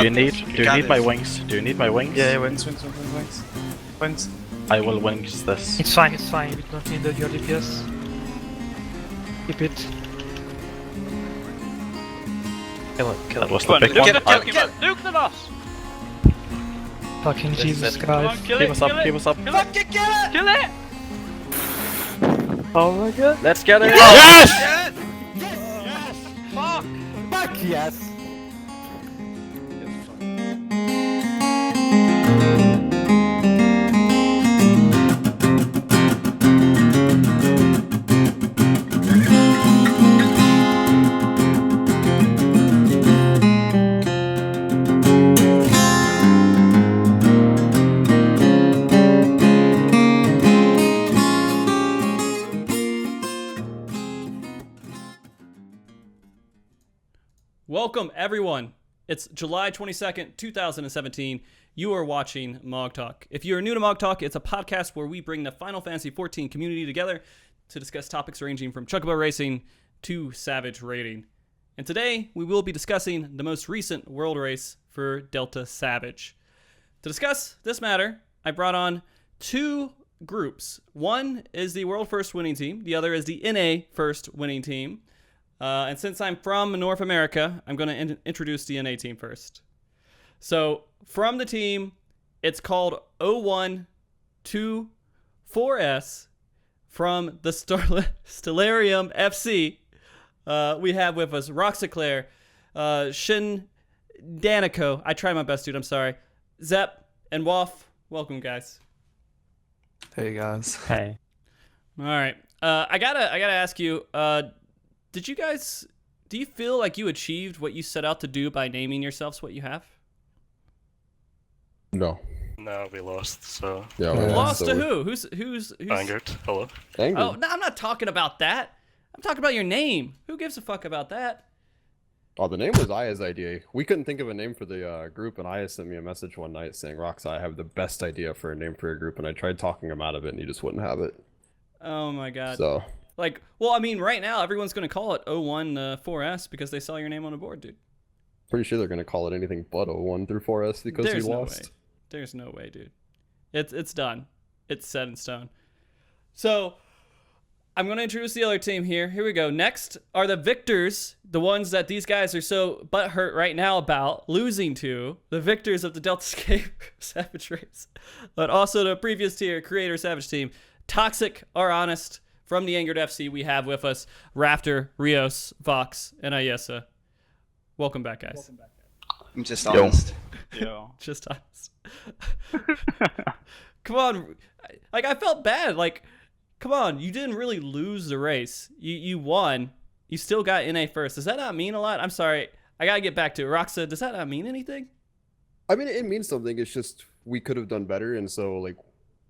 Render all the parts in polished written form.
you need my wings? Do you need my wings? Yeah, wings. Wings. I will wings this. It's fine. We don't need your DPS. Keep it. Kill it. That was the big one. Nuke the boss! Fucking Jesus Come on, Christ. kill Keep it, us up, kill keep it! us up. Fucking kill it! Kill it! Oh my god. Let's get it! Yes! Yes! Yes! Fuck! Fuck yes! Welcome, everyone. It's July 22nd, 2017. You are watching MogTalk. If you are new to MogTalk, it's a podcast where we bring the Final Fantasy XIV community together to discuss topics ranging from chocobo racing to savage raiding. And today, we will be discussing the most recent world race for Delta Savage. To discuss this matter, I brought on two groups. One is the World First winning team. The other is the NA First winning team. And since I'm from North America, I'm going to introduce the NA team first. So, from the team, it's called 0124S from the Stellarium FC. We have with us Roxa, Shindaneko. I tried my best, dude. I'm sorry. Zeppe and Waff. Welcome, guys. Hey guys. Hey. All right. I gotta ask you. Do you feel like you achieved what you set out to do by naming yourselves what you have? No. No, we lost, so... Yeah, Lost to who? Who's Angered. Hello. Angry. Oh, no, I'm not talking about that. I'm talking about your name. Who gives a fuck about that? Oh, the name was Aya's idea. We couldn't think of a name for the group, and Aya sent me a message one night saying, Roxa, I have the best idea for a name for a group, and I tried talking him out of it, and he just wouldn't have it. Oh my god. So... Like, well, I mean, right now, everyone's going to call it 014S because they saw your name on the board, dude. Pretty sure they're going to call it anything but 01 through 4S because There's we no lost. way. There's no way, dude. It's done. It's set in stone. So, I'm going to introduce the other team here. Here we go. Next are the victors, the ones that these guys are so butthurt right now about losing to, the victors of the Delta Escape Savage Race, but also the previous tier Creator Savage team, Toxic or Honest. From the Angered FC, we have with us Raffter, Rioszz, Vox, and Ayesa. Welcome back, guys. I'm just honest. Yo. Just honest. Come on. Like, I felt bad. Like, come on. You didn't really lose the race. You won. You still got NA first. Does that not mean a lot? I'm sorry. I got to get back to it. Roxa, does that not mean anything? I mean, it means something. It's just we could have done better, and so, like,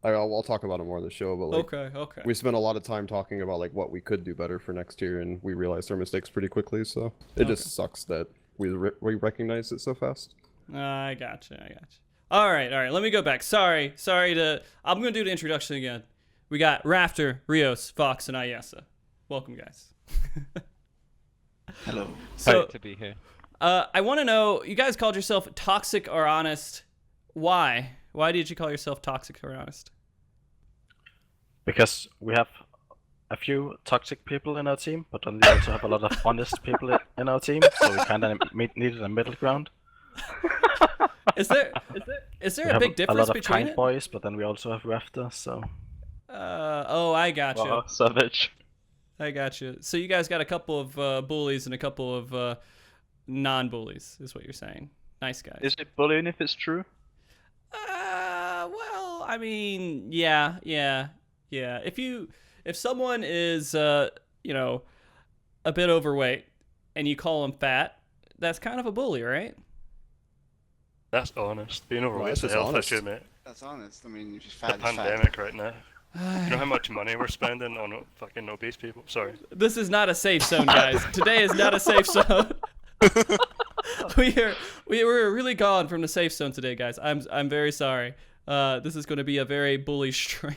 I'll talk about it more in the show, but like, Okay. we spent a lot of time talking about like what we could do better for next year, and we realized our mistakes pretty quickly. So it just sucks that we recognize it so fast. I gotcha. All right. Let me go back. Sorry to. I'm gonna do the introduction again. We got Raffter, Rioszz, Vox, and Ayesa. Welcome, guys. Hello. So to be here. I want to know. You guys called yourself Toxic or Honest. Why? Why did you call yourself Toxic or Honest? Because we have a few toxic people in our team, but then we also have a lot of honest people in our team, so we kind of needed a middle ground. Is there We a big difference a lot of between kind it? boys, but then we also have Raffter, so... I gotcha. Wow, savage. I gotcha. So you guys got a couple of bullies and a couple of non-bullies, is what you're saying. Nice guys. Is it bullying if it's true? Well, I mean, yeah. If someone is, a bit overweight and you call them fat, that's kind of a bully, right? That's honest. Being overweight is a that's health honest. issue, mate. That's honest. I mean, if you're The fat, it's fat. pandemic right now. You know how much money we're spending on fucking obese people? Sorry. This is not a safe zone, guys. Today is not a safe zone. we were really gone from the safe zone today, guys. I'm very sorry. This is going to be a very bullish stream.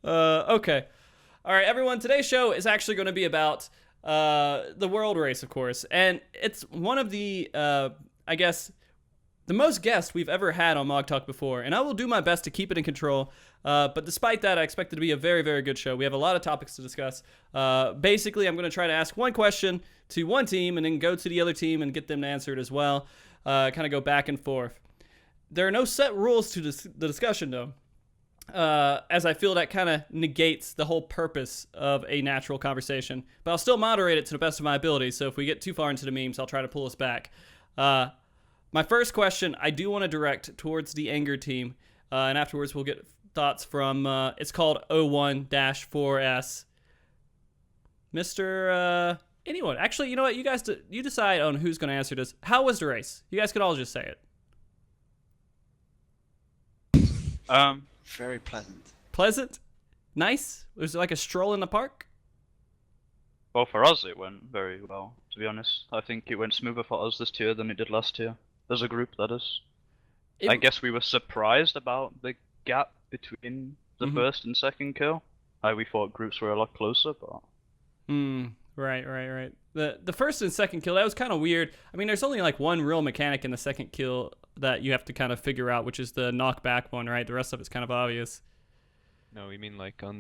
Okay. All right, everyone. Today's show is actually going to be about the world race, of course, and it's one of the I guess, the most guests we've ever had on MogTalk before, and I will do my best to keep it in control. But despite that, I expect it to be a very, very good show. We have a lot of topics to discuss. Basically, I'm going to try to ask one question to one team and then go to the other team and get them to answer it as well. Kind of go back and forth. There are no set rules to the discussion, though, as I feel that kind of negates the whole purpose of a natural conversation. But I'll still moderate it to the best of my ability, so if we get too far into the memes, I'll try to pull us back. My first question, I do want to direct towards the Anger team, and afterwards we'll get thoughts from, it's called 01-4S. Mr. Anyone. Actually, you know what? You guys, you decide on who's going to answer this. How was the race? You guys could all just say it. Very pleasant. Pleasant? Nice? Was it like a stroll in the park? Well, for us it went very well, to be honest. I think it went smoother for us this tier than it did last year. As a group, that is. I guess we were surprised about the gap between the first and second kill. We thought groups were a lot closer, but... Right. The first and second kill, that was kind of weird. I mean, there's only like one real mechanic in the second kill that you have to kind of figure out, which is the knockback one, right? The rest of it's kind of obvious. No, we mean like on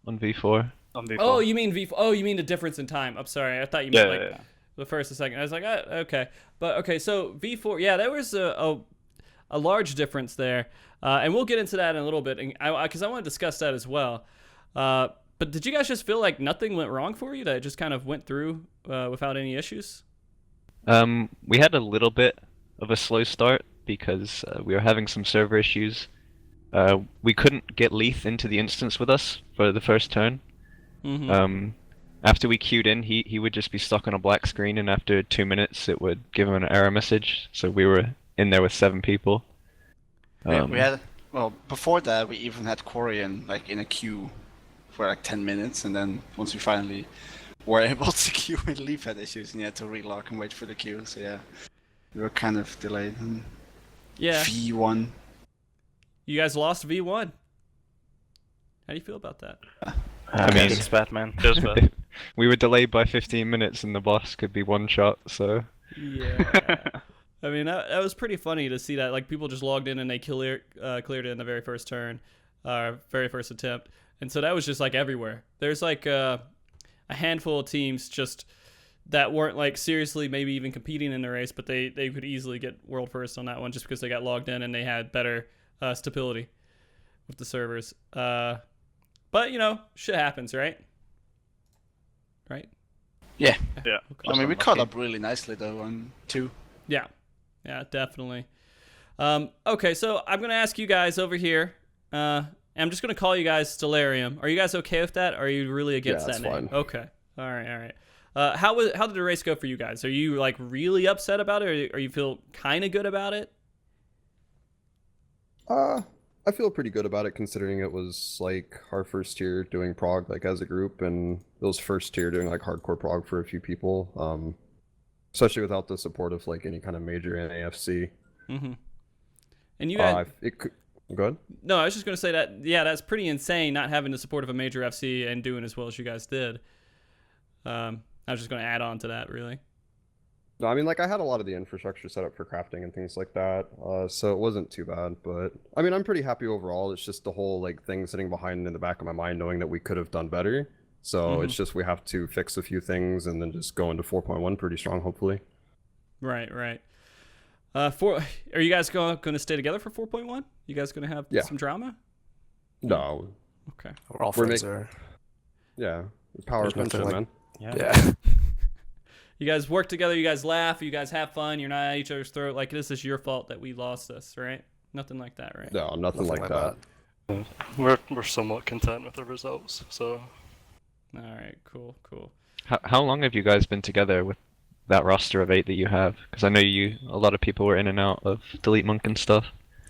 V4. On V4. Oh, you mean V4? Oh, you mean the difference in time? I'm sorry, I thought you meant the first and second. I was like, okay, but okay. So V4, yeah, there was a large difference there, and we'll get into that in a little bit, because I want to discuss that as well. But did you guys just feel like nothing went wrong for you? That it just kind of went through without any issues? We had a little bit of a slow start because we were having some server issues. We couldn't get Leith into the instance with us for the first turn. After we queued in, he would just be stuck on a black screen, and after 2 minutes it would give him an error message. So we were in there with 7 people. We had, well, before that we even had Quarian like in a queue for like 10 minutes, and then once we finally were able to queue, and Leaf had issues and he had to relog and wait for the queue. So yeah, we were kind of delayed. Yeah. V1. You guys lost V1. How do you feel about that? I mean, it's bad, man. Just bad. We were delayed by 15 minutes and the boss could be one shot, so... Yeah. I mean, that was pretty funny to see that. Like, people just logged in and they cleared it in the very first turn, very first attempt. And so that was just, like, everywhere. There's, like, a handful of teams just that weren't, like, seriously maybe even competing in the race, but they could easily get world first on that one just because they got logged in and they had better stability with the servers. But, you know, shit happens, right? Right? Yeah. Yeah. Okay. I mean, we caught up really nicely though on 2. Yeah, definitely. Okay, so I'm going to ask you guys over here. I'm just going to call you guys Stellarium. Are you guys okay with that? Or are you really against that name? Fine. Okay. All right. How did the race go for you guys? Are you like really upset about it, or you feel kind of good about it? I feel pretty good about it considering it was like our first tier doing prog like as a group, and it was first tier doing like hardcore prog for a few people. Especially without the support of like any kind of major NAFC. And you guys, go ahead. No, I was just going to say that, yeah, that's pretty insane not having the support of a major FC and doing as well as you guys did. I was just going to add on to that, really. No, I mean, like, I had a lot of the infrastructure set up for crafting and things like that, so it wasn't too bad, but, I mean, I'm pretty happy overall. It's just the whole, like, thing sitting behind in the back of my mind knowing that we could have done better, so it's just we have to fix a few things and then just go into 4.1 pretty strong, hopefully. Right. Are you guys going to stay together for 4.1? You guys going to have some drama? No. Okay. We're all friends there. Yeah. Power of friendship, man. Yeah. You guys work together, you guys laugh, you guys have fun, you're not at each other's throat. Like, this is your fault that we lost this, right? Nothing like that, right? No, nothing like that. We're somewhat content with the results, so... Alright, cool. How long have you guys been together with that roster of 8 that you have? Because I know a lot of people were in and out of Delete Monk and stuff.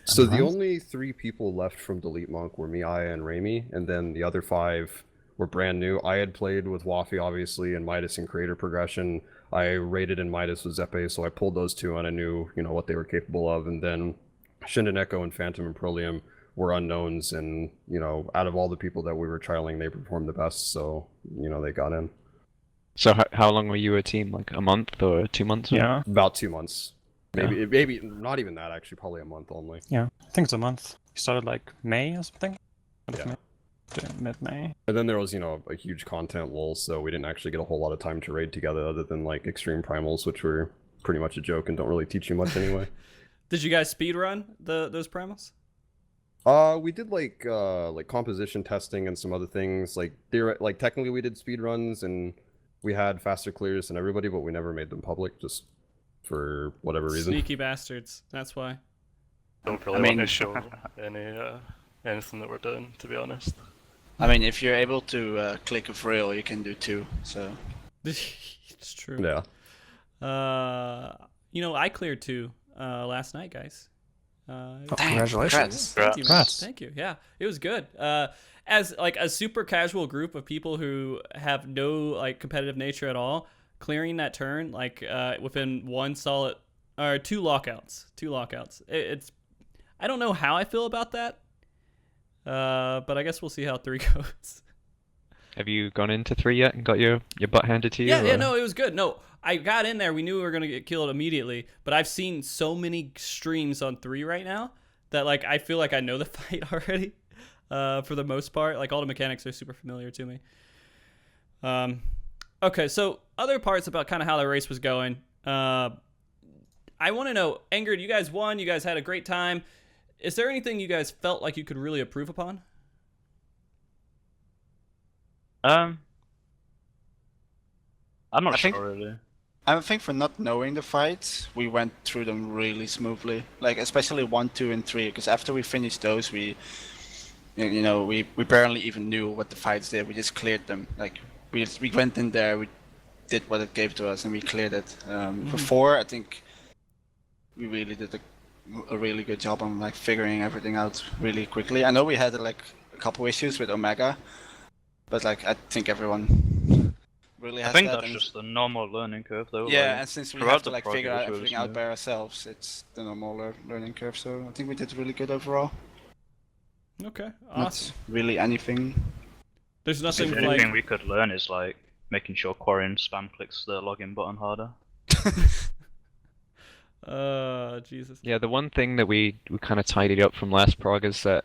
So the only 3 people left from Delete Monk were me, Aya, and Raimi, and then the other 5 were brand new. I had played with Waffy, obviously, and Midas in Creator Progression. I rated in Midas with Zeppe, so I pulled those 2 and I knew, what they were capable of. And then Shindaneko and Phantom and Prolium were unknowns, and, out of all the people that we were trialing, they performed the best, so, they got in. So how long were you a team? Like a month or 2 months? Yeah. About 2 months. Maybe not even that, actually, probably a month only. Yeah, I think it's a month. We started like May or something. Yeah. Mid-May. And then there was, a huge content lull, so we didn't actually get a whole lot of time to raid together other than like extreme primals, which were pretty much a joke and don't really teach you much anyway. Did you guys speedrun those primals? We did like composition testing and some other things. Like technically we did speed runs and we had faster clears than everybody, but we never made them public just for whatever reason. Sneaky bastards. That's why. Don't really want to show anything that we're doing, to be honest. I mean, if you're able to click a rail, you can do 2. So It's true. Yeah. I cleared 2 last night, guys. Congratulations. Thank you, man. Congrats. Thank you. Yeah, it was good. As like a super casual group of people who have no like competitive nature at all, clearing that turn like within 2 lockouts. It's I don't know how I feel about that. But I guess we'll see how 3 goes. Have you gone into 3 yet and got your butt handed to you? Yeah, no, it was good. No, I got in there. We knew we were going to get killed immediately, but I've seen so many streams on 3 right now that like I feel like I know the fight already for the most part. Like all the mechanics are super familiar to me. Okay, so other parts about kind of how the race was going. I want to know, Engard, you guys won. You guys had a great time. Is there anything you guys felt like you could really improve upon? I'm not sure really. I think for not knowing the fights, we went through them really smoothly. Like especially 1, 2, and 3, because after we finished those, we barely even knew what the fights did. We just cleared them. Like we went in there, we did what it gave to us, and we cleared it. For 4, I think we really did a really good job on like figuring everything out really quickly. I know we had like a couple issues with Omega, but like I think everyone really has I think that. that's just the normal learning curve, though. Yeah, like, and since we throughout have to the like project, figure it out was really everything out smooth. by ourselves, it's the normal learning curve. So I think we did really good overall. Okay, Not awesome. really anything. There's nothing The like only thing we could learn is like making sure Quarian spam clicks the login button harder. Jesus. Yeah, the one thing that we kind of tidied up from last prog is that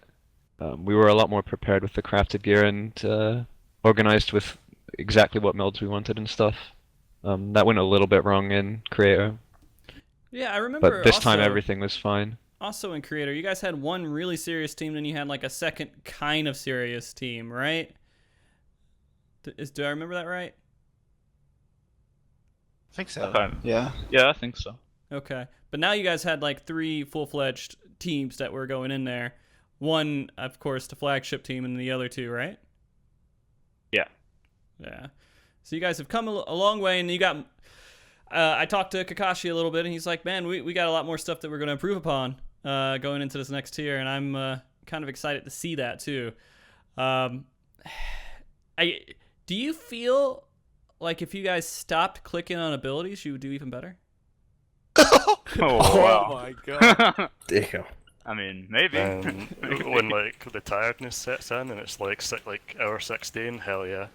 we were a lot more prepared with the crafted gear and organized with exactly what builds we wanted and stuff. That went a little bit wrong in Creator, Yeah, I remember. but this time also- everything was fine. Also in Creator, you guys had one really serious team, then you had like a second kind of serious team, right? Do I remember that right? I think so. Okay. Yeah. Yeah, I think so. Okay. But now you guys had like 3 full-fledged teams that were going in there. One, of course, the flagship team, and the other 2, right? Yeah. Yeah. So you guys have come a long way, and you got... I talked to Kakashi a little bit, and he's like, man, we got a lot more stuff that we're going to improve upon going into this next tier, and I'm kind of excited to see that, too. Do you feel like if you guys stopped clicking on abilities, you would do even better? Oh, wow. my god. Damn. I mean, maybe. When like the tiredness sets in and it's like hour 16, hell yeah.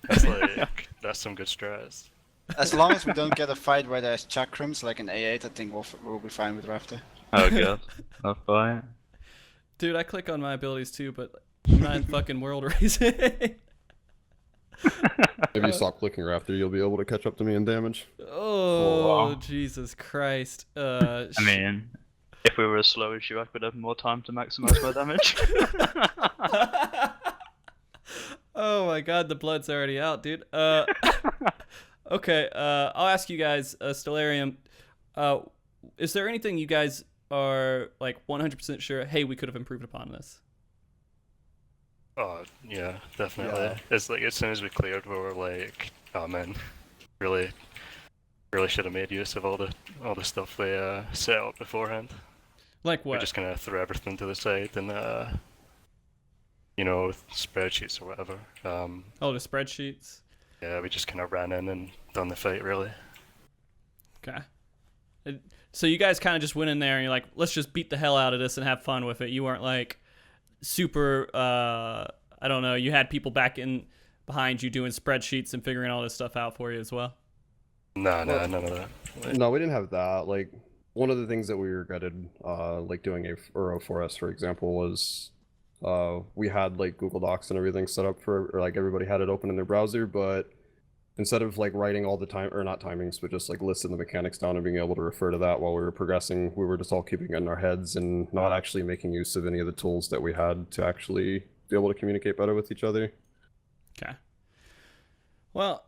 That's like that's some good stress. As long as we don't get a fight where there's chakrams like in A8, I think we'll be fine with Raffter. Oh god. That's fine. Dude, I click on my abilities too, but I'm not in fucking world racing. If you stop clicking Raffter, you'll be able to catch up to me in damage. Oh, wow. Jesus Christ. I mean, if we were as slow as you, I could have more time to maximize my damage. Oh my god, the blood's already out, dude. Okay, I'll ask you guys, Stellarium, is there anything you guys are like 100% sure, hey, we could have improved upon this? Oh yeah, definitely. Yeah. It's like as soon as we cleared, we were like, oh man, really should have made use of all the stuff they set up beforehand. Like We what? just kind of threw everything to the side and spreadsheets or whatever. Oh, the spreadsheets? Yeah, we just kind of ran in and done the fight really. Okay. So you guys kind of just went in there and you're like, let's just beat the hell out of this and have fun with it. You weren't like super, I don't know, you had people back in behind you doing spreadsheets and figuring all this stuff out for you as well? No, none of that. Like, No, we didn't have that. Like, one of the things that we regretted, like doing a Euro 4S, for example, was we had like Google Docs and everything set up for, or like everybody had it open in their browser, but instead of like writing all the time, or not timings, but just like listing the mechanics down and being able to refer to that while we were progressing, we were just all keeping it in our heads and not actually making use of any of the tools that we had to actually be able to communicate better with each other. Okay. Well,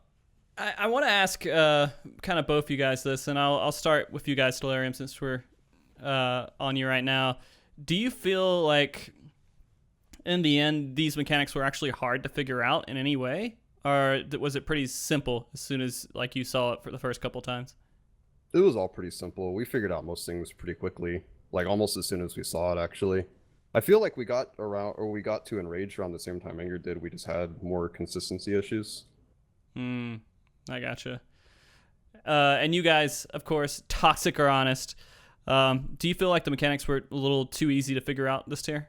I want to ask kind of both you guys this, and I'll start with you guys, Stellarium, since we're on you right now. Do you feel like in the end these mechanics were actually hard to figure out in any way? Or was it pretty simple as soon as like you saw it for the first couple times? It was all pretty simple. We figured out most things pretty quickly, like almost as soon as we saw it, actually. I feel like we got to Enraged around the same time Anger did. We just had more consistency issues. I gotcha. And you guys, of course, toxic or honest, do you feel like the mechanics were a little too easy to figure out this tier?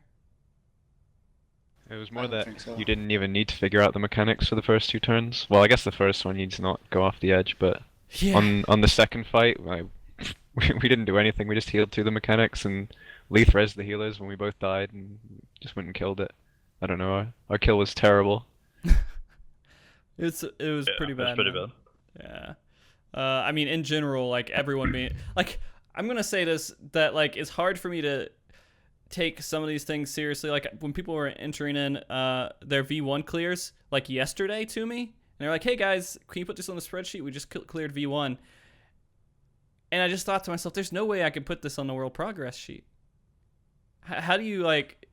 It was more that you didn't even need to figure out the mechanics for the first 2 turns. Well, I guess the first one needs to not go off the edge, but on the second fight, we didn't do anything. We just healed through the mechanics, and Leith rezzed the healers when we both died, and just went and killed it. I don't know. Our kill was terrible. It was pretty bad. It was pretty bad. Yeah. I mean, in general, like everyone being like, I'm gonna say this, that like it's hard for me to take some of these things seriously. Like when people were entering in their V1 clears like yesterday to me, and they're like, "Hey guys, can you put this on the spreadsheet? We just cleared V1." And I just thought to myself, "There's no way I could put this on the world progress sheet." How do you like?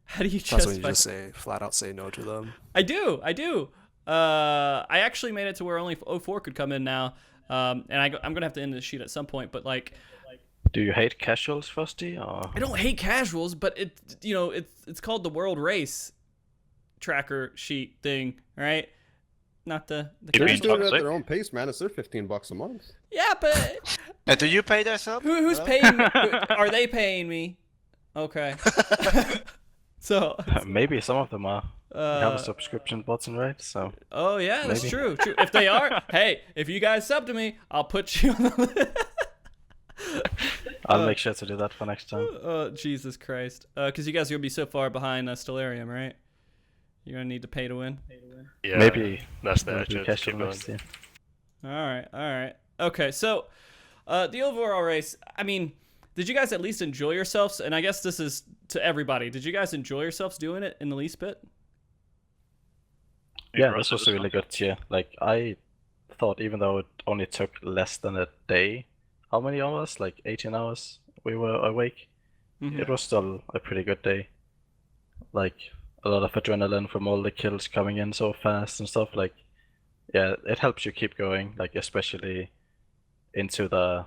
How do you That's when you just flat out say no to them. I do. I actually made it to where only 04 could come in now, and I'm gonna have to end this sheet at some point. But like, do you hate casuals, Frosty? Or? I don't hate casuals, but it's called the World Race tracker sheet thing, right? Not the. They're just doing it at their own pace, man. It's their $15 a month. Yeah, but do you pay their sub? Who's paying? Are they paying me? Okay. So maybe some of them are. Have a subscription button, right? So. Oh yeah, maybe. That's true. If they are, hey, if you guys sub to me, I'll put you on the list. I'll make sure to do that for next time. Oh Jesus Christ! Because you guys are gonna be so far behind Stellarium, right? You're gonna need to pay to win. Yeah, maybe that's the edge. All right. Okay, so the overall race. I mean, did you guys at least enjoy yourselves? And I guess this is to everybody. Did you guys enjoy yourselves doing it in the least bit? Yeah, this was a really good tier. Like, I thought even though it only took less than a day, how many hours? Like 18 hours we were awake. Mm-hmm. It was still a pretty good day. Like, a lot of adrenaline from all the kills coming in so fast and stuff. Like, yeah, it helps you keep going, like, especially into the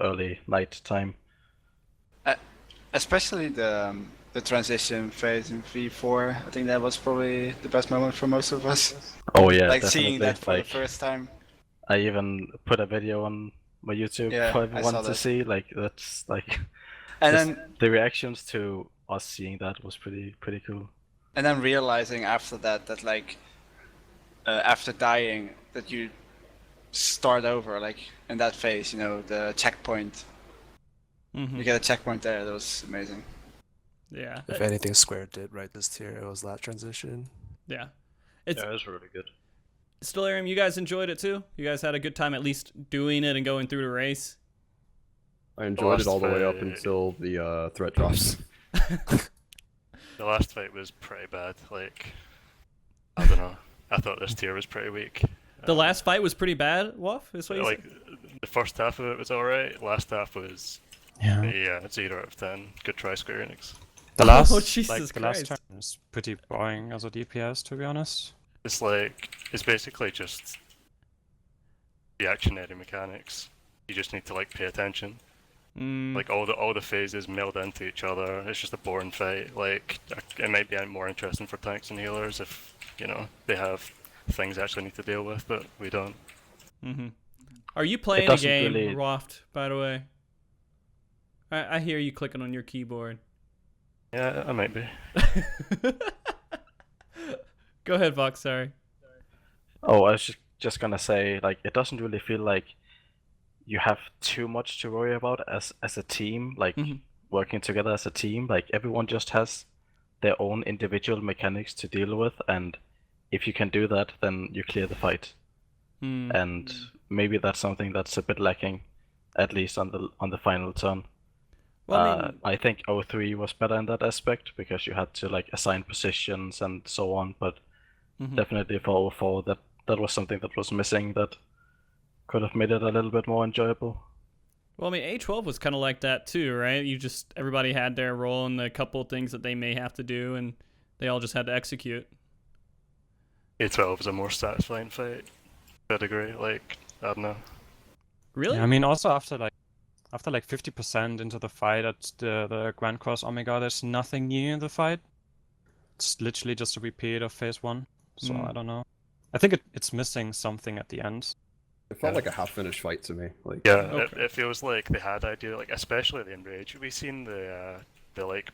early night time. Especially the transition phase in V4. I think that was probably the best moment for most of us. Oh yeah, like definitely. Seeing that for the first time. I even put a video on my YouTube for everyone to see. Like, that's like, and then the reactions to us seeing that was pretty cool. And then realizing after that like after dying that you start over, like in that phase, you know, the checkpoint. Mm-hmm. You get a checkpoint there. That was amazing. Yeah. If anything Square did right this tier, it was that transition. Yeah. It was really good. Stellarium, you guys enjoyed it too? You guys had a good time at least doing it and going through the race? I enjoyed it all the way up until the threat drops. The last fight was pretty bad. Like, I don't know. I thought this tier was pretty weak. The last fight was pretty bad, Waff? Is what you said? The first half of it was alright. Last half was 0 out of 10. Good try, Square Enix. The last, the last turn is pretty boring as a DPS, to be honest. It's basically just reactionary mechanics. You just need to like pay attention. Like all the phases meld into each other. It's just a boring fight. Like, it might be more interesting for tanks and healers if, you know, they have things they actually need to deal with, but we don't. Mm-hmm. Are you playing a game, Raffter, by the way? I hear you clicking on your keyboard. Yeah, I might be. Go ahead, Vox, sorry. Oh, I was just gonna say, like, it doesn't really feel like you have too much to worry about as a team, like working together as a team. Like everyone just has their own individual mechanics to deal with, and if you can do that, then you clear the fight. And maybe that's something that's a bit lacking, at least on the final turn. Well, I think 03 was better in that aspect because you had to like assign positions and so on, but definitely for 04 that was something that was missing that could have made it a little bit more enjoyable. Well, I mean, A12 was kind of like that too, right? Everybody had their role and a couple of things that they may have to do, and they all just had to execute. A12 was a more satisfying fight, to a degree. Like, I don't know. Really? Yeah, I mean, also after like 50% into the fight at the Grand Cross Omega, there's nothing new in the fight. It's literally just a repeat of phase 1. So I don't know. I think it's missing something at the end. It felt like a half-finished fight to me. Like, yeah, it feels like they had idea, like especially the Enrage. We seen the like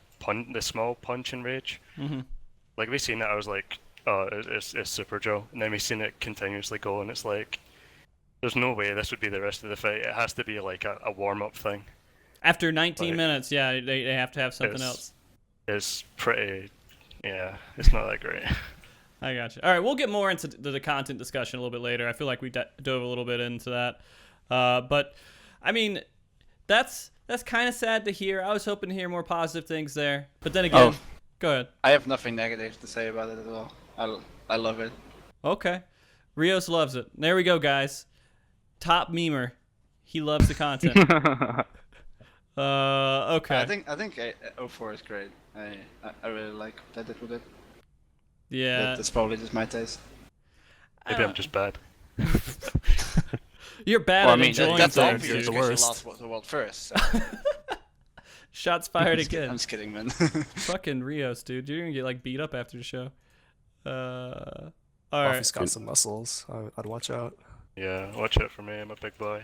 the small punch in Rage. Like we seen it, I was like, oh, it's Super Joe, and then we seen it continuously go, and it's like, there's no way this would be the rest of the fight. It has to be like a warm-up thing. After 19 minutes, yeah, they have to have something else. It's pretty, yeah, it's not that great. I got you. All right, we'll get more into the content discussion a little bit later. I feel like we dove a little bit into that. But, I mean, that's kind of sad to hear. I was hoping to hear more positive things there. But then again, go ahead. I have nothing negative to say about it at all. I love it. Okay. Rioszz loves it. There we go, guys. Top memer. He loves the content. Okay. I think 04 is great. I really like what I did with it. Yeah. That's probably just my taste. Maybe I'm just bad. You're bad at enjoying that's things, obvious dude. because you lost the world first. So. Shots fired again. I'm just kidding, man. Fucking Rioszz, dude. You're gonna get like beat up after the show. All Waff's right. got some muscles. I'd watch out. Yeah, watch out for me. I'm a big boy.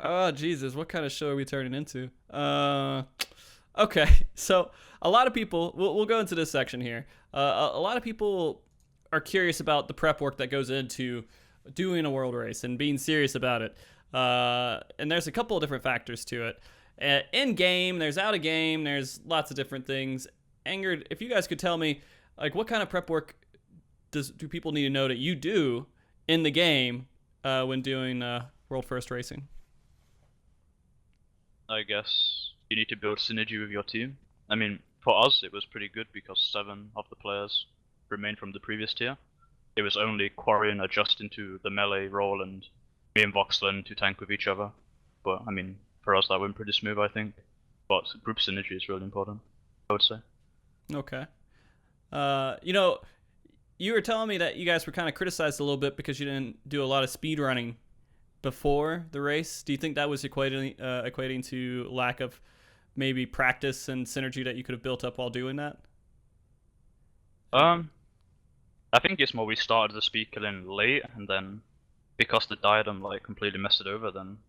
Oh Jesus, what kind of show are we turning into? Okay, so a lot of people, we'll go into this section here. A lot of people are curious about the prep work that goes into doing a world race and being serious about it. And there's a couple of different factors to it. In game, there's out of game, there's lots of different things. Angerd, if you guys could tell me, like, what kind of prep work do people need to know that you do in the game when doing world first racing? I guess you need to build synergy with your team. I mean, for us, it was pretty good because 7 of the players remained from the previous tier. It was only Quarian adjusting to the melee role and me and Voxland to tank with each other. But, I mean, for us, that went pretty smooth, I think. But group synergy is really important, I would say. Okay. You know, you were telling me that you guys were kind of criticized a little bit because you didn't do a lot of speed running before the race. Do you think that was equating to lack of maybe practice and synergy that you could have built up while doing that? I think it's more we started the speed killing late, and then because the diadem like completely messed it over, then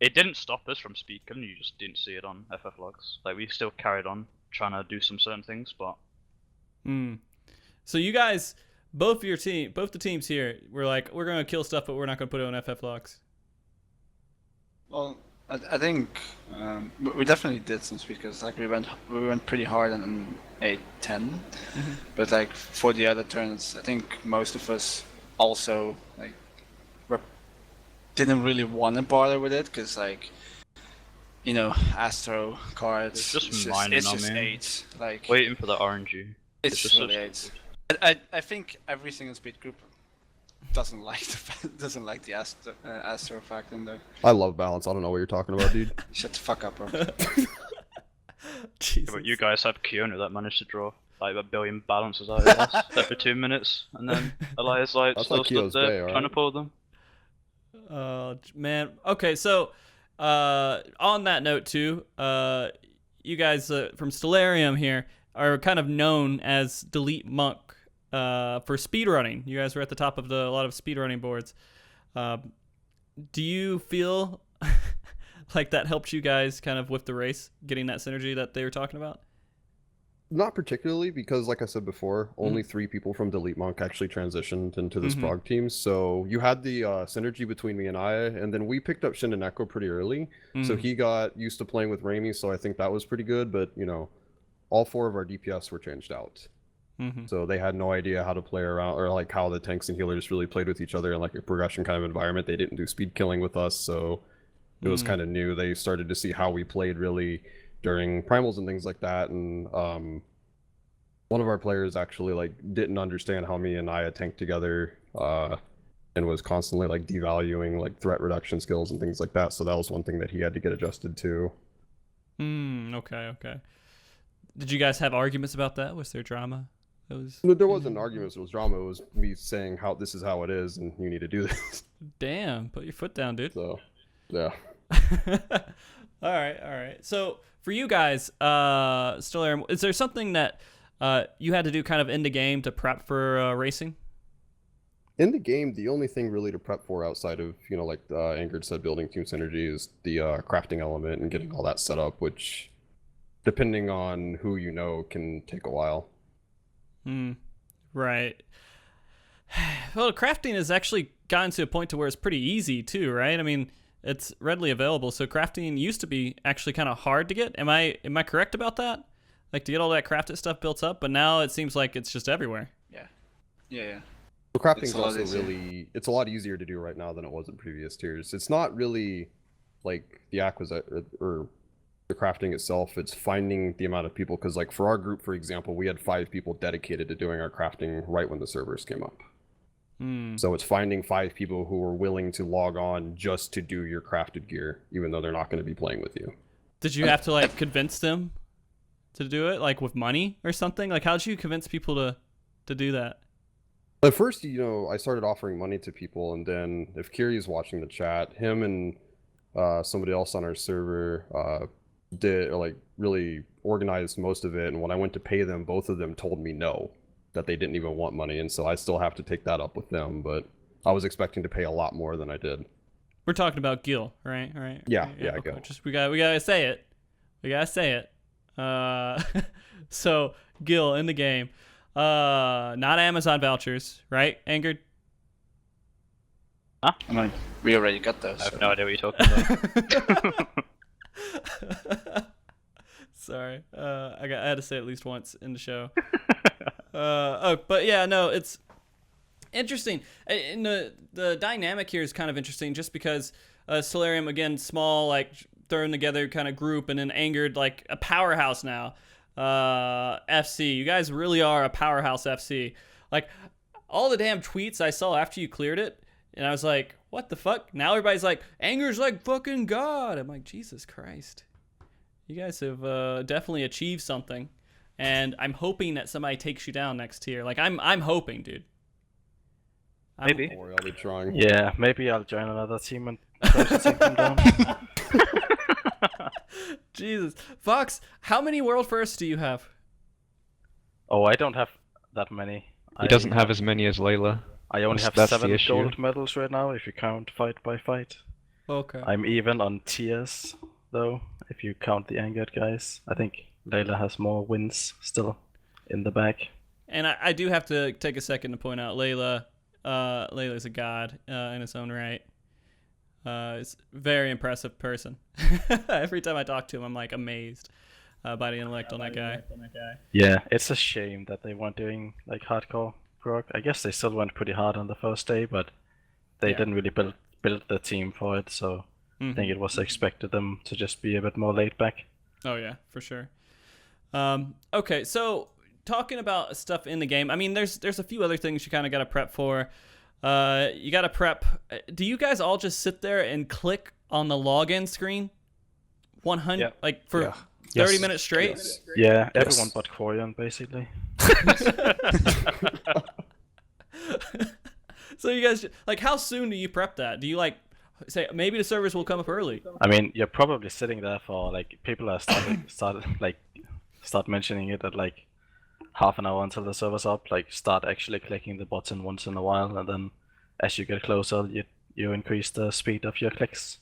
it didn't stop us from speed killing. You just didn't see it on FF logs. Like we still carried on trying to do some certain things, but. So you guys, both the teams here, were like, we're gonna kill stuff, but we're not gonna put it on FF logs. Well, I think we definitely did some speed because like we went pretty hard on 8-10, but like for the other turns, I think most of us also like didn't really want to bother with it because like you know Astro cards, it's just 8. Like waiting for the RNG. It's just really 8. I think every single speed group doesn't like the Astro fact in there. I love balance. I don't know what you're talking about, dude. Shut the fuck up, bro. Jesus. But you guys have Kiona that managed to draw like 1 billion balances out of us every 2 minutes, and then Elias like That's still like stood Kyo's there day, trying right? to pull them. Man. Okay, so on that note too, you guys from Stellarium here are kind of known as Delete Monk for speedrunning. You guys were at the top of a lot of speedrunning boards. Do you feel like that helped you guys kind of with the race, getting that synergy that they were talking about? Not particularly, because like I said before, only 3 people from Delete Monk actually transitioned into this Prague team. So you had the synergy between me and Aya, and then we picked up Shindaneko pretty early. So he got used to playing with Raimi, so I think that was pretty good. But, you know, all 4 of our DPS were changed out. So they had no idea how to play around, or like how the tanks and healers really played with each other in like a progression kind of environment. They didn't do speed killing with us, so it was kind of new. They started to see how we played really during primals and things like that, and one of our players actually like didn't understand how me and Aya tanked together, and was constantly like devaluing like threat reduction skills and things like that. So that was one thing that he had to get adjusted to. Okay. Did you guys have arguments about that? Was there drama? No, there wasn't arguments. It was drama. It was me saying how this is how it is, and you need to do this. Damn, put your foot down, dude. So, yeah. All right. So for you guys, Stellarium, is there something that you had to do kind of in the game to prep for racing? In the game, the only thing really to prep for outside of, you know, like Angrid said, building team synergy is the crafting element and getting all that set up, which, depending on who you know, can take a while. Right. Well, crafting has actually gotten to a point to where it's pretty easy too, right? I mean, it's readily available. So crafting used to be actually kind of hard to get. Am I correct about that? Like to get all that crafted stuff built up, but now it seems like it's just everywhere. Yeah. Well, crafting is also really, it's a lot easier to do right now than it was in previous tiers. It's not really like the acquisition or the crafting itself, it's finding the amount of people, because like for our group, for example, we had 5 people dedicated to doing our crafting right when the servers came up. So it's finding 5 people who are willing to log on just to do your crafted gear, even though they're not going to be playing with you. Did you have to like convince them to do it, like with money or something? Like how did you convince people to do that? At first, you know, I started offering money to people, and then if Kiri's watching the chat, him and somebody else on our server did like really organized most of it, and when I went to pay them, both of them told me no, that they didn't even want money, and so I still have to take that up with them, but I was expecting to pay a lot more than I did. We're talking about Gil, right? Yeah, okay. Gil. Just we gotta say it. So Gil in the game, not Amazon vouchers, right, Angrid? Huh? I mean, we already got those. I have no idea what you're talking about. Sorry, I had to say it at least once in the show. But yeah, no, it's interesting. And the dynamic here is kind of interesting, just because Stellarium, again, small, like thrown together kind of group, and then Angrid, like a powerhouse now. FC, you guys really are a powerhouse FC. Like all the damn tweets I saw after you cleared it, and I was like, what the fuck? Now everybody's like, Angrid's like fucking God. I'm like, Jesus Christ. You guys have definitely achieved something, and I'm hoping that somebody takes you down next tier. Like I'm hoping, dude. Maybe. Don't worry, I'll be trying. Yeah, maybe I'll join another team and try to take them down. Jesus, Fox, how many world firsts do you have? Oh, I don't have that many. He doesn't have as many as Layla. I only have That's 7 the issue. gold medals right now, if you count fight by fight. Okay. I'm even on tiers, though, if you count the angered guys. I think Layla has more wins still in the bag. And I do have to take a second to point out Layla. Layla's a god in its own right. He's a very impressive person. Every time I talk to him, I'm like amazed by the intellect on that guy. Yeah, it's a shame that they weren't doing like hardcore grog. I guess they still went pretty hard on the first day, but they didn't really build the team for it, so I think it was expected them to just be a bit more laid back. Oh yeah, for sure. Okay, so talking about stuff in the game, I mean, there's a few other things you kind of got to prep for. You got to prep. Do you guys all just sit there and click on the login screen 100 like for 30 minutes straight? Yes. Yeah, everyone but Quarian, basically. So you guys, like, how soon do you prep that? Do you like say maybe the servers will come up early? I mean, you're probably sitting there for like people are start mentioning it at like half an hour until the server's up. Like start actually clicking the button once in a while, and then as you get closer, you increase the speed of your clicks.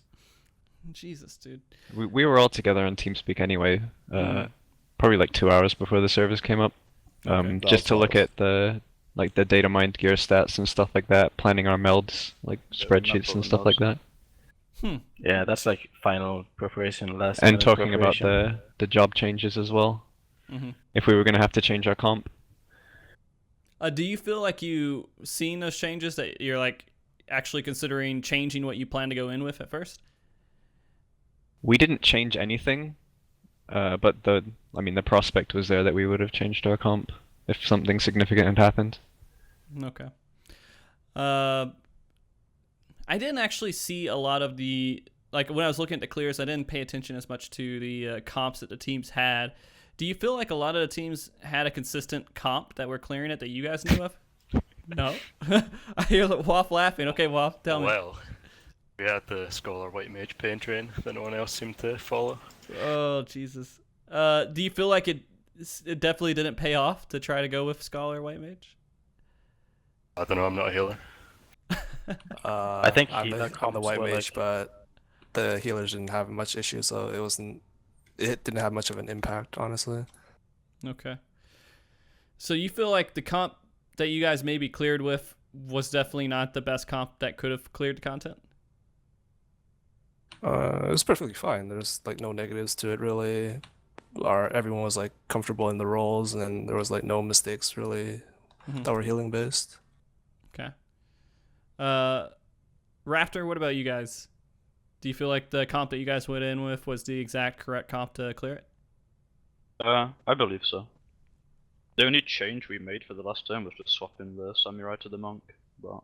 Jesus, dude. We were all together on TeamSpeak anyway. probably like 2 hours before the servers came up, just to look at the data mined gear stats and stuff like that, planning our melds, like spreadsheets and stuff like that. Yeah, that's like final preparation, last. And talking about the job changes as well. If we were going to have to change our comp. Do you feel like you seen those changes that you're like actually considering changing what you plan to go in with at first? We didn't change anything, but the prospect was there that we would have changed our comp if something significant had happened. Okay. I didn't actually see a lot of the, like when I was looking at the clears, I didn't pay attention as much to the comps that the teams had. Do you feel like a lot of the teams had a consistent comp that were clearing it that you guys knew of? No? I hear Waff laughing. Okay, Waff, tell me. Well, we had the Scholar White Mage pain train that no one else seemed to follow. Oh, Jesus. Do you feel like it definitely didn't pay off to try to go with Scholar White Mage? I don't know, I'm not a healer. I think I'm the white mage, but the healers didn't have much issue, so it didn't have much of an impact, honestly. Okay. So you feel like the comp that you guys maybe cleared with was definitely not the best comp that could have cleared the content? It was perfectly fine. There's like no negatives to it really. Everyone was like comfortable in the roles, and there was like no mistakes really that were healing based. Okay. Raffter, what about you guys? Do you feel like the comp that you guys went in with was the exact correct comp to clear it? I believe so. The only change we made for the last turn was just swapping the samurai to the monk, but I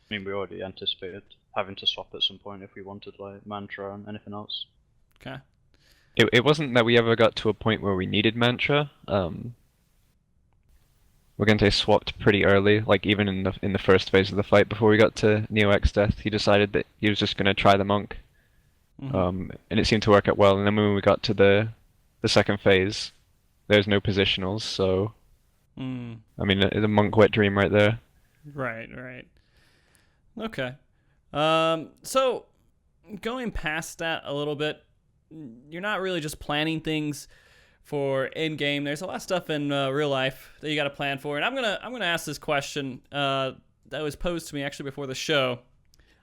mean we already anticipated having to swap at some point if we wanted like mantra and anything else. Okay. It wasn't that we ever got to a point where we needed mantra. Morgante swapped pretty early, like even in the first phase of the fight before we got to Neo X Death. He decided that he was just going to try the monk, and it seemed to work out well. And then when we got to the second phase, there's no positionals, so I mean the monk wet dream right there. Right. Okay. So going past that a little bit, you're not really just planning things for in game. There's a lot of stuff in real life that you got to plan for, and I'm gonna ask this question that was posed to me actually before the show,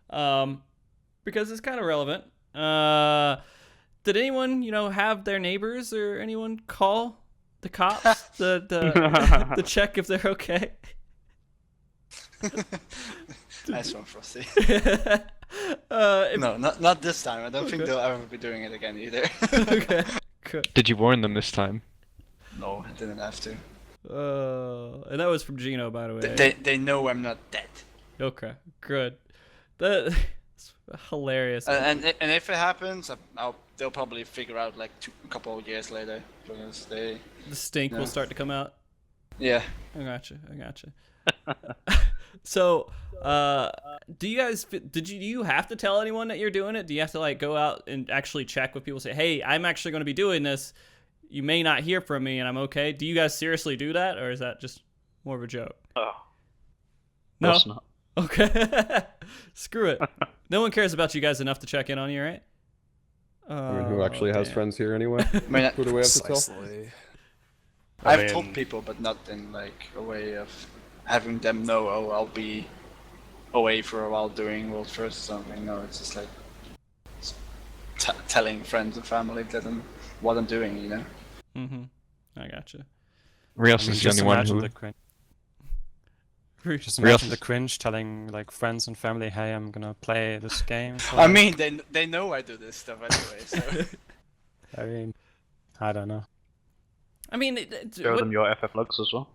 because it's kind of relevant. Did anyone have their neighbors or anyone call the cops to check if they're okay? Nice one, Frosty. No, not this time. I don't think they'll ever be doing it again either. Okay. Good. Did you warn them this time? No, I didn't have to. And that was from Gino, by the way. They know I'm not dead. Okay, good. That's hilarious. And if it happens, they'll probably figure out like a couple of years later because the stink will start to come out. Yeah. I gotcha. So, do you have to tell anyone that you're doing it? Do you have to like go out and actually check with people, say, hey, I'm actually going to be doing this. You may not hear from me and I'm okay. Do you guys seriously do that, or is that just more of a joke? Oh. No? It's not. Okay. Screw it. No one cares about you guys enough to check in on you, right? I mean, who actually has friends here anyway? Who do we have to tell? I've told people, but not in like a way of having them know, oh, I'll be away for a while doing World First or something. No, it's just like telling friends and family what I'm doing, I gotcha. Rioszz is the only one who... Just imagine the cringe telling like friends and family, hey, I'm gonna play this game. I mean, they know I do this stuff anyway, so... I mean, I don't know. I mean... Show them your FF logs as well.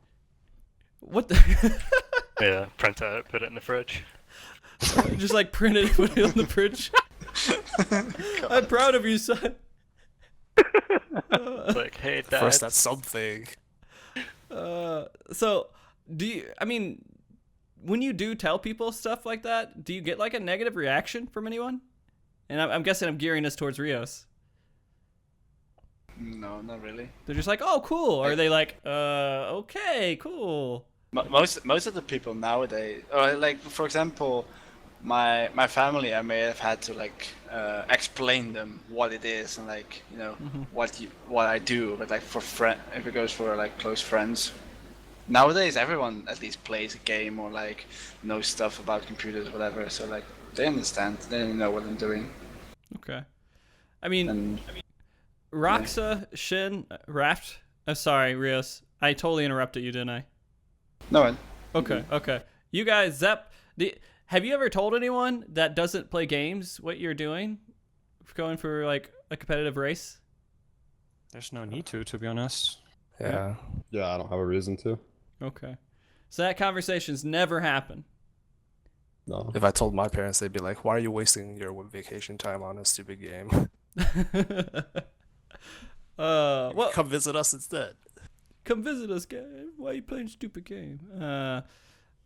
What the... Yeah, print it out, put it in the fridge. Just like print it and put it on the fridge. I'm proud of you, son. Like, hey, Dad. First, that's something. So, when you do tell people stuff like that, do you get like a negative reaction from anyone? And I'm guessing I'm gearing this towards Rioszz. No, not really. They're just like, oh, cool. Or are they like, okay, cool. Most of the people nowadays, or like for example, my family, I may have had to like explain them what it is and like what I do. But like if it goes for like close friends, nowadays everyone at least plays a game or like knows stuff about computers or whatever. So like they understand, they know what I'm doing. Okay, I mean, Roxa, Shin, Raft. Sorry, Rioszz. I totally interrupted you, didn't I? No. Okay. You guys, Zeppe, have you ever told anyone that doesn't play games what you're doing? Going for like a competitive race? There's no need to be honest. Yeah, I don't have a reason to. Okay. So that conversation's never happened. No. If I told my parents, they'd be like, "Why are you wasting your vacation time on a stupid game? Well, Come visit us instead." Come visit us, guys. Why are you playing stupid game?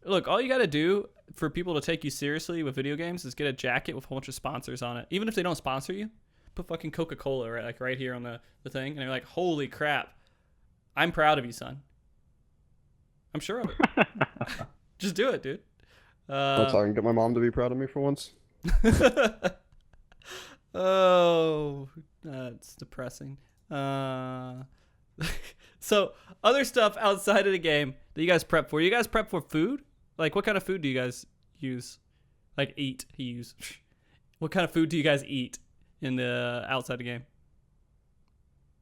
Look, all you gotta do for people to take you seriously with video games is get a jacket with a whole bunch of sponsors on it. Even if they don't sponsor you, put fucking Coca-Cola right here on the thing, and they're like, holy crap, I'm proud of you, son. I'm sure of it. Just do it, dude. That's how I can get my mom to be proud of me for once. Oh, that's depressing. So, other stuff outside of the game that you guys prep for. You guys prep for food? Like, what kind of food do you guys use? Like, use. What kind of food do you guys eat in the outside the game?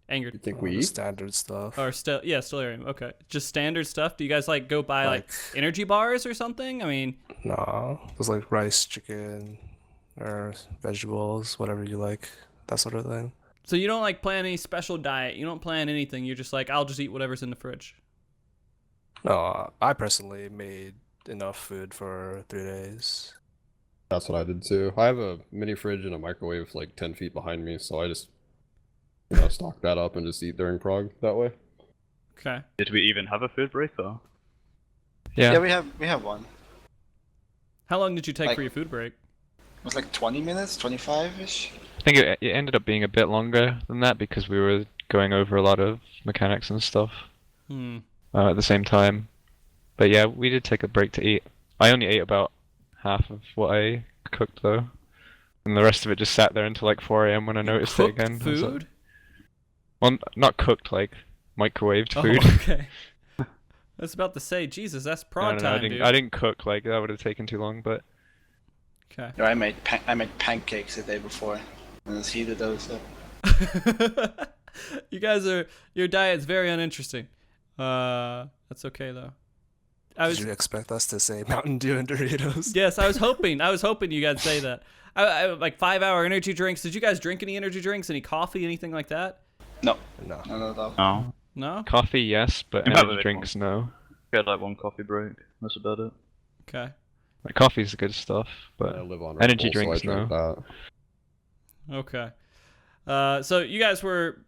Angered. You think we eat? Standard stuff. Or Stellarium. Okay. Just standard stuff? Do you guys, like, go buy, like energy bars or something? I mean... No. There's, like, rice, chicken, or vegetables, whatever you like. That sort of thing. So you don't like plan any special diet. You don't plan anything. You're just like, I'll just eat whatever's in the fridge. No, I personally made enough food for 3 days. That's what I did too. I have a mini fridge and a microwave like 10 feet behind me, so I just stock that up and just eat during prog that way. Okay. Did we even have a food break though? Yeah, we have one. How long did you take for your food break? It was like 20 minutes, 25-ish. I think it ended up being a bit longer than that because we were going over a lot of mechanics and stuff at the same time. But yeah, we did take a break to eat. I only ate about half of what I cooked though, and the rest of it just sat there until like 4 AM when I noticed it again. Food? Like, well, not cooked, like microwaved food. Oh, okay. I was about to say, Jesus, that's prod time, dude. I didn't cook, like that would have taken too long, but... Okay. No, I made pancakes the day before, and just heated those up. You guys your diet's very uninteresting. That's okay though. Did you expect us to say Mountain Dew and Doritos? Yes, I was hoping you guys say that. I like 5-hour energy drinks. Did you guys drink any energy drinks? Any coffee? Anything like that? No. No. Coffee, yes, but energy drinks, no. We had like one coffee break. That's about it. Okay. Like, coffee's good stuff, but I live on energy Red Bull, drinks, so I drink no. that. Okay. So you guys were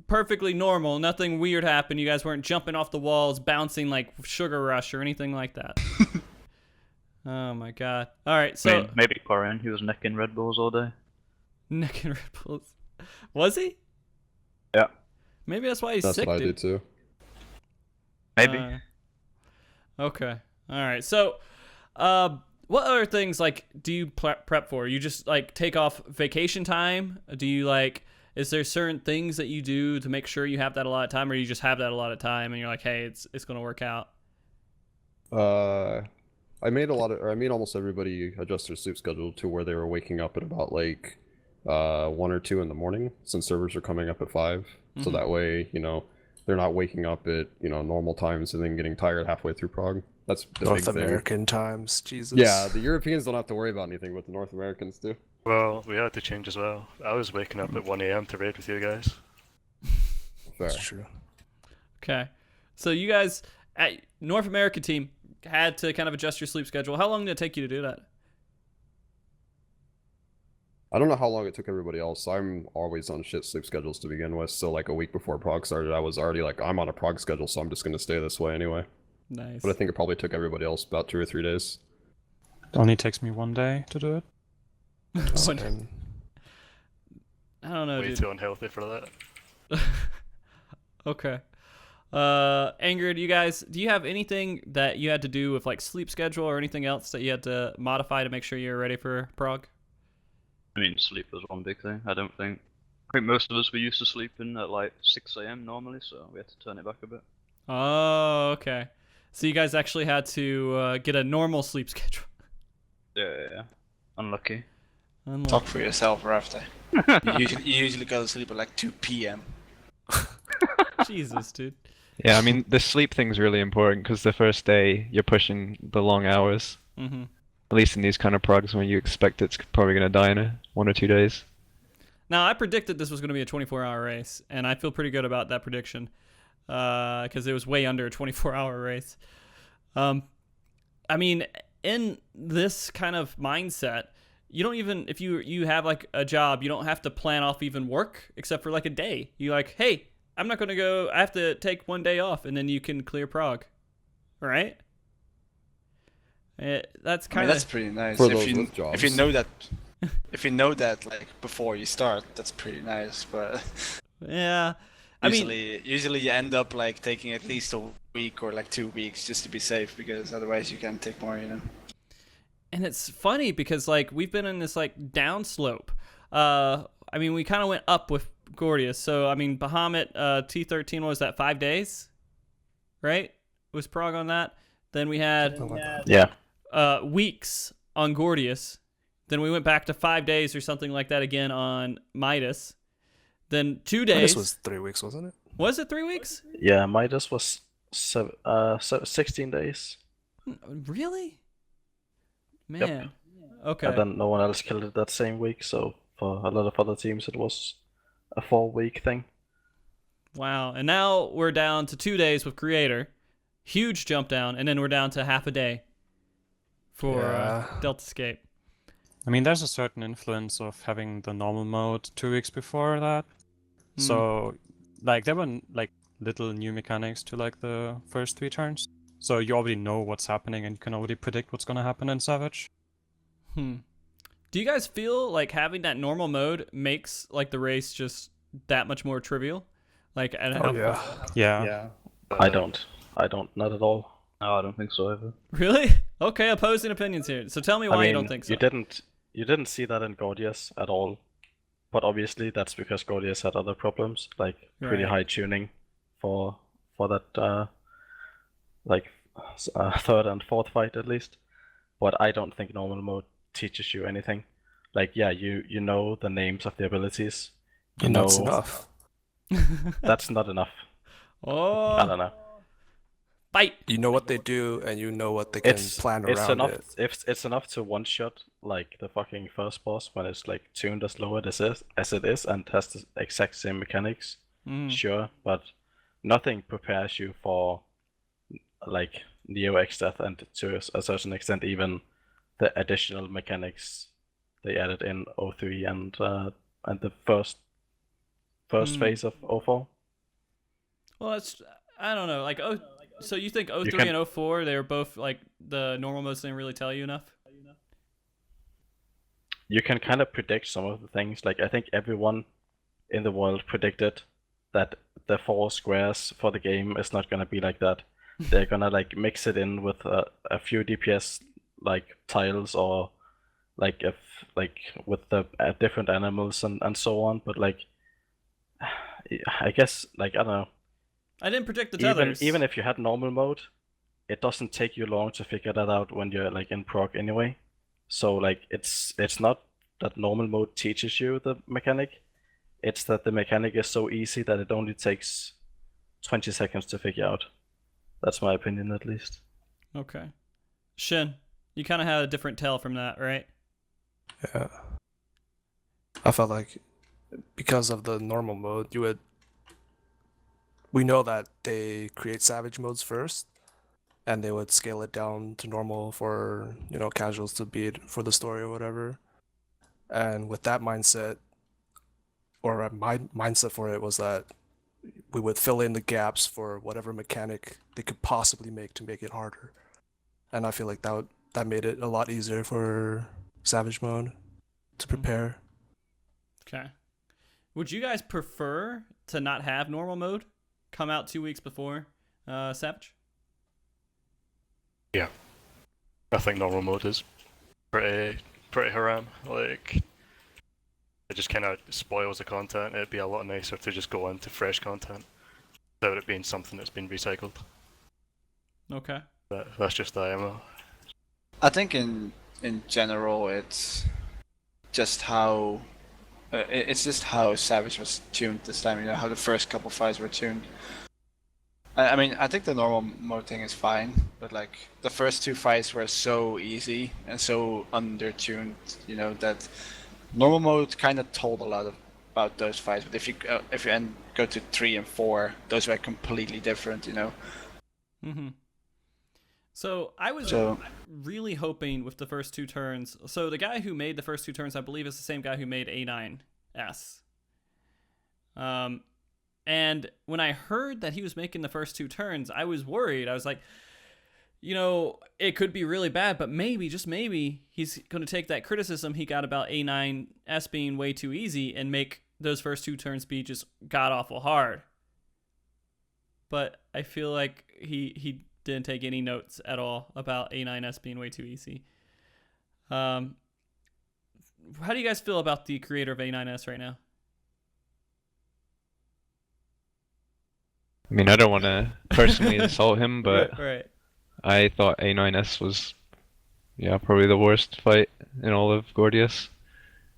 perfectly normal. Nothing weird happened. You guys weren't jumping off the walls, bouncing like Sugar Rush or anything like that. Oh my god. All right. So maybe Corian. He was necking Red Bulls all day. Necking Red Bulls. Was he? Yeah. Maybe that's why he's That's sick. What I dude. do too. Maybe. Okay. All right. So, what other things like do you prep for? You just like take off vacation time? Do you like? Is there certain things that you do to make sure you have that a lot of time, or you just have that a lot of time and you're like, hey, it's gonna work out? I made almost everybody adjust their sleep schedule to where they were waking up at about like 1 or 2 in the morning, since servers are coming up at 5. So that way, they're not waking up at normal times and then getting tired halfway through prog. That's the North big American times, Jesus. Yeah, the Europeans don't have to worry about anything, but the North Americans do. Well, we had to change as well. I was waking up at 1 AM to raid with you guys. Fair. That's true. Okay. So you guys at North American team had to kind of adjust your sleep schedule. How long did it take you to do that? I don't know how long it took everybody else. I'm always on shit sleep schedules to begin with. So like a week before prog started, I was already like, I'm on a prog schedule, so I'm just going to stay this way anyway. Nice. But I think it probably took everybody else about 2 or 3 days. It only takes me 1 day to do it. I don't know, Way dude. too unhealthy for that. Okay. Ingrid, do you have anything that you had to do with like sleep schedule or anything else that you had to modify to make sure you're ready for Prague? I mean, sleep was one big thing. I think most of us were used to sleeping at like 6 a.m. normally, so we had to turn it back a bit. Oh, okay. So you guys actually had to get a normal sleep schedule. Yeah. Unlucky. Talk for yourself, Raffter. you usually go to sleep at like 2 p.m. Jesus, dude. Yeah, I mean, the sleep thing's really important because the first day you're pushing the long hours. Mm-hmm. At least in these kind of progs when you expect it's probably going to die in 1 or 2 days. Now, I predicted this was going to be a 24-hour race, and I feel pretty good about that prediction because it was way under a 24-hour race. I mean, in this kind of mindset, you don't even, if you have like a job, you don't have to plan off even work except for like a day. You like, hey, I'm not going to go, I have to take 1 day off, and then you can clear Prague. All right? That's kind of that's pretty nice. For those with jobs. If you know that like before you start, that's pretty nice. But yeah, usually you end up like taking at least a week or like 2 weeks just to be safe, because otherwise you can't take more, you know. And it's funny because like we've been in this like downslope. I mean, we kind of went up with Gordius. So I mean, Bahamut T13 was that 5 days, right? Was Prague on that? Then we had weeks on Gordius. Then we went back to 5 days or something like that again on Midas. Then 2 days. This was 3 weeks, wasn't it? Was it 3 weeks? Yeah, Midas was 16 days. Really? Man. Yep. Okay. And then no one else killed it that same week, so for a lot of other teams it was a 4-week thing. Wow. And now we're down to 2 days with Creator. Huge jump down, and then we're down to half a day for Delta Escape. I mean, there's a certain influence of having the normal mode 2 weeks before that. So, like, there were like little new mechanics to like the first 3 turns. So you already know what's happening and you can already predict what's gonna happen in Savage. Do you guys feel like having that normal mode makes like the race just that much more trivial? Like, Yeah. I don't, not at all. No, I don't think so either. Really? Okay, opposing opinions here. So tell me why you don't think so. You didn't see that in Gordius at all, but obviously that's because Gordius had other problems, like pretty high tuning for that third and fourth fight at least. But I don't think normal mode teaches you anything. Like, yeah, you know the names of the abilities. And that's enough. That's not enough. Oh, I don't know. Fight. You know what they do, and you know what they can plan around enough, it. It's enough to one-shot like the fucking first boss when it's like tuned as low as it is and has the exact same mechanics. Sure, but nothing prepares you for like Neo X Death, and to a certain extent even the additional mechanics they added in 03 and the first phase of 04. Well, I don't know. Like, so you think 03 and 04, they were both like the normal modes didn't really tell you enough? You can kind of predict some of the things. Like, I think everyone in the world predicted that the 4 squares for the game is not gonna be like that. They're gonna like mix it in with a few DPS like tiles, or like with the different animals and so on. But like, I guess, like, I don't know. I didn't predict the tethers. Even if you had normal mode, it doesn't take you long to figure that out when you're like in prog anyway. So like, it's not that normal mode teaches you the mechanic. It's that the mechanic is so easy that it only takes 20 seconds to figure out. That's my opinion, at least. Okay. Shin, you kind of had a different tell from that, right? Yeah. I felt like because of the normal mode, we know that they create savage modes first, and they would scale it down to normal for, casuals to beat for the story or whatever. And with that mindset, or my mindset for it was that we would fill in the gaps for whatever mechanic they could possibly make to make it harder. And I feel like that made it a lot easier for Savage mode to prepare. Okay. Would you guys prefer to not have normal mode? come out 2 weeks before Savage? Yeah. I think normal mode is pretty haram. Like, it just kind of spoils the content. It'd be a lot nicer to just go into fresh content without it being something that's been recycled. Okay. That's just the IMO. I think in general, it's just how Savage was tuned this time. You know, how the first couple fights were tuned. I mean, I think the normal mode thing is fine, but like the first 2 fights were so easy and so under-tuned, you know, that normal mode kind of told a lot about those fights. But if you go to 3 and 4, those were completely different, you know. Mm-hmm. So I was really hoping with the first 2 turns. So the guy who made the first 2 turns, I believe, is the same guy who made A9S. And when I heard that he was making the first 2 turns, I was worried. I was like, you know, it could be really bad, but maybe, just maybe, he's going to take that criticism he got about A9S being way too easy and make those first 2 turns be just god-awful hard. But I feel like he didn't take any notes at all about A9S being way too easy. How do you guys feel about the creator of A9S right now? I mean, I don't want to personally insult him, but right. I thought A9S was, probably the worst fight in all of Gordius,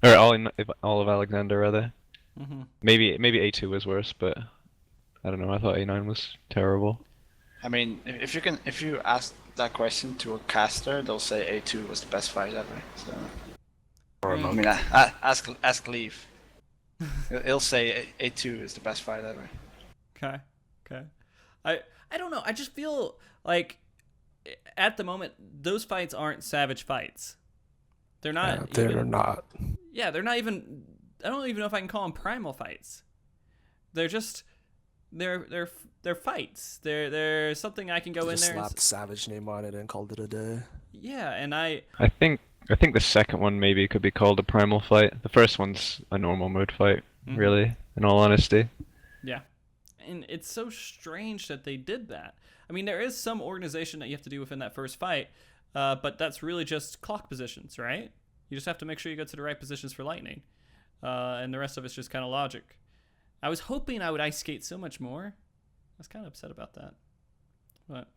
or all of Alexander rather. Mm-hmm. Maybe A2 was worse, but I don't know. I thought A9 was terrible. I mean, if you ask that question to a caster, they'll say A2 was the best fight ever. So, I mean, ask Leaf. He'll say A2 is the best fight ever. Okay. I don't know. I just feel like at the moment those fights aren't Savage fights. They're not. Yeah, they're not. Yeah, they're not even. I don't even know if I can call them primal fights. They're just. They're fights. They're something I can go in there. Slapped Savage name on it and called it a day. Yeah, and I think the second one maybe could be called a primal fight. The first one's a normal mode fight, really, in all honesty. Yeah. And it's so strange that they did that. I mean, there is some organization that you have to do within that first fight, but that's really just clock positions, right? You just have to make sure you go to the right positions for lightning. And the rest of it's just kind of logic. I was hoping I would ice skate so much more. I was kind of upset about that. But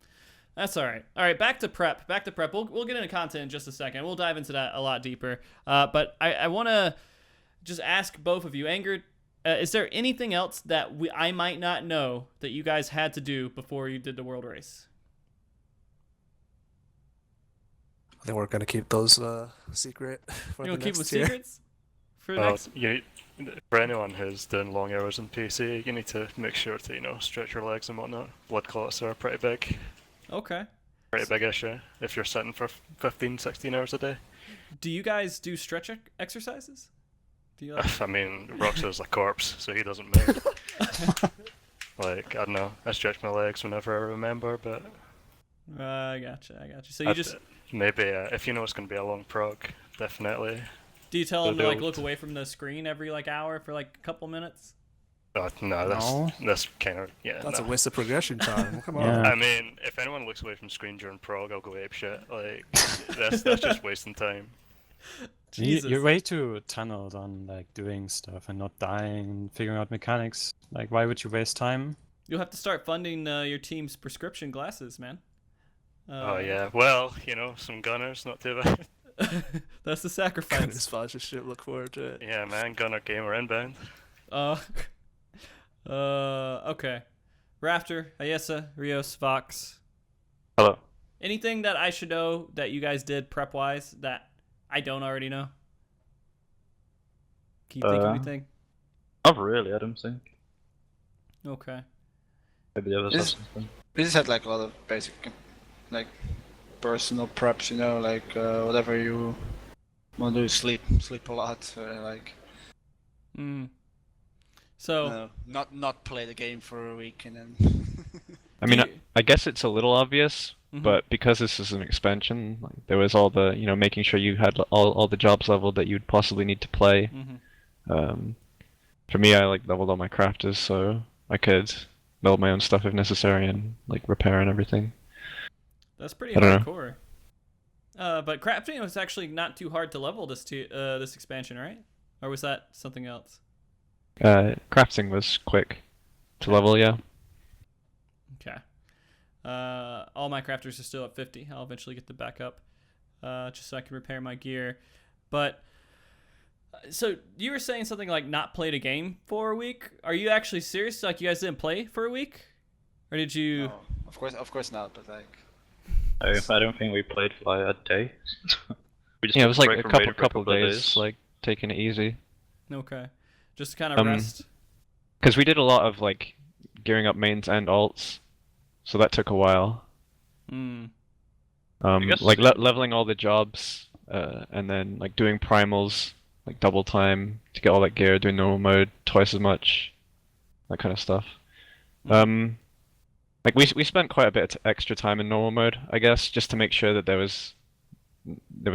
that's all right. All right, back to prep. We'll get into content in just a second. We'll dive into that a lot deeper. But I want to just ask both of you, Anger, is there anything else that I might not know that you guys had to do before you did the world race? I think we're gonna keep those secret. For You're gonna keep them year. secrets for next. For anyone who's doing long hours in PC, you need to make sure to stretch your legs and whatnot. Blood clots are pretty big. Okay. Pretty big issue if you're sitting for 15, 16 hours a day. Do you guys do stretch exercises? Do you I mean, Roxa's a corpse, so he doesn't move. Like, I don't know, I stretch my legs whenever I remember, but... I gotcha. So you just... Maybe, if you know it's going to be a long prog, definitely. Do you tell him to, look away from the screen every, hour for, a couple minutes? No, that's kind of... Yeah, That's a waste of progression time. Come on. Yeah. I mean, if anyone looks away from screen during prog, I'll go apeshit. Like, that's just wasting time. You're way too tunneled on doing stuff and not dying and figuring out mechanics. Why would you waste time? You'll have to start funding your team's prescription glasses, man. Oh yeah, well, some gunners, not too bad. That's the sacrifice. Gunner sponsorship, look forward to it. Yeah, man, gunner gamer inbound. Okay. Raffter, Ayesa, Rioszz, Vox. Hello. Anything that I should know that you guys did prep-wise that I don't already know? Can you think of anything? Not really, I don't think. Okay. Maybe the others have something. We just had a lot of basic, personal preps, whatever you want to do, sleep a lot, So not play the game for a week and then. I mean, I guess it's a little obvious, but because this is an expansion, there was all the making sure you had all the jobs leveled that you'd possibly need to play. For me, I leveled all my crafters so I could build my own stuff if necessary and like repair and everything. That's pretty I don't hardcore. But crafting was actually not too hard to level this expansion, right? Or was that something else? Crafting was quick to level, yeah. Okay. All my crafters are still at 50. I'll eventually get them back up, just so I can repair my gear. But so you were saying something like not played a game for a week. Are you actually serious? Like you guys didn't play for a week, or did you? No, of course not. But like, I don't think we played for like a day. We just Yeah, it was took like break a from couple raiding for couple days, like taking it easy. Okay, just kind of rest. Because we did a lot of like gearing up mains and alts, so that took a while. guess- Like leveling all the jobs, and then like doing primals, like double time to get all that gear, doing normal mode twice as much, that kind of stuff. Like we spent quite a bit of extra time in normal mode, I guess, just to make sure that there was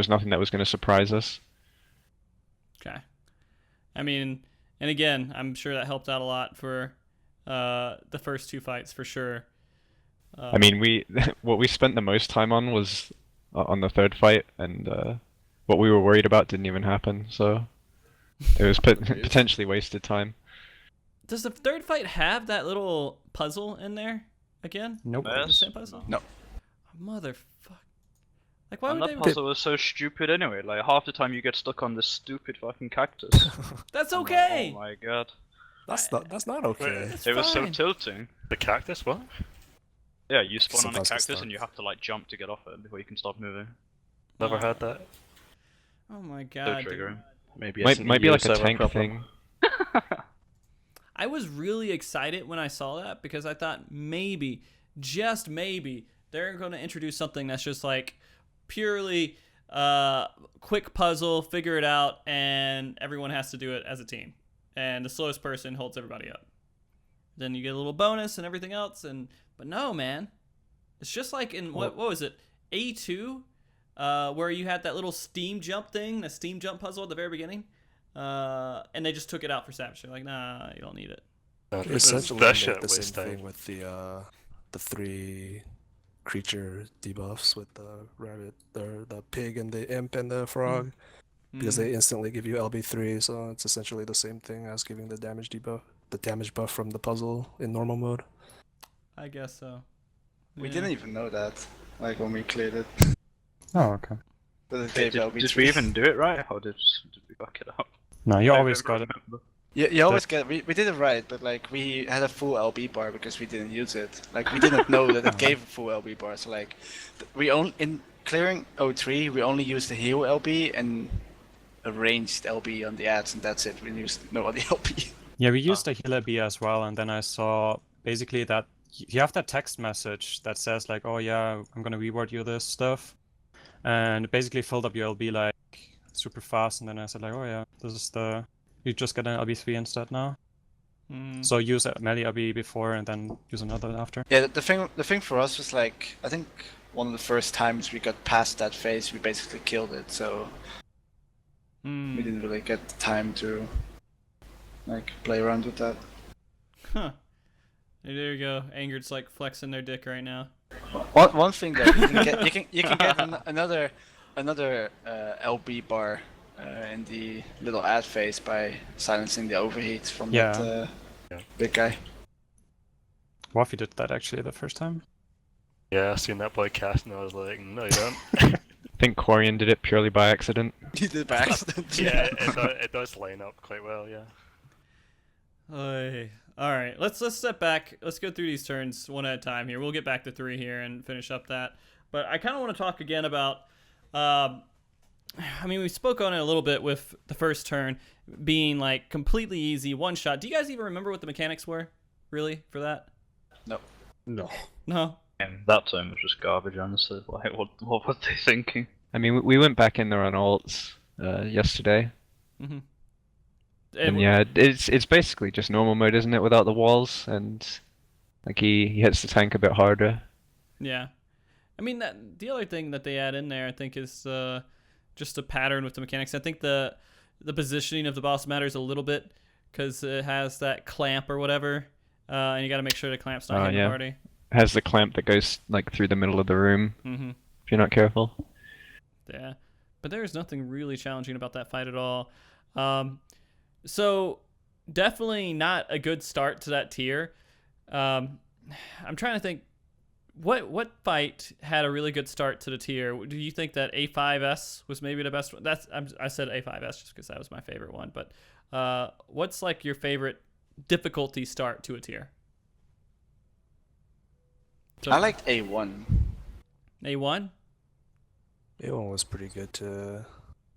nothing that was going to surprise us. Okay. I mean, and again, I'm sure that helped out a lot for the first 2 fights for sure. I mean, what we spent the most time on was on the third fight, and what we were worried about didn't even happen, so it was potentially wasted time. Does the third fight have that little puzzle in there again? Nope. The same puzzle? No. Motherfuck. Like, why And would that they? puzzle was so stupid anyway. Like half the time you get stuck on this stupid fucking cactus. That's I'm like, okay. oh my god. That's not okay. It's It was so fine. tilting. The cactus, what? Yeah, you spawn on a Sometimes it's cactus stuck. and you have to like jump to get off it before you can stop moving. Never had that. Oh my So god. dude. triggering. Maybe Might be like a server tank problem. thing. I was really excited when I saw that because I thought maybe, just maybe, they're going to introduce something that's just like purely quick puzzle, figure it out, and everyone has to do it as a team. And the slowest person holds everybody up. Then you get a little bonus and everything else. But no, man. It's just like in, what was it, A2? Where you had that little steam jump thing, the steam jump puzzle at the very beginning. And they just took it out for Savage. They're like, nah, you don't need it. Essentially, That they shit made the waste same time. thing with the 3 creature debuffs with the rabbit, the pig and the imp and the frog, because they instantly give you LB3. So it's essentially the same thing as giving the damage debuff, the damage buff from the puzzle in normal mode. I guess so. we Yeah. didn't even know that. Like when we cleared it. Oh, okay. But it gave Did LB3. we even do it right, or did we fuck it up? No, you I always don't got it. remember. You always get. We did it right, but like we had a full LB bar because we didn't use it. Like we didn't know that it gave a full LB bar. So like, we only in clearing 03 we only used the heal LB and a ranged LB on the ads, and that's it. We used no other LB. Yeah, we used the healer B as well, and then I saw basically that you have that text message that says like, oh yeah, I'm gonna reward you this stuff, and it basically filled up your LB like super fast, and then I said like, oh yeah, this is you just get an LB3 instead now. So use a melee LB before and then use another after. Yeah, the thing for us was like, I think one of the first times we got past that phase, we basically killed it. So we didn't really get the time to like play around with that. Huh. Hey, there you go. Angered's like flexing their dick right now. One thing that you can get another LB bar in the little ad phase by silencing the overheat from that big guy. Waffy did that actually the first time. Yeah, I seen that boy cast and I was like, no you don't. I think Quarian did it purely by accident. He did it by accident. Yeah, it does line up quite well, yeah. All right, let's step back. Let's go through these turns one at a time here. We'll get back to 3 here and finish up that. But I kind of want to talk again about. I mean, we spoke on it a little bit with the first turn being like completely easy, one shot. Do you guys even remember what the mechanics were, really, for that? No. No. And that time was just garbage, honestly. Like, what were they thinking? I mean, we went back in there on alts yesterday. Mm-hmm. And yeah, it's basically just normal mode, isn't it, without the walls, and like he hits the tank a bit harder. Yeah. I mean, the other thing that they add in there, I think, is just a pattern with the mechanics. I think the positioning of the boss matters a little bit because it has that clamp or whatever and you got to make sure the clamp's not hitting the party. Has the clamp that goes like through the middle of the room. Mm-hmm. If you're not careful. Yeah, but there's nothing really challenging about that fight at all. So definitely not a good start to that tier. I'm trying to think, what fight had a really good start to the tier? Do you think that A5S was maybe the best one? I said A5S just because that was my favorite one. But what's like your favorite difficulty start to a tier? So, I liked A1. A1? A1 was pretty good to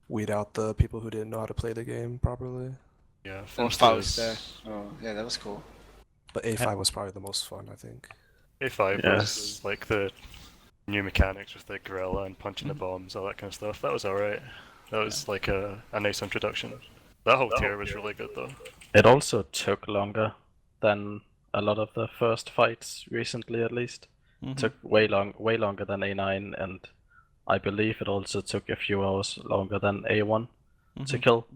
weed out the people who didn't know how to play the game properly. Yeah, And Faust there. Oh, yeah, that was cool. But A5 was probably the most fun, I think. A5 was like the new mechanics with the gorilla and punching the bombs, all that kind of stuff. That was alright. That was like a nice introduction. That whole tier was really good though. It also took longer than a lot of the first fights recently, at least. It took way longer than A9, and I believe it also took a few hours longer than A1 to kill.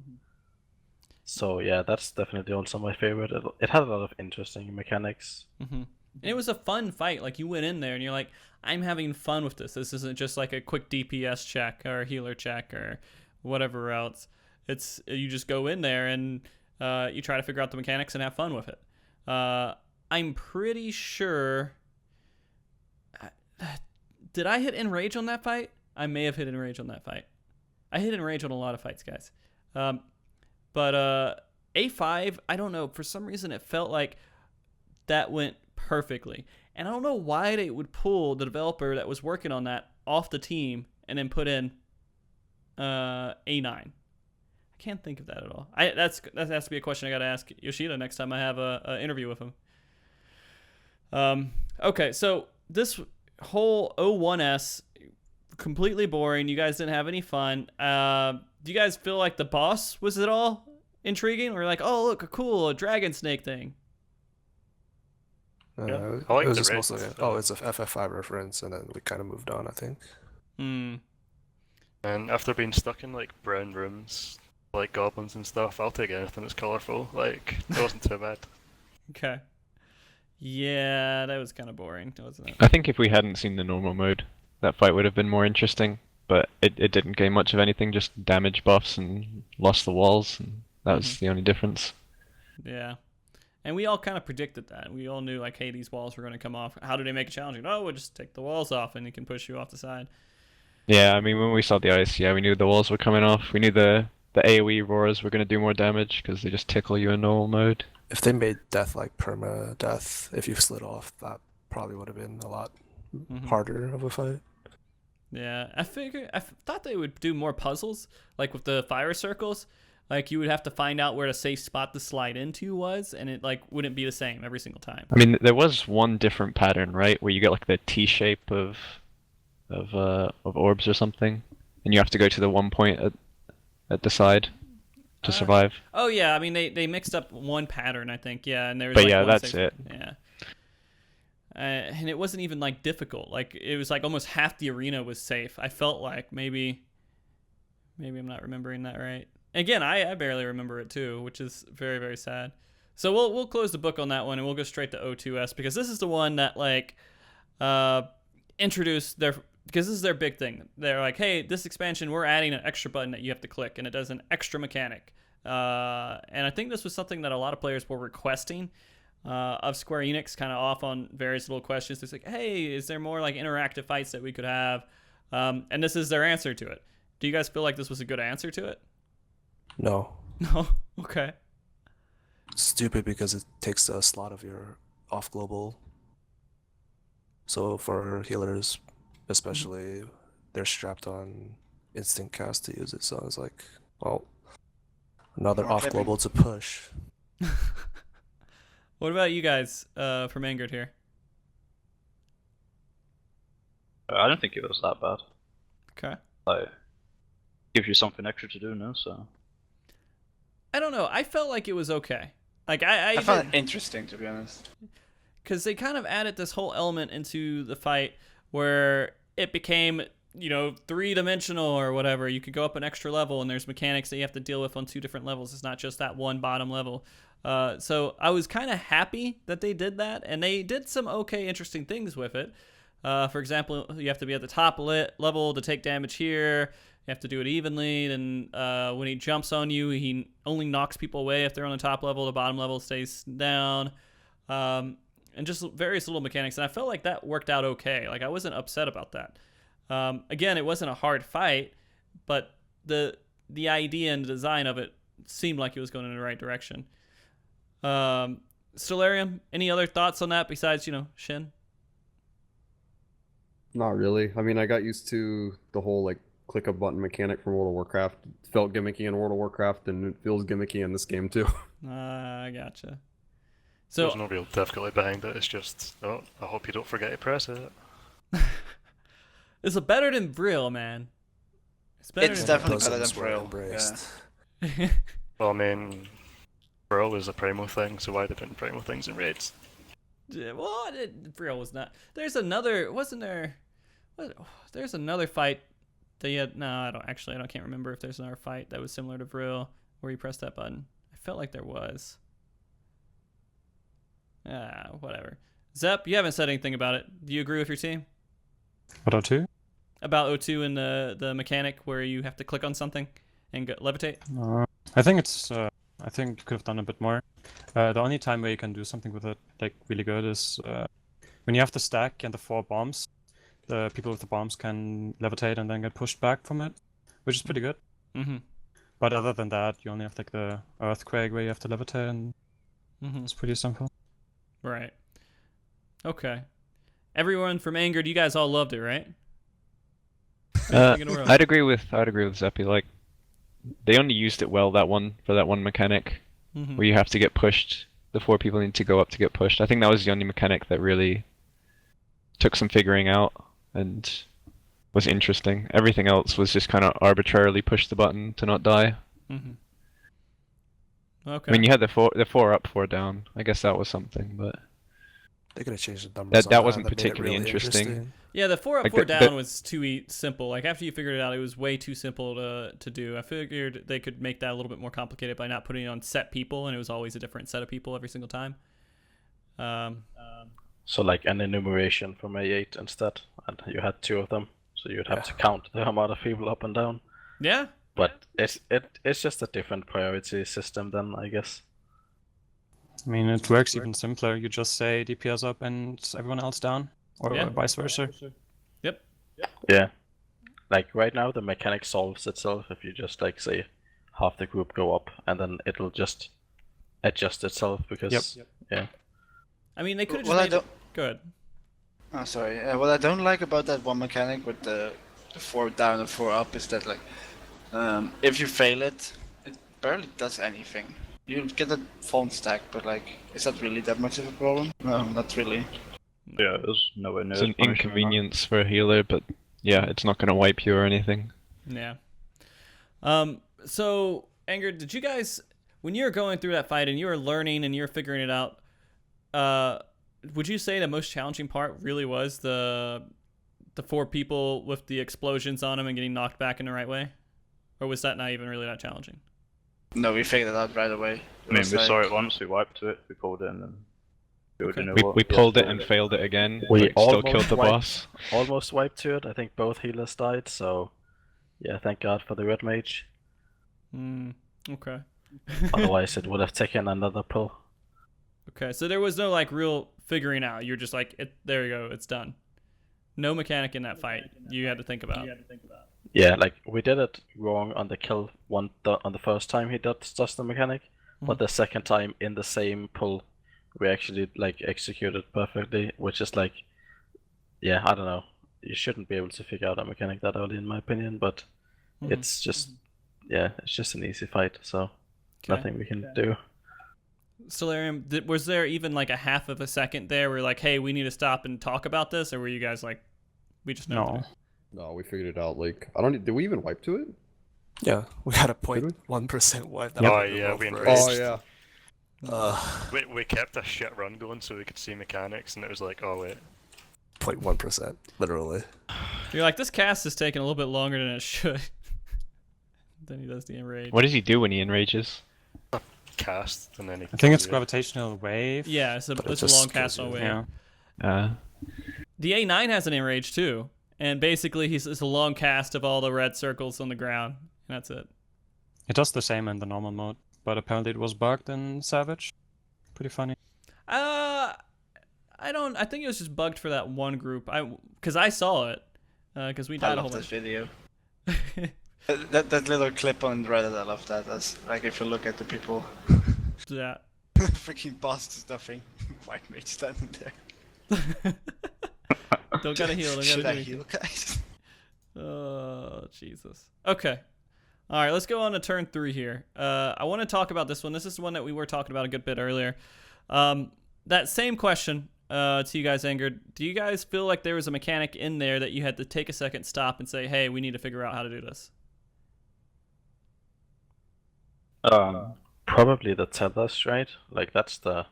So yeah, that's definitely also my favorite. It had a lot of interesting mechanics. And it was a fun fight. Like, you went in there and you're like, I'm having fun with this. This isn't just like a quick DPS check or a healer check or whatever else. It's you just go in there and you try to figure out the mechanics and have fun with it. I'm pretty sure. Did I hit Enrage on that fight? I may have hit Enrage on that fight. I hit Enrage on a lot of fights, guys. But A5, I don't know. For some reason, it felt like that went perfectly. And I don't know why they would pull the developer that was working on that off the team and then put in A9. I can't think of that at all. That has to be a question I got to ask Yoshida next time I have a interview with him. Okay, so this whole O1S, completely boring. You guys didn't have any fun. Do you guys feel like the boss was at all intriguing? Or like, oh, look, a dragon snake thing? Yeah, I like it was the just race mostly, it's a FF5 reference, and then we kind of moved on, I think. And after being stuck in like brown rooms, like goblins and stuff, I'll take anything that's colorful. Like, it wasn't too bad. Okay. Yeah, that was kind of boring, wasn't it? I think if we hadn't seen the normal mode, that fight would have been more interesting. But it didn't gain much of anything, just damage buffs and lost the walls, and that was the only difference. Yeah. And we all kind of predicted that. We all knew, like, hey, these walls were going to come off. How do they make it challenging? Oh, we'll just take the walls off and it can push you off the side. Yeah, I mean, when we saw the ice, we knew the walls were coming off. We knew the AoE roars were going to do more damage because they just tickle you in normal mode. If they made death like perma-death, if you slid off, that probably would have been a lot harder of a fight. Yeah, I thought they would do more puzzles, like with the fire circles. Like, you would have to find out where a safe spot to slide into was, and it like wouldn't be the same every single time. I mean, there was one different pattern, right, where you get like the T shape of orbs or something, and you have to go to the one point at the side to survive. Oh yeah, I mean they mixed up one pattern, I think. Yeah, and there was. But like yeah, one that's safe... it. Yeah. And it wasn't even like difficult. Like, it was like almost half the arena was safe. I felt like maybe I'm not remembering that right. Again, I barely remember it too, which is very, very sad. So we'll close the book on that one and we'll go straight to O2S, because this is the one that like introduced because this is their big thing. They're like, hey, this expansion, we're adding an extra button that you have to click, and it does an extra mechanic. And I think this was something that a lot of players were requesting of Square Enix, kind of off on various little questions. It's like, hey, is there more like interactive fights that we could have? And this is their answer to it. Do you guys feel like this was a good answer to it? No. No? Okay. Stupid, because it takes a slot of your off global. So for healers, especially, they're strapped on instant cast to use it. So it's like, well, another off global to push. What about you guys from Angered here? I don't think it was that bad. Okay. Like, gives you something extra to do now, so. I don't know. I felt like it was okay. Like I found it interesting, to be honest. Because they kind of added this whole element into the fight where it became, three-dimensional or whatever. You could go up an extra level, and there's mechanics that you have to deal with on two different levels. It's not just that one bottom level. So I was kind of happy that they did that, and they did some okay, interesting things with it. For example, you have to be at the top level to take damage here. You have to do it evenly. Then when he jumps on you, he only knocks people away if they're on the top level. The bottom level stays down. And just various little mechanics. And I felt like that worked out okay. Like, I wasn't upset about that. Again, it wasn't a hard fight, but the idea and the design of it seemed like it was going in the right direction. Stellarium, any other thoughts on that besides, Shin? Not really. I mean, I got used to the whole like click a button mechanic from World of Warcraft. It felt gimmicky in World of Warcraft, and it feels gimmicky in this game too. I gotcha. So there's no real difficulty behind it. It's just, I hope you don't forget to press it. It's better than Vril, man. It's definitely better than Vril. Yeah. Well, I mean, Vril is a Primo thing, so why they putting Primo things in raids? Yeah, well, Vril was not. There's another, wasn't there? There's another fight that you had. No, I can't remember if there's another fight that was similar to Vril where you press that button. I felt like there was. Whatever. Zepp, you haven't said anything about it. Do you agree with your team? What, O2? About O2 and the mechanic where you have to click on something and levitate? I think it's. I think you could have done a bit more. The only time where you can do something with it, like really good, is when you have the stack and the 4 bombs. The people with the bombs can levitate and then get pushed back from it, which is pretty good. Mm-hmm. But other than that, you only have like the earthquake where you have to levitate, and it's pretty simple. Right. Okay. Everyone from Angered, you guys all loved it, right? I'd agree with Zeppe. Like, they only used it well for that one mechanic where you have to get pushed. The 4 people need to go up to get pushed. I think that was the only mechanic that really took some figuring out and was interesting. Everything else was just kind of arbitrarily push the button to not die. Okay. I mean, you had the 4 up, 4 down. I guess that was something, but they could have changed the numbers. That wasn't particularly really interesting. Yeah, the 4 up, 4 down was too simple. Like, after you figured it out, it was way too simple to do. I figured they could make that a little bit more complicated by not putting it on set people, and it was always a different set of people every single time. So like an enumeration from A8 instead, and you had 2 of them, so you'd have to count the amount of people up and down. Yeah. But it's just a different priority system then, I guess. I mean, it works even simpler. You just say DPS up and everyone else down, or vice versa. Yep. Yeah. Like right now, the mechanic solves itself if you just like say half the group go up, and then it'll just adjust itself because yeah. I mean, they could have just made it good. Oh, sorry. What I don't like about that one mechanic with the 4 down and 4 up is that, like, if you fail it, it barely does anything. You get a phone stack, but, like, is that really that much of a problem? No, not really. Yeah, there's nowhere near. It's an inconvenience for a healer, but yeah, it's not going to wipe you or anything. Yeah. So, Anger, did you guys, when you were going through that fight and you were learning and you were figuring it out, would you say the most challenging part really was the 4 people with the explosions on them and getting knocked back in the right way? Or was that not even really that challenging? No, we figured it out right away. I mean, we saw it once, we wiped it, we pulled it, and then we pulled it and failed it again. We still killed the boss. Almost wiped to it. I think both healers died, so yeah, thank God for the red mage. Okay. Otherwise, it would have taken another pull. Okay, so there was no like real figuring out. You're just like, there you go, it's done. No mechanic in that fight. You had to think about. Yeah, like we did it wrong on the kill on the first time he does the mechanic, but the second time in the same pull, we actually like executed perfectly, which is like, yeah, I don't know. You shouldn't be able to figure out a mechanic that early, in my opinion, but it's just, yeah, it's just an easy fight, so nothing we can do. Stellarium, was there even like a half of a second there where like, hey, we need to stop and talk about this, or were you guys like, we just know? No, we figured it out. Like, did we even wipe to it? Yeah, we had a 0.1% wipe. Oh yeah, we embraced. Oh yeah. We kept a shit run going so we could see mechanics, and it was like, oh wait. 0.1%, literally. You're like, this cast is taking a little bit longer than it should. Then he does the enrage. What does he do when he enrages? cast, and then he I think it's kills you. gravitational wave. Yeah, it's a just long cast on kills wave. you. Yeah. The A9 has an enrage too, and basically it's a long cast of all the red circles on the ground, and that's it. It does the same in the normal mode, but apparently it was bugged in Savage. Pretty funny. I think it was just bugged for that one group. Because I saw it. Because we I died a love whole this bunch. video. that little clip on Reddit, I love that. That's like if you look at the people, Yeah. freaking boss stuffing, white mage standing there. Don't gotta heal. Don't Should gotta I do heal, guys? Oh, Jesus. Okay. All right, let's go on to turn 3 here. I want to talk about this one. This is the one that we were talking about a good bit earlier. That same question to you guys, Anger. Do you guys feel like there was a mechanic in there that you had to take a second, stop, and say, hey, we need to figure out how to do this? Probably the tethers, right? Like that's the.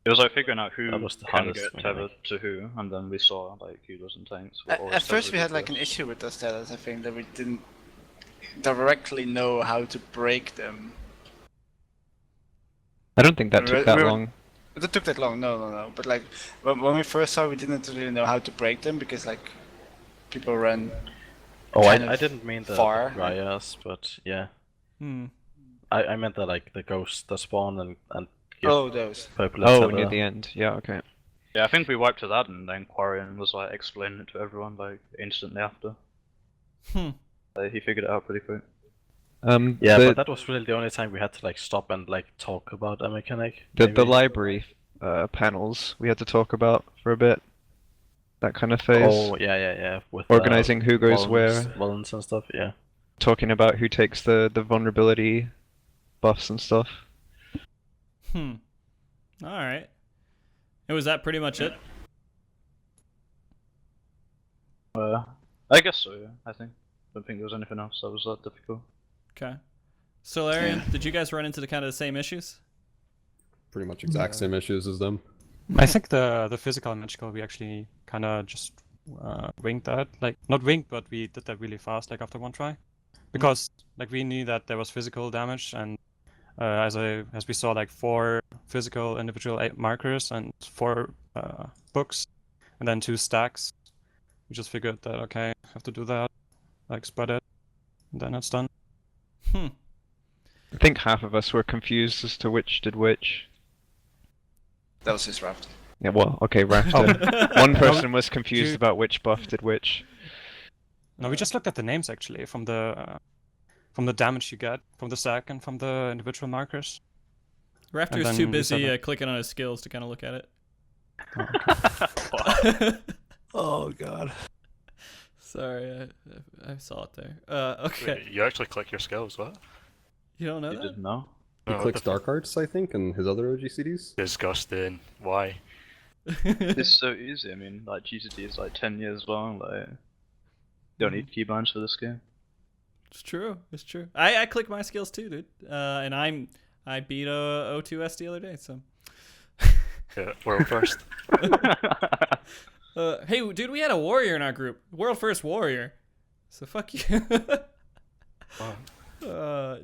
It was like figuring out who That was the can hardest get mechanic. tethered to who, and then we saw like healers and tanks. At first we had like an issue with those status, I think, that we didn't directly know how to break them. I don't think that took that we were- long. It took that long, no. But like, when we first saw, we didn't really know how to break them, because like, people ran Oh, kind I of didn't mean the far. Rioszz, but yeah. Hmm. I meant the like the ghosts that spawn and give Oh, those. people a Oh, tether. near the end. Yeah, okay. Yeah, I think we wiped to that, and then Quarian was like explaining it to everyone like instantly after. He figured it out pretty quick. Yeah, but that was really the only time we had to like stop and like talk about a mechanic. the maybe. library panels we had to talk about for a bit. That kind of phase. Oh yeah. With Organizing who goes where. Villains and stuff. Yeah. Talking about who takes the vulnerability buffs and stuff. All right. And was that pretty much it? I guess so. Yeah, I don't think there was anything else that was that difficult. Okay. Solarian, did you guys run into the kind of the same issues? Pretty much exact same issues as them. I think the physical and magical, we actually kind of just winged that. Like, not winged, but we did that really fast, like after one try. Because like we knew that there was physical damage, and as we saw, like 4 physical individual markers and 4 books, and then 2 stacks. We just figured that, okay, I have to do that, like spread it, and then it's done. I think half of us were confused as to which did which. That was his Raffter. Yeah, well, okay, Raffter. One person was confused about which buff did which. No, we just looked at the names actually from the damage you get from the stack and from the individual markers. Rafter's then too we said busy that- clicking on his skills to kind of look at it. Oh god. Sorry, I saw it there. Okay. Wait, you actually click your skills, what? You don't know You that? didn't know? He Oh, clicks the- Dark Arts, I think, and his other OG CDs. Disgusting. Why? It's so easy. I mean, like GCT is like 10 years long. Like, you don't need keybinds for this game. It's true. It's true. I click my skills too, dude. And I beat O2S the other day, so. Yeah, world first. Hey, dude, we had a warrior in our group. World first warrior. So fuck you. Wow.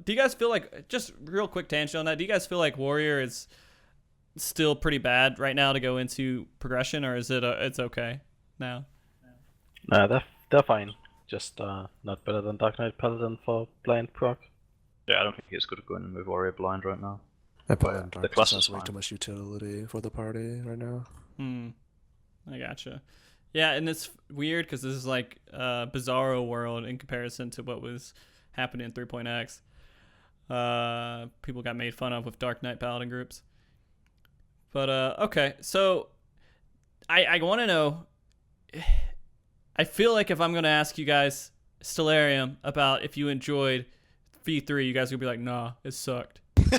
Do you guys feel like, just real quick tangent on that, do you guys feel like warrior is still pretty bad right now to go into progression, or is it it's okay now? Nah, they're fine. Just not better than Dark Knight Paladin for blind proc. Yeah, I don't think it's good going in with Warrior blind right now. I put in the Dark class Arts is has way fine. too much utility for the party right now. I gotcha. Yeah, and it's weird because this is like Bizarro world in comparison to what was happening in 3.x. People got made fun of with Dark Knight Paladin groups. But okay, so I want to know. I feel like if I'm gonna ask you guys Stellarium about if you enjoyed V3, you guys are gonna be like, nah, it sucked. No,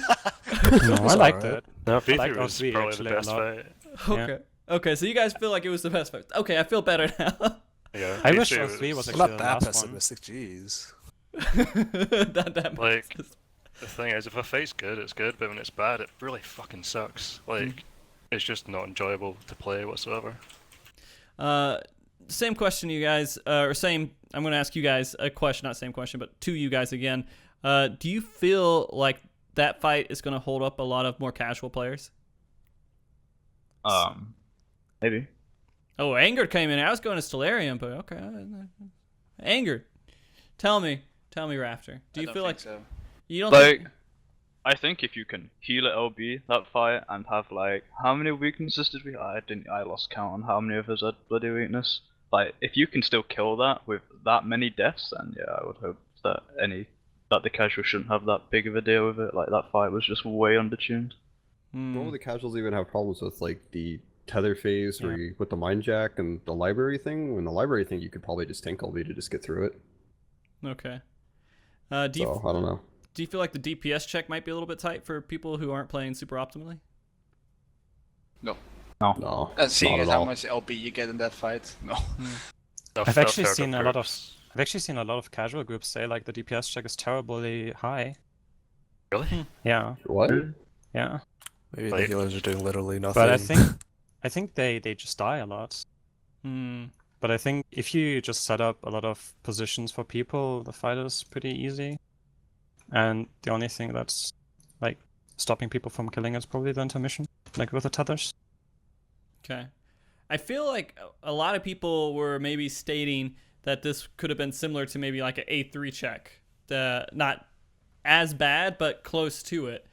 I liked it. No, I V3 liked was O3 probably actually the a best lot. fight. Okay. Okay, so you guys feel like it was the best fight. Okay, I feel better now. Yeah, I wish V3 O3 was I'm actually not the that last pessimistic, jeez. that Like, the thing is, if a fight's good, it's good, but when it's bad, it really fucking sucks. Like, it's just not enjoyable to play whatsoever. Same question, you guys, or same. I'm going to ask you guys a question, not same question, but to you guys again. Do you feel like that fight is going to hold up a lot of more casual players? Maybe. Oh, Angered came in. I was going to Stellarium, but okay. Angered. Tell me, Raffter. Do you feel like so? You don't Like, think... I think if you can heal at LB that fight and have like, how many weaknesses did we? I lost count on how many of us had bloody weakness. Like, if you can still kill that with that many deaths, then yeah, I would hope that the casual shouldn't have that big of a deal with it. Like, that fight was just way undertuned. What would the casuals even have problems with, like the tether phase where you with the mind jack and the library thing? In the library thing, you could probably just tank LB to just get through it. Okay. I don't know. Do you feel like the DPS check might be a little bit tight for people who aren't playing super optimally? No. No. Seeing not as at how all. much LB you get in that fight, no. I've actually seen a lot of casual groups say like the DPS check is terribly high. Really? Yeah. What? Yeah. Maybe the healers are doing literally nothing. But I think they just die a lot. But I think if you just set up a lot of positions for people, the fight is pretty easy. And the only thing that's like stopping people from killing is probably the intermission, like with the tethers. Okay. I feel like a lot of people were maybe stating that this could have been similar to maybe like an A3 check. Not as bad, but close to it.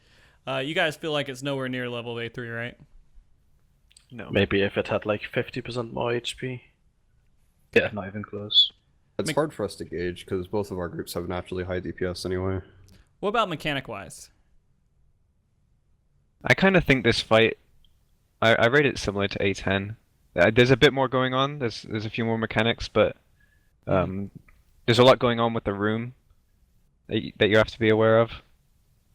You guys feel like it's nowhere near level of A3, right? No. Maybe if it had like 50% more HP. Yeah, not even close. It's hard for us to gauge because both of our groups have naturally high DPS anyway. What about mechanic-wise? I kind of think this fight, I rate it similar to A10. There's a bit more going on. There's a few more mechanics, but there's a lot going on with the room that you have to be aware of,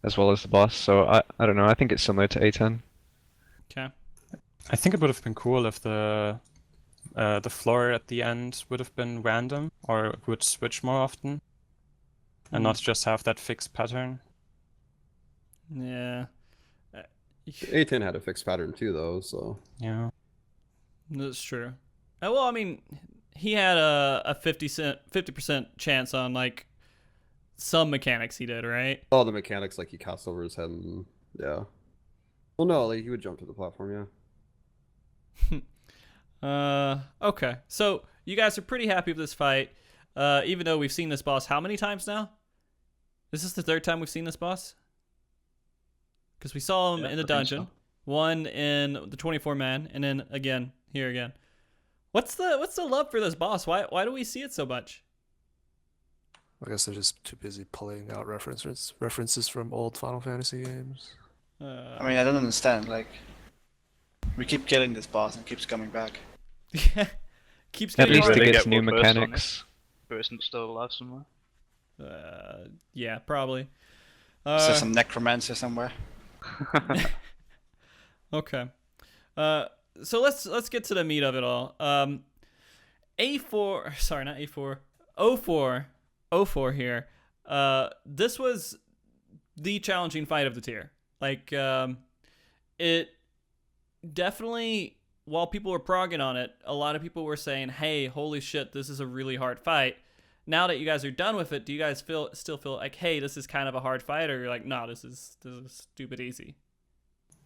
as well as the boss. So I don't know. I think it's similar to A10. Okay. I think it would have been cool if the floor at the end would have been random or would switch more often, and not just have that fixed pattern. Yeah. A10 had a fixed pattern too, though. So yeah, that's true. Well, I mean, he had a 50% chance on like some mechanics he did, right? all the mechanics, like he cast over his head, and yeah. Well, no, like he would jump to the platform, yeah. Okay. So you guys are pretty happy with this fight, even though we've seen this boss how many times now? Is this the third time we've seen this boss? Because we saw him in the dungeon, one in the 24-man, and then again here again. What's the love for this boss? Why do we see it so much? I guess they're just too busy pulling out references from old Final Fantasy games. I mean, I don't understand. Like, we keep killing this boss and it keeps coming back. Keeps At getting least harder. it They gets get new one burst on mechanics. Person's still alive somewhere. Yeah, probably. Is there some necromancer somewhere? Okay. So let's get to the meat of it all. A4, sorry, not A4. 04 here. This was the challenging fight of the tier. Like, it definitely, while people were progging on it, a lot of people were saying, hey, holy shit, this is a really hard fight. Now that you guys are done with it, do you guys still feel like, hey, this is kind of a hard fight, or you're like, no, this is stupid easy?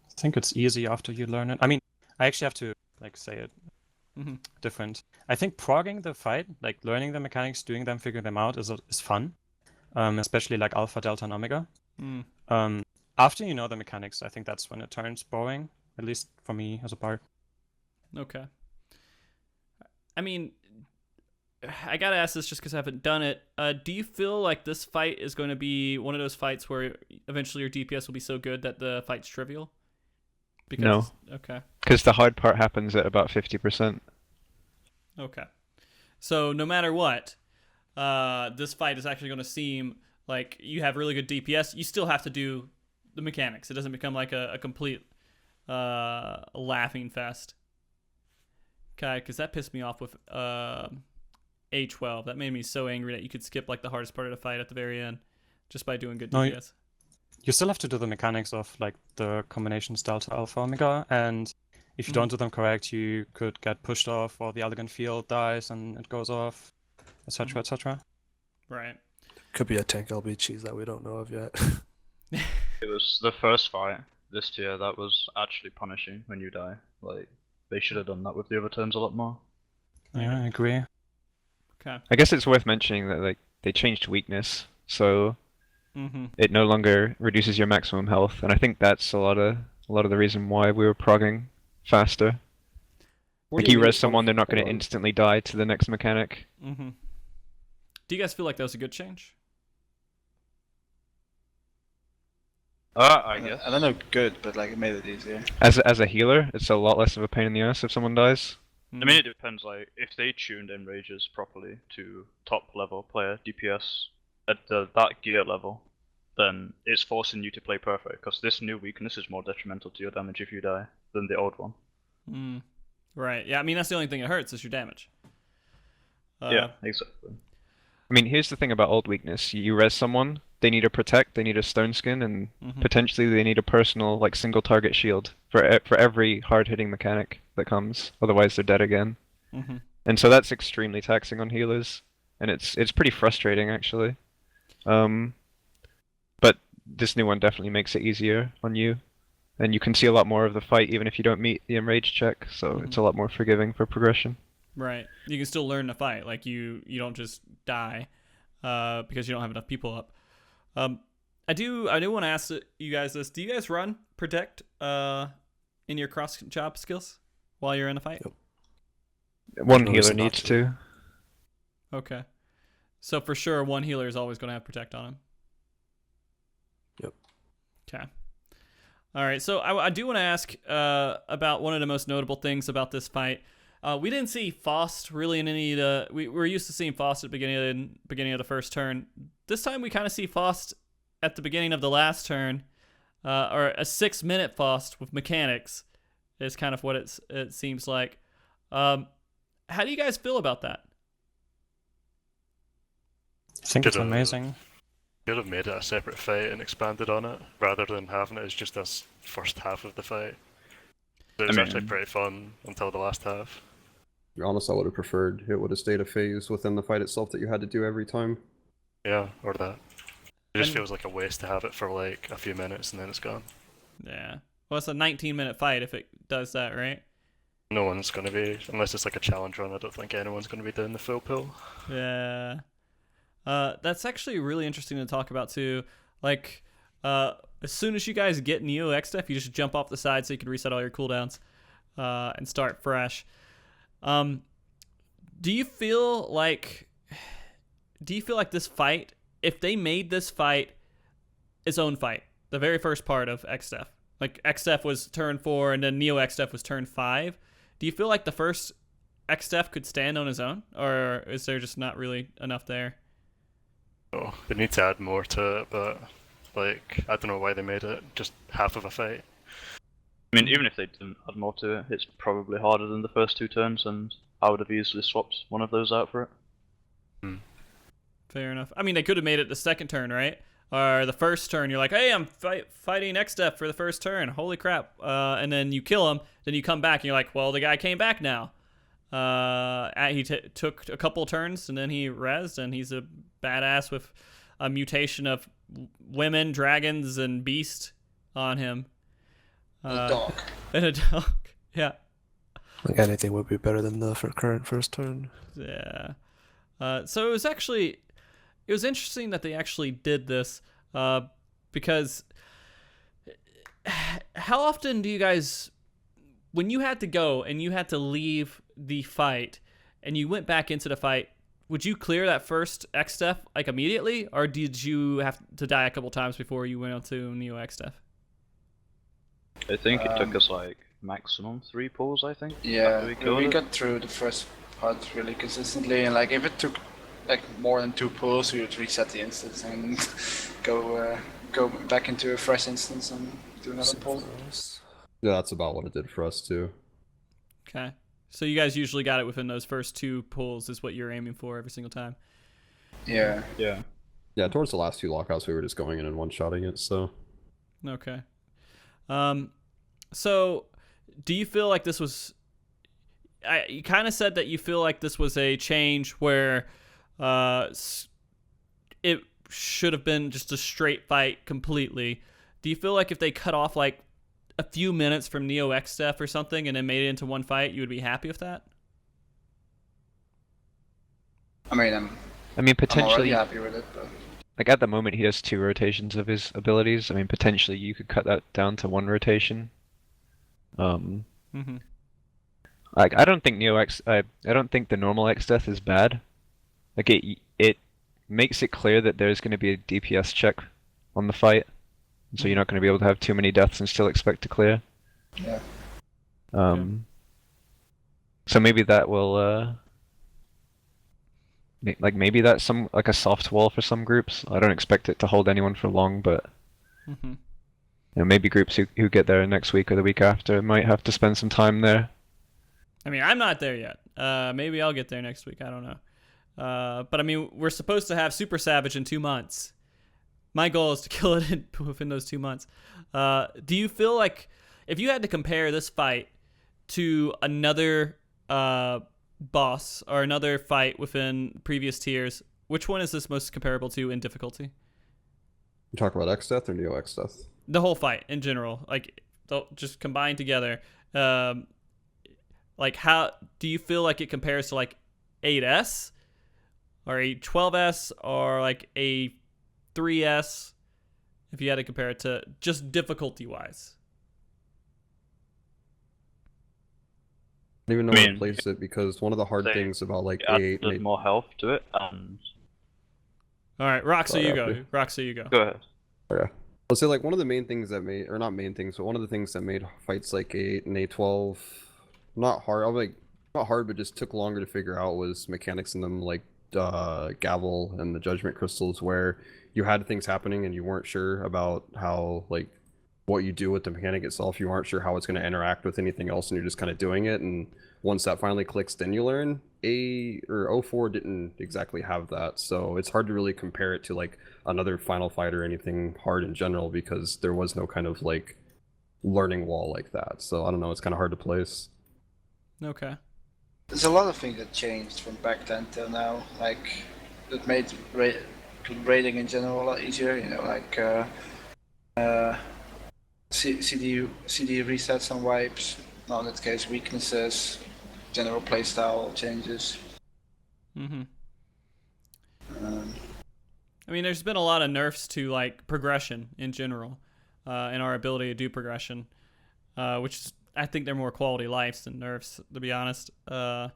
I think it's easy after you learn it. I mean, I actually have to like say it different. I think progging the fight, like learning the mechanics, doing them, figuring them out is fun, especially like Alpha, Delta, and Omega. After you know the mechanics, I think that's when it turns boring, at least for me as a bard. Okay. I mean, I gotta ask this just because I haven't done it. Do you feel like this fight is going to be one of those fights where eventually your DPS will be so good that the fight's trivial? No. Okay. Because the hard part happens at about 50%. Okay. So no matter what, this fight is actually going to seem like you have really good DPS. You still have to do the mechanics. It doesn't become like a complete laughing fest. Okay, because that pissed me off with A12. That made me so angry that you could skip like the hardest part of the fight at the very end just by doing good DPS. You still have to do the mechanics of like the combinations Delta, Alpha, Omega, and if you don't do them correct, you could get pushed off, or the elegant field dies and it goes off, etc., etc. Right. Could be a tank LB cheese that we don't know of yet. It was the first fight this tier that was actually punishing when you die. Like, they should have done that with the other turns a lot more. Yeah, I agree. Okay. I guess it's worth mentioning that like they changed weakness, so it no longer reduces your maximum health, and I think that's a lot of the reason why we were progging faster. Like you res someone, they're not going to instantly die to the next mechanic. Do you guys feel like that was a good change? I guess. I don't know, good, but like it made it easier. As a healer, it's a lot less of a pain in the ass if someone dies. I mean, it depends. Like, if they tuned Enrages properly to top level player DPS at that gear level, then it's forcing you to play perfect. Because this new weakness is more detrimental to your damage if you die than the old one. Right. Yeah. I mean, that's the only thing it hurts is your damage. Yeah, exactly. I mean, here's the thing about old weakness: you res someone, they need a protect, they need a stone skin, and potentially they need a personal like single target shield for every hard hitting mechanic that comes. Otherwise, they're dead again. And so that's extremely taxing on healers, and it's pretty frustrating actually. But this new one definitely makes it easier on you, and you can see a lot more of the fight even if you don't meet the enrage check. So it's a lot more forgiving for progression. Right. You can still learn to fight. Like you don't just die because you don't have enough people up. I do want to ask you guys this. Do you guys run protect in your cross chop skills while you're in a fight? Yep. One healer needs to. Okay. So for sure, one healer is always going to have protect on him. Yep. Okay. All right. So I do want to ask about one of the most notable things about this fight. We didn't see Faust really in any of the... We were used to seeing Faust at the beginning of the first turn. This time we kind of see Faust at the beginning of the last turn, or a 6-minute Faust with mechanics is kind of what it seems like. How do you guys feel about that? I think it's amazing. Could have made it a separate fight and expanded on it, rather than having it as just this first half of the fight. It was actually pretty fun until the last half. To be honest, I would have preferred it would have stayed a phase within the fight itself that you had to do every time. Yeah, or that. It just feels like a waste to have it for like a few minutes and then it's gone. Yeah. Well, it's a 19-minute fight if it does that, right? No one's going to be, unless it's like a challenge run, I don't think anyone's going to be doing the full pull. Yeah. That's actually really interesting to talk about too. Like, as soon as you guys get Neo X stuff, you just jump off the side so you can reset all your cooldowns and start fresh. Do you feel like this fight, if they made this fight its own fight, the very first part of XDef, like XDef was turn 4 and then Neo XDef was turn 5, do you feel like the first XDef could stand on his own, or is there just not really enough there? Oh, they need to add more to it, but like, I don't know why they made it just half of a fight. I mean, even if they didn't add more to it, it's probably harder than the first 2 turns, and I would have easily swapped one of those out for it. Fair enough. I mean, they could have made it the second turn, right? Or the first turn, you're like, hey, I'm fighting XDef for the first turn. Holy crap. And then you kill him, then you come back, and you're like, well, the guy came back now. He took a couple turns, and then he rezzed, and he's a badass with a mutation of women, dragons, and beast on him. A dog. And a dog, yeah. Like anything would be better than the current first turn. Yeah. So it was interesting that they actually did this, because how often do you guys, when you had to go and you had to leave the fight and you went back into the fight, would you clear that first XDef like immediately, or did you have to die a couple times before you went on to Neo XDef? I think it took us like maximum 3 pulls, I think. Yeah, we got through the first part really consistently, and like if it took like more than 2 pulls, we would reset the instance and go back into a fresh instance and do another pull. Yeah, that's about what it did for us too. Okay. So you guys usually got it within those first 2 pulls is what you're aiming for every single time. Yeah. Yeah. Yeah, towards the last 2 lockouts, we were just going in and one-shotting it, so... Okay. So, do you feel like this was... you kind of said that you feel like this was a change where it should have been just a straight fight completely. do you feel like if they cut off like a few minutes from Neo X stuff or something and then made it into one fight, you would be happy with that? I mean, I'm potentially already happy with it, but like at the moment he has 2 rotations of his abilities. I mean, potentially you could cut that down to 1 rotation. I don't think I don't think the normal X Death is bad. Like it makes it clear that there's going to be a DPS check on the fight, so you're not going to be able to have too many deaths and still expect to clear. Yeah. So maybe that will maybe that's some like a soft wall for some groups. I don't expect it to hold anyone for long, but you know, maybe groups who get there next week or the week after might have to spend some time there. I mean, I'm not there yet. Maybe I'll get there next week. I don't know. But I mean, we're supposed to have Super Savage in 2 months. My goal is to kill it within those 2 months. Do you feel like if you had to compare this fight to another boss or another fight within previous tiers, which one is this most comparable to in difficulty? You talk about X Death or Neo X Death? The whole fight in general, like they'll just combined together. Like, how do you feel like it compares to like 8S or a 12S or like a 3S? If you had to compare it to just difficulty wise. I don't even know where to place it because one of the hard things about like A8 added more health to it. And all right, Roxa, you go. Roxa, you go. Go ahead. Okay. Let's say like one of the main things that made, or not main things, but one of the things that made fights like A8 and A12 not hard. I'm like not hard, but just took longer to figure out was mechanics in them, like Gavel and the Judgment Crystals, where you had things happening and you weren't sure about how like what you do with the mechanic itself. You aren't sure how it's going to interact with anything else, and you're just kind of doing it. And once that finally clicks, then you learn. O4 didn't exactly have that, so it's hard to really compare it to like another Final Fight or anything hard in general because there was no kind of like learning wall like that. So I don't know, it's kind of hard to place. Okay. There's a lot of things that changed from back then till now, like that made raiding in general a lot easier. You know, like CD resets and wipes. No, in that case, weaknesses, general playstyle changes. I mean, there's been a lot of nerfs to like progression in general, and our ability to do progression, which is, I think they're more quality lives than nerfs, to be honest. Yeah,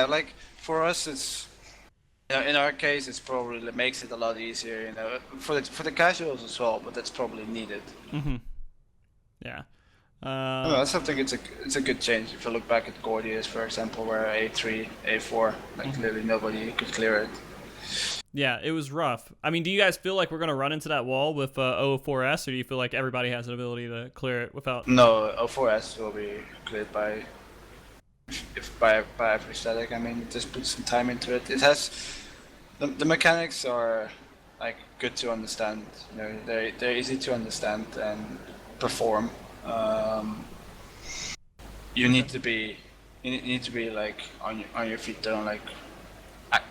like for us, it's in our case, it's probably it makes it a lot easier. You know, for the casuals as well, but that's probably needed. Yeah. I still think it's a good change. If you look back at Gordius, for example, where A3, A4, like clearly nobody could clear it. Yeah, it was rough. I mean, do you guys feel like we're gonna run into that wall with O4S, or do you feel like everybody has an ability to clear it without? No, O4S will be cleared by every static. I mean, just put some time into it. It has the mechanics are like good to understand. You know, they're easy to understand and perform. You need to be like on your feet, don't like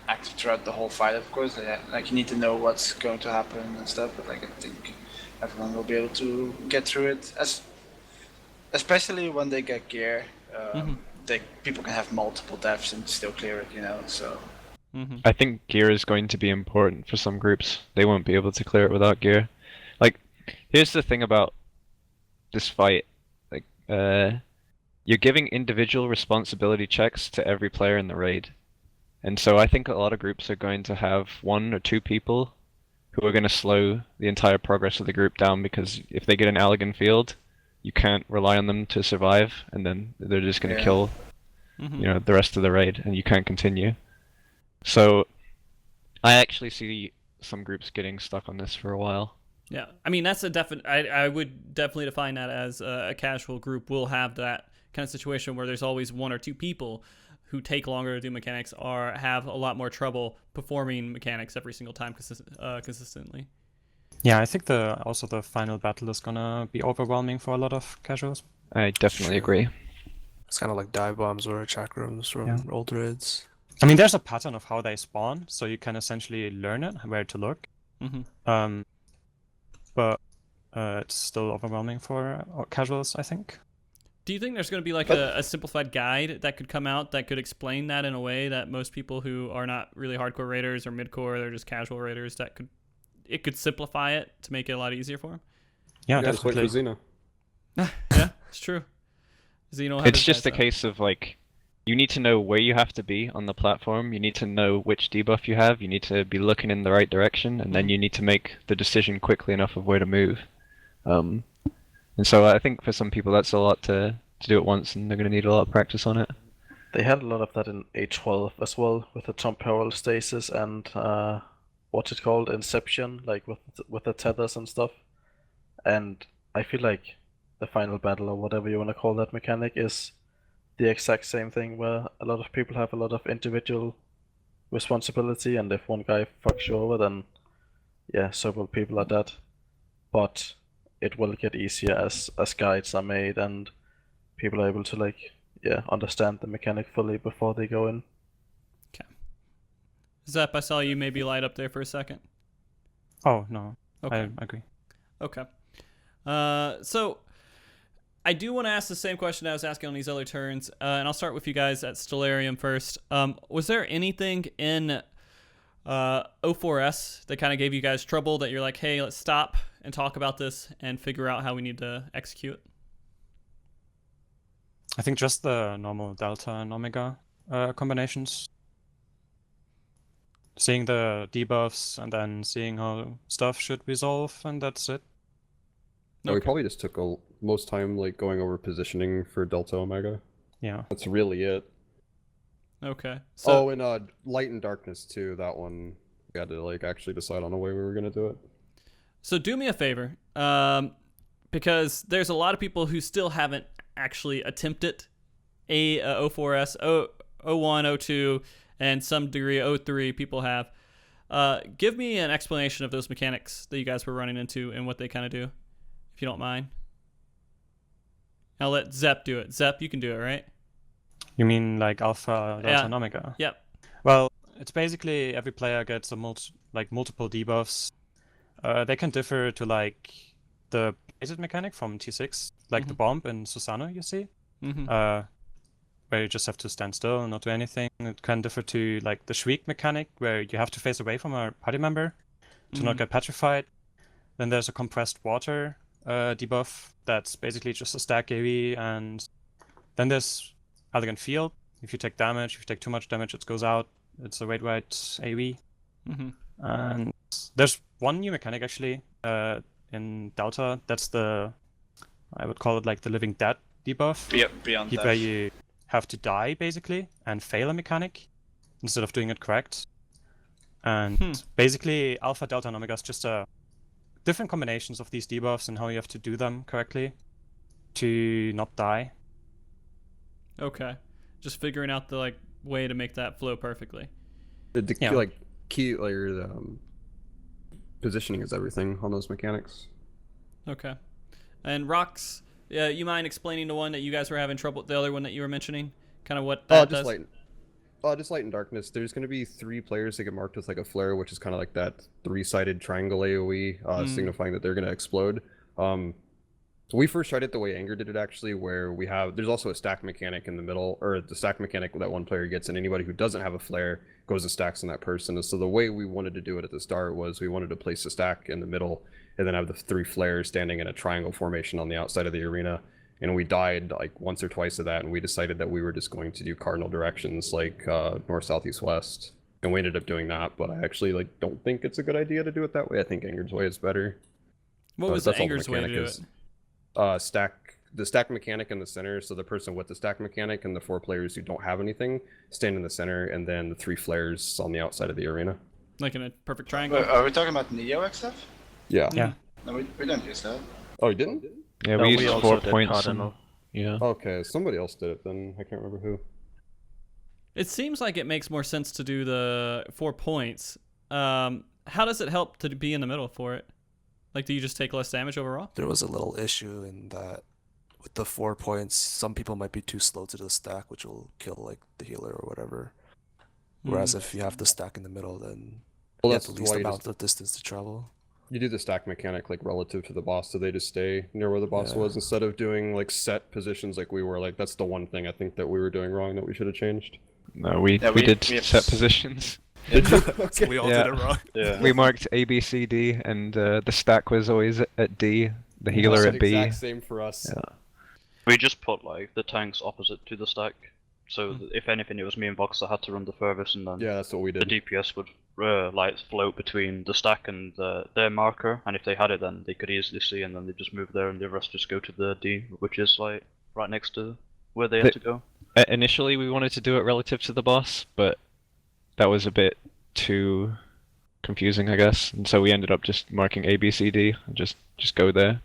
active throughout the whole fight, of course. Like you need to know what's going to happen and stuff. But like I think everyone will be able to get through it, especially when they get gear. People can have multiple deaths and still clear it, you know. So I think gear is going to be important for some groups. They won't be able to clear it without gear. Like, here's the thing about this fight. Like, you're giving individual responsibility checks to every player in the raid. And so I think a lot of groups are going to have 1 or 2 people who are going to slow the entire progress of the group down, because if they get an Allegan field, you can't rely on them to survive, and then they're just going to kill you know, the rest of the raid, and you can't continue. So I actually see some groups getting stuck on this for a while. Yeah, I mean, that's a definite. I would definitely define that as a casual group will have that kind of situation where there's always 1 or 2 people who take longer to do mechanics or have a lot more trouble performing mechanics every single time consistently. Yeah, I think also the final battle is gonna be overwhelming for a lot of casuals. I definitely agree. It's kind of like dive bombs or attack rooms from old raids. I mean, there's a pattern of how they spawn, so you can essentially learn it, where to look. But it's still overwhelming for casuals, I think. Do you think there's going to be like a simplified guide that could come out that could explain that in a way that most people who are not really hardcore raiders or midcore, they're just casual raiders, that could simplify it to make it a lot easier for them? Yeah, just wait for definitely. Xeno. Yeah, it's true. Xeno It's just a case of like, you need to know where you have to be on the platform, you need to know which debuff you have, you need to be looking in the right direction, and then you need to make the decision quickly enough of where to move. And so I think for some people that's a lot to do at once, and they're going to need a lot of practice on it. They had a lot of that in A12 as well, with the temporal stasis and what's it called, Inception, like with the tethers and stuff. And I feel like the final battle, or whatever you want to call that mechanic, is the exact same thing, where a lot of people have a lot of individual responsibility, and if one guy fucks you over, then yeah, several people are dead. But it will get easier as guides are made and people are able to like understand the mechanic fully before they go in. Okay. Zepp, I saw you maybe light up there for a second. Oh no, Okay. I agree. Okay. So I do want to ask the same question I was asking on these other turns, and I'll start with you guys at Stellarium first. Was there anything in O4S that kind of gave you guys trouble that you're like, hey, let's stop and talk about this and figure out how we need to execute? I think just the normal Delta and Omega combinations. Seeing the debuffs and then seeing how stuff should resolve, and that's it. We probably just took most time like going over positioning for Delta Omega. Yeah. That's really it. Okay. So, and Light and Darkness too, that one we had to like actually decide on a way we were gonna do it. So do me a favor, because there's a lot of people who still haven't actually attempted a O4S, O1, O2, and some degree O3 people have. Give me an explanation of those mechanics that you guys were running into and what they kind of do, if you don't mind. I'll let Zepp do it. Zepp, you can do it, right? You mean like Alpha, Delta, and Omega? Yep. Well, it's basically every player gets a multiple debuffs. They can differ to like the basic mechanic from T6, like the bomb in Susano, you see, where you just have to stand still and not do anything. It can differ to like the Shriek mechanic, where you have to face away from a party member to not get petrified. Then there's a compressed water debuff that's basically just a stack AoE, and then there's Elegant Field. If you take damage, if you take too much damage, it goes out. It's a raid wide AoE. And there's one new mechanic actually in Delta. That's I would call it like the Living Dead debuff. Beyond that. Where you have to die basically and fail a mechanic instead of doing it correct. And basically Alpha, Delta, and Omega is just different combinations of these debuffs and how you have to do them correctly to not die. Okay. Just figuring out the like way to make that flow perfectly. The key positioning is everything on those mechanics. Okay. And Rox, you mind explaining the one that you guys were having trouble, the other one that you were mentioning? Kind of what that does? Just Light and Darkness. There's going to be 3 players that get marked with like a flare, which is kind of like that 3-sided triangle AoE, signifying that they're going to explode. We first tried it the way Anger did it actually, where there's also a stack mechanic in the middle, or the stack mechanic that one player gets, and anybody who doesn't have a flare goes and stacks on that person. And so the way we wanted to do it at the start was we wanted to place a stack in the middle and then have the 3 flares standing in a triangle formation on the outside of the arena. And we died like once or twice of that, and we decided that we were just going to do cardinal directions like north, south, east, west. And we ended up doing that, but I actually don't think it's a good idea to do it that way. I think Anger's way is better. What was Anger's way to do it? The stack mechanic in the center, so the person with the stack mechanic and the 4 players who don't have anything stand in the center, and then the 3 flares on the outside of the arena. Like in a perfect triangle? Are we talking about Neo XF? Yeah. No, we don't use that. Oh, you didn't? Yeah, we used 4 points. Yeah. Okay, somebody else did it then. I can't remember who. It seems like it makes more sense to do the 4 points. How does it help to be in the middle for it? Like, do you just take less damage overall? There was a little issue in that with the 4 points, some people might be too slow to the stack, which will kill like the healer or whatever. Whereas if you have the stack in the middle, then you have the least amount of distance to travel. You do the stack mechanic like relative to the boss, so they just stay near where the boss was instead of doing like set positions like we were. Like that's the one thing I think that we were doing wrong that we should have changed. No, we did set positions. So we all did it wrong. Yeah. We marked A, B, C, D, and the stack was always at D, the healer at B. Exact same for us. Yeah. We just put like the tanks opposite to the stack, so if anything, it was me and Vox that had to run the furthest, and then Yeah, that's what we the did. DPS would like float between the stack and their marker, and if they had it, then they could easily see, and then they just move there, and the rest just go to the D, which is like right next to where they had to go. Initially, we wanted to do it relative to the boss, but that was a bit too confusing, I guess, and so we ended up just marking A, B, C, D, and just go there.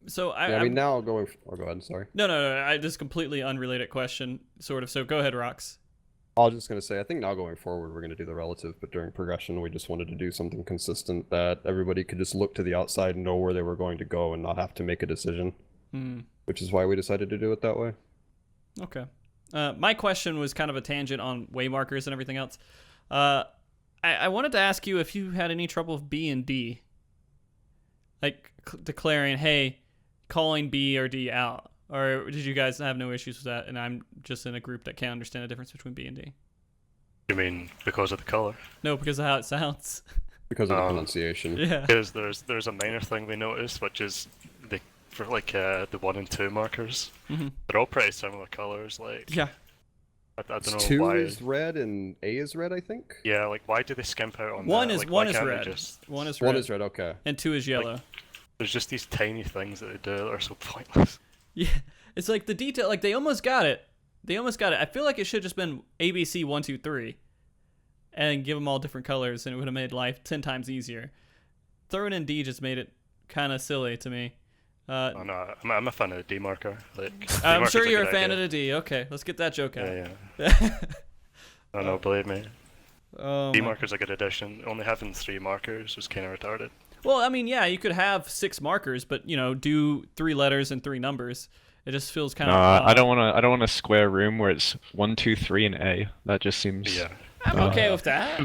So I mean, now going. Oh, go ahead. Sorry. No. This completely unrelated question, sort of. So go ahead, Rox. I was just gonna say, I think now going forward, we're gonna do the relative, but during progression, we just wanted to do something consistent that everybody could just look to the outside and know where they were going to go and not have to make a decision. Which is why we decided to do it that way. Okay. My question was kind of a tangent on way markers and everything else. I wanted to ask you if you had any trouble with B and D. Like declaring, hey, calling B or D out. Or did you guys have no issues with that? And I'm just in a group that can't understand the difference between B and D. You mean because of the color? No, because of how it sounds. Because of the pronunciation. Yeah. Because there's a minor thing we noticed, which is for like the 1 and 2 markers. They're all pretty similar colors. Like yeah. I don't know 2 why. is red and A is red, I think. Yeah, like why do they skimp out on one that? is Like, one why is can't they red. just- One is red. One is red. Okay. And 2 is yellow. There's just these tiny things that they do that are so pointless. Yeah, it's like the detail. Like they almost got it. I feel like it should have just been ABC 1, 2, 3, and give them all different colors, and it would have made life 10 times easier. Throwing in D just made it kind of silly to me. Oh no, I'm a fan of the D marker. Like I'm sure you're a fan of the D. Okay, let's get that joke out. Yeah. No, believe me. Oh, D marker's a good addition. Only having 3 markers was kind of retarded. Well, I mean, yeah, you could have 6 markers, but do 3 letters and 3 numbers. It just feels kind of. I don't want a square room where it's 1, 2, 3, and A. That just seems. Yeah. I'm okay with that.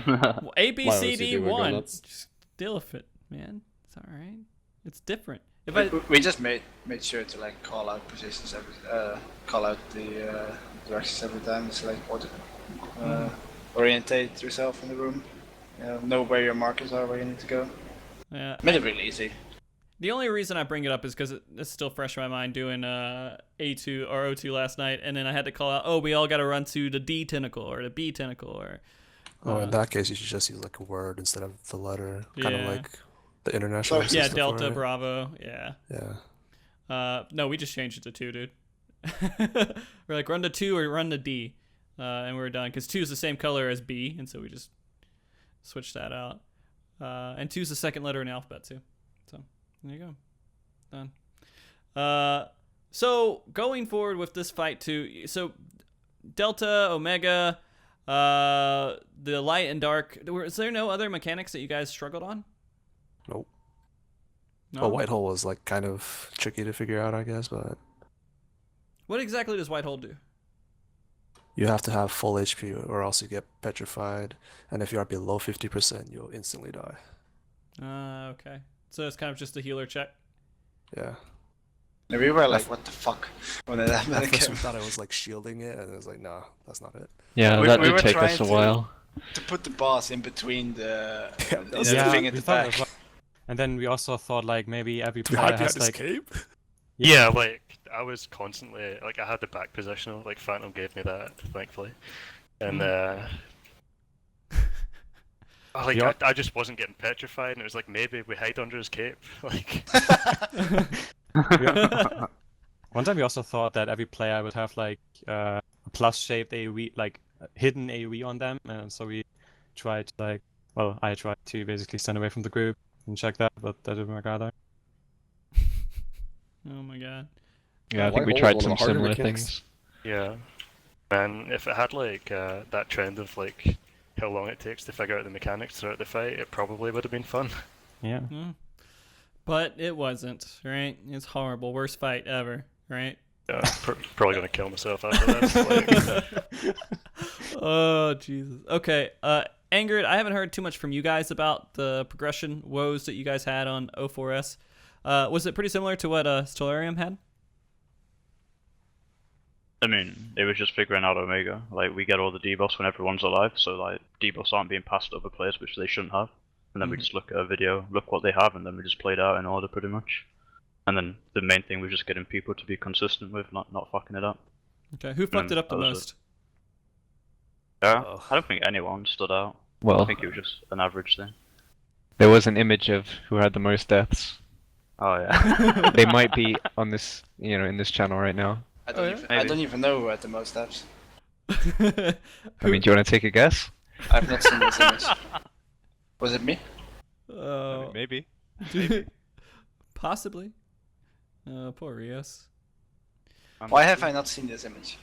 A, B, C, D, OCD would go 1. nuts. Just deal with it, man. It's all right. It's different. We just made sure to like call out positions call out the directions every time. It's like orientate yourself in the room. Know where your markers are, where you need to go. Yeah. Made it really easy. The only reason I bring it up is because it's still fresh in my mind doing A2 or O2 last night, and then I had to call out, oh, we all got to run to the D tentacle or the B tentacle or. In that case, you should just use like a word instead of the letter, kind of like the international. Yeah, system Delta, for it. Bravo, yeah. Yeah. No, we just changed it to 2, dude. We're like, run to 2 or run to D, and we're done because 2 is the same color as B, and so we just switched that out. And 2 is the second letter in the alphabet too. So there you go, done. So going forward with this fight too, so Delta, Omega, the light and dark. Is there no other mechanics that you guys struggled on? Nope. No. Well, white hole was like kind of tricky to figure out, I guess, but What exactly does white hole do? you have to have full HP or else you get petrified, and if you are below 50%, you'll instantly die. Okay. So it's kind of just a healer check. Yeah. And we were like, what the fuck? When that At came. first we thought it was like shielding it, and it was like, nah, that's not it. Yeah, We- that we did were take us a trying while. To put the boss in between the Yeah, thing at we the thought back. as well. And then we also thought like maybe every Do you hide player has behind his like cape? Yeah, like I was constantly like I had the back positional. Like Phantom gave me that, thankfully, and I just wasn't getting petrified, and it was like maybe we hide under his cape. Like One time we also thought that every player would have like a plus-shaped AoE, like hidden AoE on them, and so we tried to like, well, I tried to basically stand away from the group and check that, but that didn't work either. Oh my god. Yeah, I think White we hole tried is one some of the harder similar mechanics. things. yeah, and if it had like that trend of like how long it takes to figure out the mechanics throughout the fight, it probably would have been fun. Yeah. But it wasn't, right? It's horrible. Worst fight ever, right? Yeah, probably gonna kill myself after this. Like, Oh Jesus. Okay. Angered, I haven't heard too much from you guys about the progression woes that you guys had on 04S. Was it pretty similar to what Stellarium had? I mean, it was just figuring out Omega. Like, we get all the debuffs when everyone's alive, so like debuffs aren't being passed to other players, which they shouldn't have. And then we just look at a video, look what they have, and then we just played out in order pretty much. And then the main thing was just getting people to be consistent with, not fucking it up. Okay, who fucked it up the most? Yeah, I don't think anyone stood out. Well, I think it was just an average thing. There was an image of who had the most deaths. Oh yeah. They might be on this, in this channel right now. I don't even know who had the most apps. I mean, do you want to take a guess? I've not seen this image. Was it me? I mean, maybe. Possibly. Poor Rioszz. Why have I not seen this image?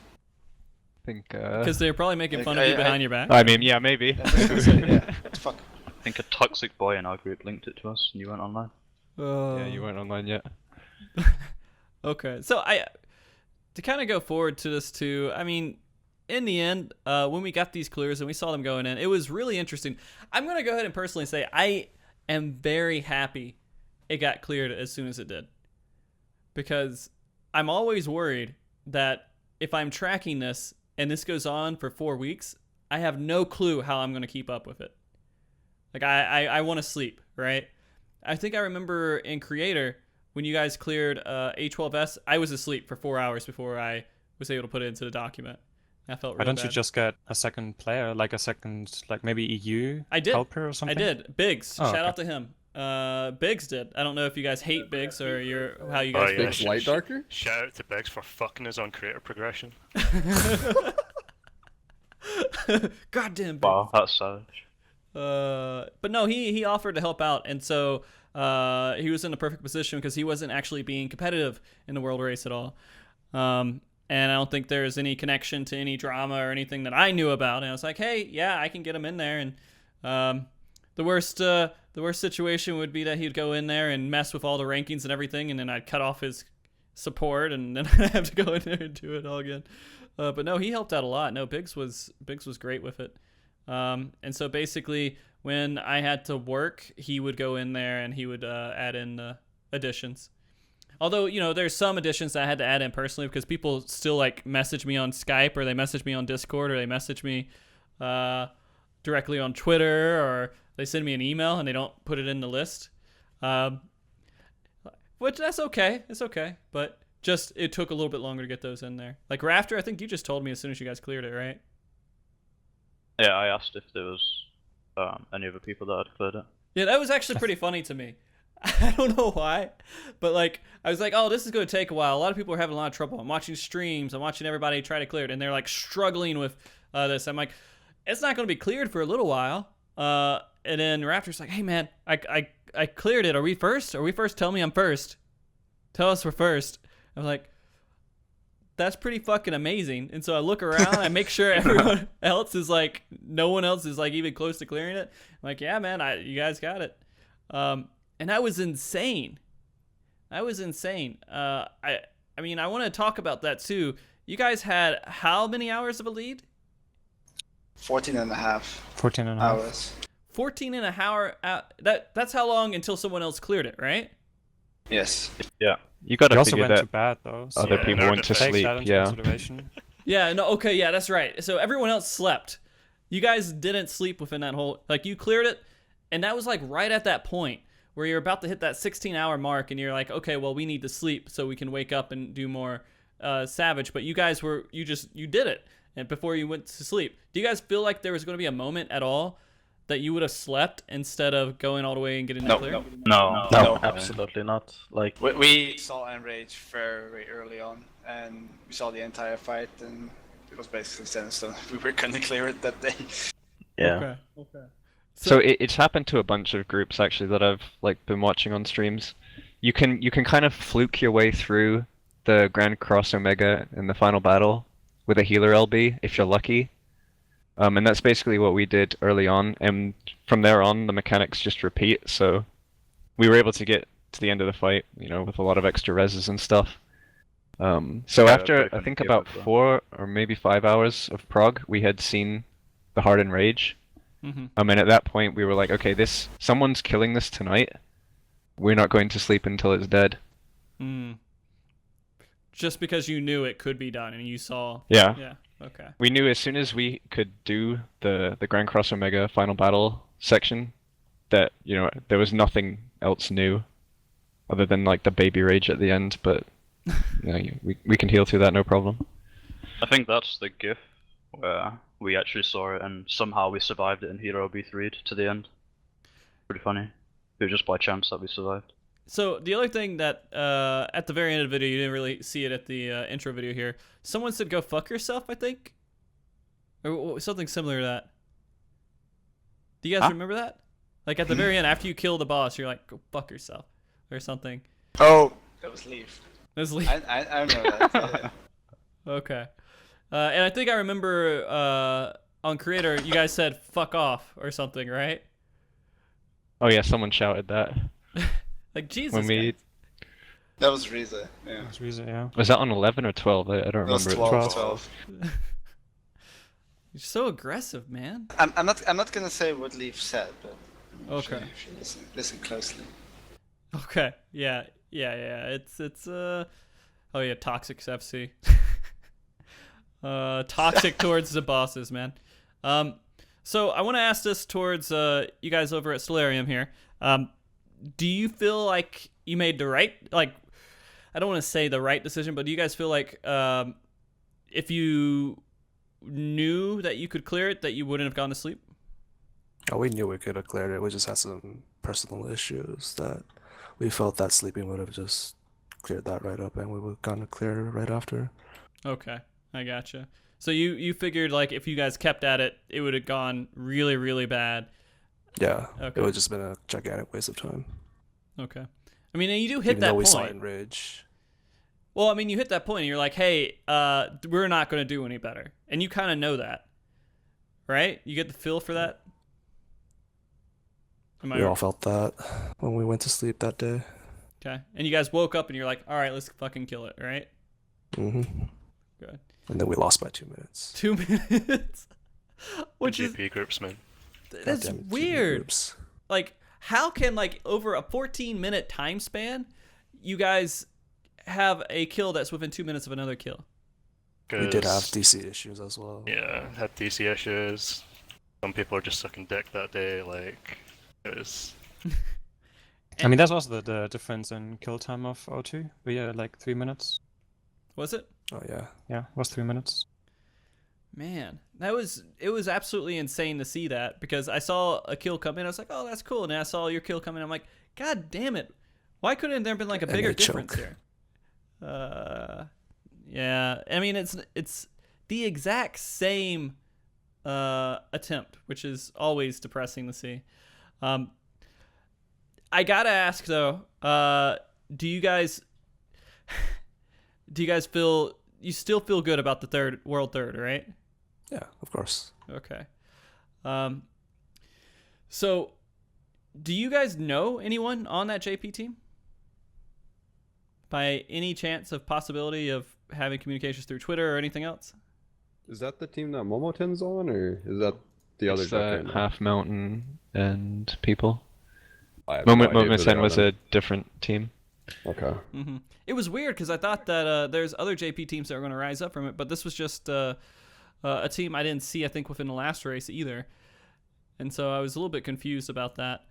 I think, because they're probably making fun of you behind your back. I mean, yeah, maybe. Yeah, what the fuck? I think a toxic boy in our group linked it to us, and you weren't online. Yeah, you weren't online yet. Okay, so to kind of go forward to this too, I mean, in the end, when we got these clears and we saw them going in, it was really interesting. I'm going to go ahead and personally say I am very happy it got cleared as soon as it did. Because I'm always worried that if I'm tracking this and this goes on for 4 weeks, I have no clue how I'm going to keep up with it. Like, I want to sleep, right? I think I remember in Creator, when you guys cleared A12S, I was asleep for 4 hours before I was able to put it into the document. I felt really Why don't bad. you just get a second player, like maybe EU helper or something? I did. Biggs. Oh, Shout okay. out to him. Biggs did. I don't know if you guys hate Biggs or how you guys feel. Biggs Light Darker? Shout out to Biggs for fucking us on creator progression. Goddamn Biggs. Wow, that's savage. But no, he offered to help out, and so he was in the perfect position because he wasn't actually being competitive in the world race at all. And I don't think there's any connection to any drama or anything that I knew about. And I was like, hey, yeah, I can get him in there. And the worst situation would be that he'd go in there and mess with all the rankings and everything, and then I'd cut off his support, and then I'd have to go in there and do it all again. But no, he helped out a lot. No, Biggs was great with it. And so basically, when I had to work, he would go in there and he would add in additions. Although, there's some additions that I had to add in personally because people still message me on Skype, or they message me on Discord, or they message me directly on Twitter, or they send me an email and they don't put it in the list. Which that's okay. It's okay. But just it took a little bit longer to get those in there. Like Raffter, I think you just told me as soon as you guys cleared it, right? Yeah, I asked if there was any other people that had cleared it. Yeah, that was actually pretty funny to me. I don't know why, but I was like, oh, this is going to take a while. A lot of people are having a lot of trouble. I'm watching streams. I'm watching everybody try to clear it, and they're struggling with this. I'm like, it's not going to be cleared for a little while. And then Rafter's like, hey man, I cleared it. Are we first? Are we first? Tell me I'm first. Tell us we're first. I'm like, that's pretty fucking amazing. And so I look around, I make sure everyone else is no one else is even close to clearing it. I'm like, yeah, man, you guys got it. And that was insane. I mean, I want to talk about that too. You guys had how many hours of a lead? 14 and a half. 14 and a half. Hours. 14 and a half. That's how long until someone else cleared it, right? Yes. Yeah. You gotta You also figure went that to bed though. So other people went to take sleep, that into yeah. consideration. Yeah, no, okay, yeah, that's right. So everyone else slept. You guys didn't sleep within that whole, you cleared it, and that was right at that point where you're about to hit that 16-hour mark, and you're like, okay, well, we need to sleep so we can wake up and do more Savage. But you guys you did it, and before you went to sleep. Do you guys feel like there was going to be a moment at all that you would have slept instead of going all the way and getting the clear? No, absolutely not. We saw Enrage very early on, and we saw the entire fight, and it was basically set in stone. We were gonna clear it that day. Yeah. Okay. So it's happened to a bunch of groups actually that I've been watching on streams. You can kind of fluke your way through the Grand Cross Omega in the final battle with a healer LB if you're lucky. And that's basically what we did early on, and from there on the mechanics just repeat. So we were able to get to the end of the fight, with a lot of extra reses and stuff. So after I think about 4 or maybe 5 hours of prog, we had seen the Hardened Rage. And at that point we were like, okay, someone's killing this tonight. We're not going to sleep until it's dead. Just because you knew it could be done and you saw. Yeah. Yeah. Okay. We knew as soon as we could do the Grand Cross Omega final battle section that, there was nothing else new other than like the baby rage at the end, but we can heal through that no problem. I think that's the GIF where we actually saw it and somehow we survived it in Hero B3'd to the end. Pretty funny. It was just by chance that we survived. So the other thing that at the very end of the video, you didn't really see it at the intro video here. Someone said go fuck yourself, I think? Or something similar to that. Do you guys remember that? Like at the very end, after you kill the boss, you're like, go fuck yourself. Or something. Oh, that was Leaf. That was Leaf. I remember that. Yeah. Okay. And I think I remember on Creator, you guys said fuck off or something, right? Oh yeah, someone shouted that. Like, Jesus. That was Rioszz, yeah. That was Rioszz, yeah. Was that on 11 or 12? I don't remember. That was 12. You're so aggressive, man. I'm not gonna say what Leaf said, but okay. If you listen closely. Okay. Yeah. It's oh yeah, toxic FC. Toxic towards the bosses, man. So I want to ask this towards you guys over at Solarium here. Do you feel like you made the right, like, I don't want to say the right decision, but do you guys feel like if you knew that you could clear it, that you wouldn't have gone to sleep? Oh, we knew we could have cleared it. We just had some personal issues that we felt that sleeping would have just cleared that right up, and we would have gone to clear it right after. Okay, I gotcha. So you figured like if you guys kept at it, it would have gone really, really bad. Yeah, okay. It would have just been a gigantic waste of time. Okay. I mean, and you do hit Even that though we point. saw it in Rage. Well, I mean, you hit that point and you're like, hey, we're not going to do any better. And you kind of know that, right? You get the feel for that? We all felt that when we went to sleep that day. Okay. And you guys woke up and you're like, all right, let's fucking kill it, right? Mm-hmm. Good. And then we lost by 2 minutes. 2 minutes? Which is... GP groups, man. That's weird. Like, how can, like, over a 14-minute time span, you guys have a kill that's within 2 minutes of another kill? We did have DC issues as well. Yeah, had DC issues. Some people are just sucking dick that day, like, it was... I mean, that's also the difference in kill time of O2. We had like 3 minutes. Was it? Oh, yeah. Yeah, it was 3 minutes. Man, it was absolutely insane to see that, because I saw a kill come in, I was like, oh, that's cool, and then I saw your kill come in, I'm like, god damn it, why couldn't there have been like a bigger difference here? Yeah, I mean, it's the exact same attempt, which is always depressing to see. I gotta ask though, do you guys feel, you still feel good about the world third, right? Yeah, of course. Okay. So do you guys know anyone on that JP team? By any chance of possibility of having communications through Twitter or anything else? Is that the team that Momoten's on, or is that the other guy? Half Mountain and people. Momoten was a different team. Okay. Mm-hmm. It was weird because I thought that there's other JP teams that were going to rise up from it, but this was just a team I didn't see, I think, within the last race either. And so I was a little bit confused about that.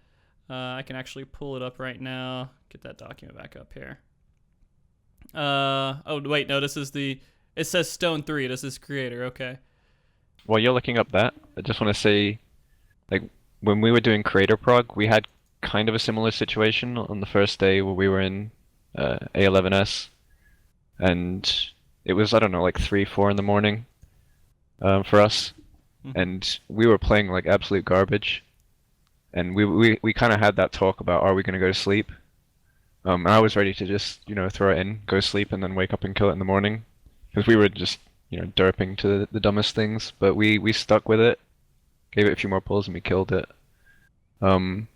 I can actually pull it up right now. Get that document back up here. Oh, wait, no, this is it says Stone 3. This is creator, okay. While you're looking up that, I just want to say, like, when we were doing Creator Prog, we had kind of a similar situation on the first day where we were in A11S, and it was, I don't know, like 3-4 in the morning for us, and we were playing like absolute garbage, and we kind of had that talk about, are we going to go to sleep? And I was ready to just, throw it in, go sleep, and then wake up and kill it in the morning, because we were just, derping to the dumbest things, but we stuck with it, gave it a few more pulls, and we killed it. And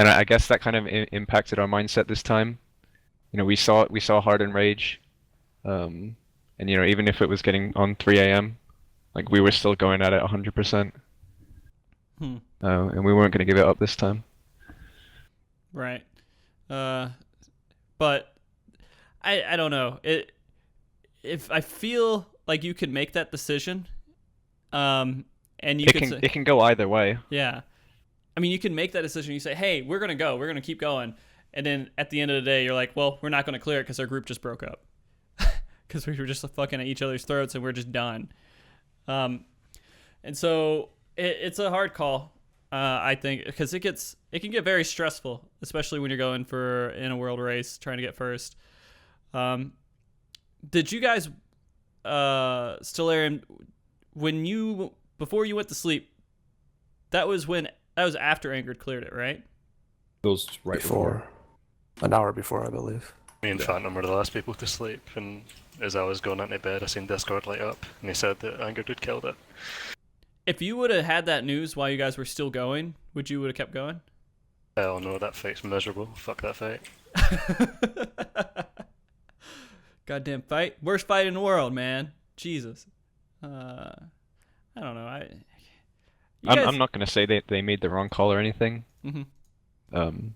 I guess that kind of impacted our mindset this time. We saw Hard and Rage, and even if it was getting on 3 a.m., like we were still going at it 100%. and we weren't going to give it up this time. Right. But I don't know. If I feel like you can make that decision, and it can go either way. Yeah. I mean, you can make that decision. You say, hey, we're going to go. We're going to keep going. And then at the end of the day, you're like, well, we're not going to clear it because our group just broke up. Because we were just fucking at each other's throats and we're just done. And so it's a hard call, I think, because it can get very stressful, especially when you're going in a world race, trying to get first. Did you guys, Stellarium, before you went to sleep, that was after Angered cleared it, right? It was right before. An hour before, I believe. Me and Phantom were the last people to sleep, and as I was going into bed, I seen Discord light up, and he said that Angered had killed it. If you would have had that news while you guys were still going, would you have kept going? Hell no, that fight's miserable. Fuck that fight. Goddamn fight. Worst fight in the world, man. Jesus. I don't know. I'm not going to say they made the wrong call or anything. Mm-hmm. I'm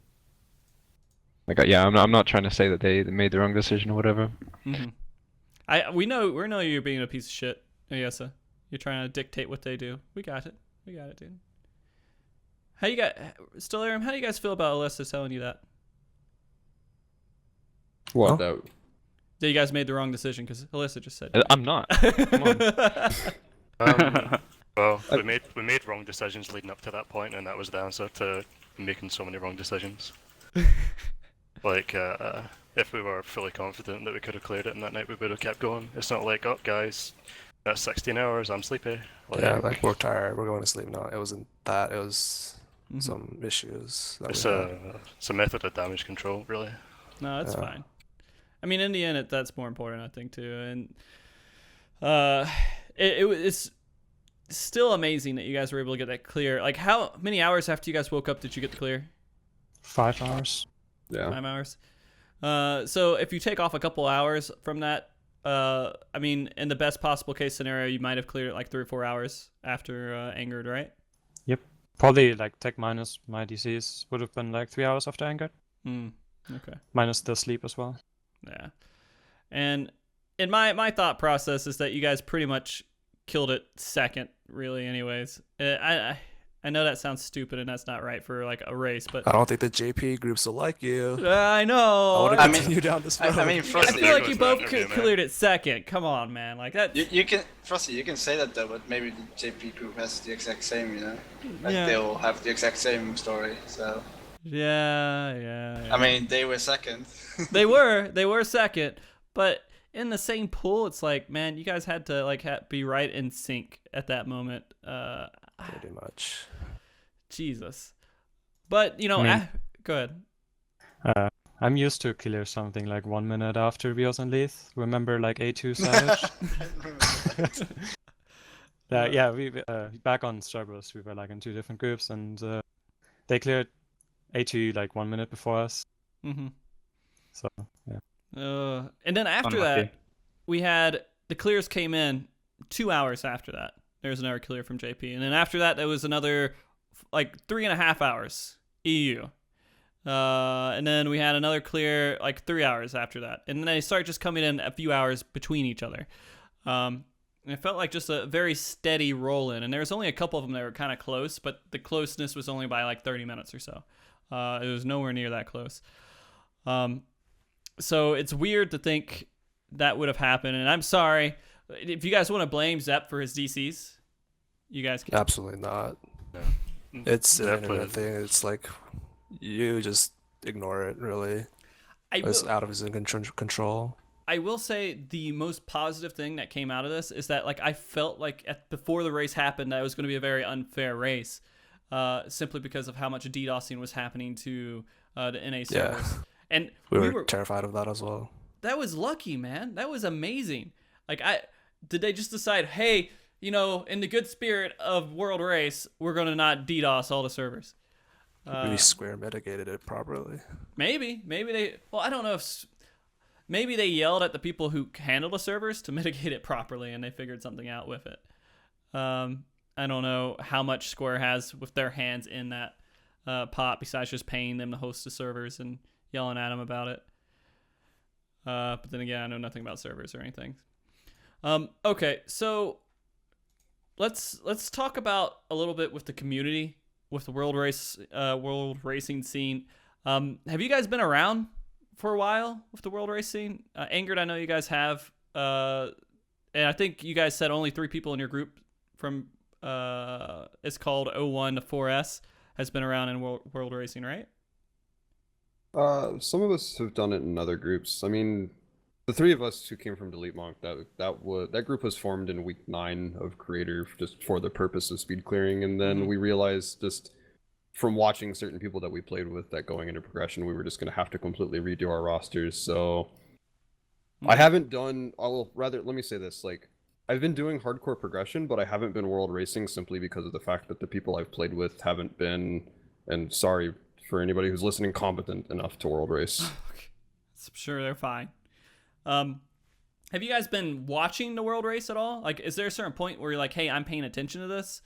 not trying to say that they made the wrong decision or whatever. Mm-hmm. We know you're being a piece of shit, Ayesa. You're trying to dictate what they do. We got it, dude. Stellarium, how do you guys feel about Alyssa telling you that? What? That you guys made the wrong decision because Alyssa just said. I'm not. Come on. Well, we made wrong decisions leading up to that point, and that was the answer to making so many wrong decisions. Like, if we were fully confident that we could have cleared it in that night, we would have kept going. It's not like, oh, guys, that's 16 hours, I'm sleepy. Like, we're tired, we're going to sleep now. It wasn't that, it was some issues. It's a method of damage control, really. No, that's fine. I mean, in the end, that's more important, I think, too. And it's still amazing that you guys were able to get that clear. Like, how many hours after you guys woke up did you get the clear? 5 hours. Yeah. 5 hours. So if you take off a couple hours from that, I mean, in the best possible case scenario, you might have cleared it like 3 or 4 hours after Angered, right? Yep. Probably like tech minus my DCs would have been like 3 hours after Angered. Okay. Minus the sleep as well. Yeah. And in my thought process is that you guys pretty much killed it second, really, anyways. I know that sounds stupid and that's not right for like a race, but I don't think the JP groups will like you. I know. I want to continue down this road. I mean, Frosty, I feel like you both cleared it second. Come on, man. Like that. You can, Frosty, you can say that though, but maybe the JP group has the exact same, you know? Like they'll have the exact same story, so. Yeah. I mean, they were second. they were second, but in the same pool, it's like, man, you guys had to like be right in sync at that moment. Pretty much. Jesus. But, you know, go ahead. I'm used to clear something like 1 minute after Rioszz and Leith. Remember like A2 Savage? Yeah, we back on Starburst, we were like in 2 different groups, and they cleared A2 like 1 minute before us. Mm-hmm. So, yeah. And then after that, we had the clears came in 2 hours after that. There was another clear from JP. And then after that, there was another like 3.5 hours EU. And then we had another clear like 3 hours after that. And then they started just coming in a few hours between each other. And it felt like just a very steady roll in. And there was only a couple of them that were kind of close, but the closeness was only by like 30 minutes or so. It was nowhere near that close. So it's weird to think that would have happened. And I'm sorry. If you guys want to blame Zeppe for his DCs, you guys can. Absolutely not. No. It's an internet thing. It's like, you just ignore it, really. It's out of his control. I will say the most positive thing that came out of this is that like I felt like before the race happened that it was going to be a very unfair race, simply because of how much DDoSing was happening to the NA servers. Yeah. And we were terrified of that as well. That was lucky, man. That was amazing. Like did they just decide, hey, you know, in the good spirit of World Race, we're going to not DDoS all the servers? We square mitigated it properly. Maybe they, well, I don't know if, maybe they yelled at the people who handle the servers to mitigate it properly and they figured something out with it. I don't know how much Square has with their hands in that pot besides just paying them to host the servers and yelling at them about it. But then again, I know nothing about servers or anything. Okay, so let's talk about a little bit with the community, with the world racing scene. Have you guys been around for a while with the world race scene? Angered, I know you guys have, and I think you guys said only 3 people in your group from it's called 01 to 4S has been around in world racing, right? Some of us have done it in other groups. I mean, the 3 of us who came from Delete Monk, that group was formed in week 9 of Creator just for the purpose of speed clearing, and then we realized just from watching certain people that we played with that going into progression, we were just going to have to completely redo our rosters. So I haven't done. Let me say this: like, I've been doing hardcore progression, but I haven't been world racing simply because of the fact that the people I've played with haven't been. And sorry for anybody who's listening, competent enough to world race. I'm sure they're fine. Have you guys been watching the world race at all? Like, is there a certain point where you're like, hey, I'm paying attention to this?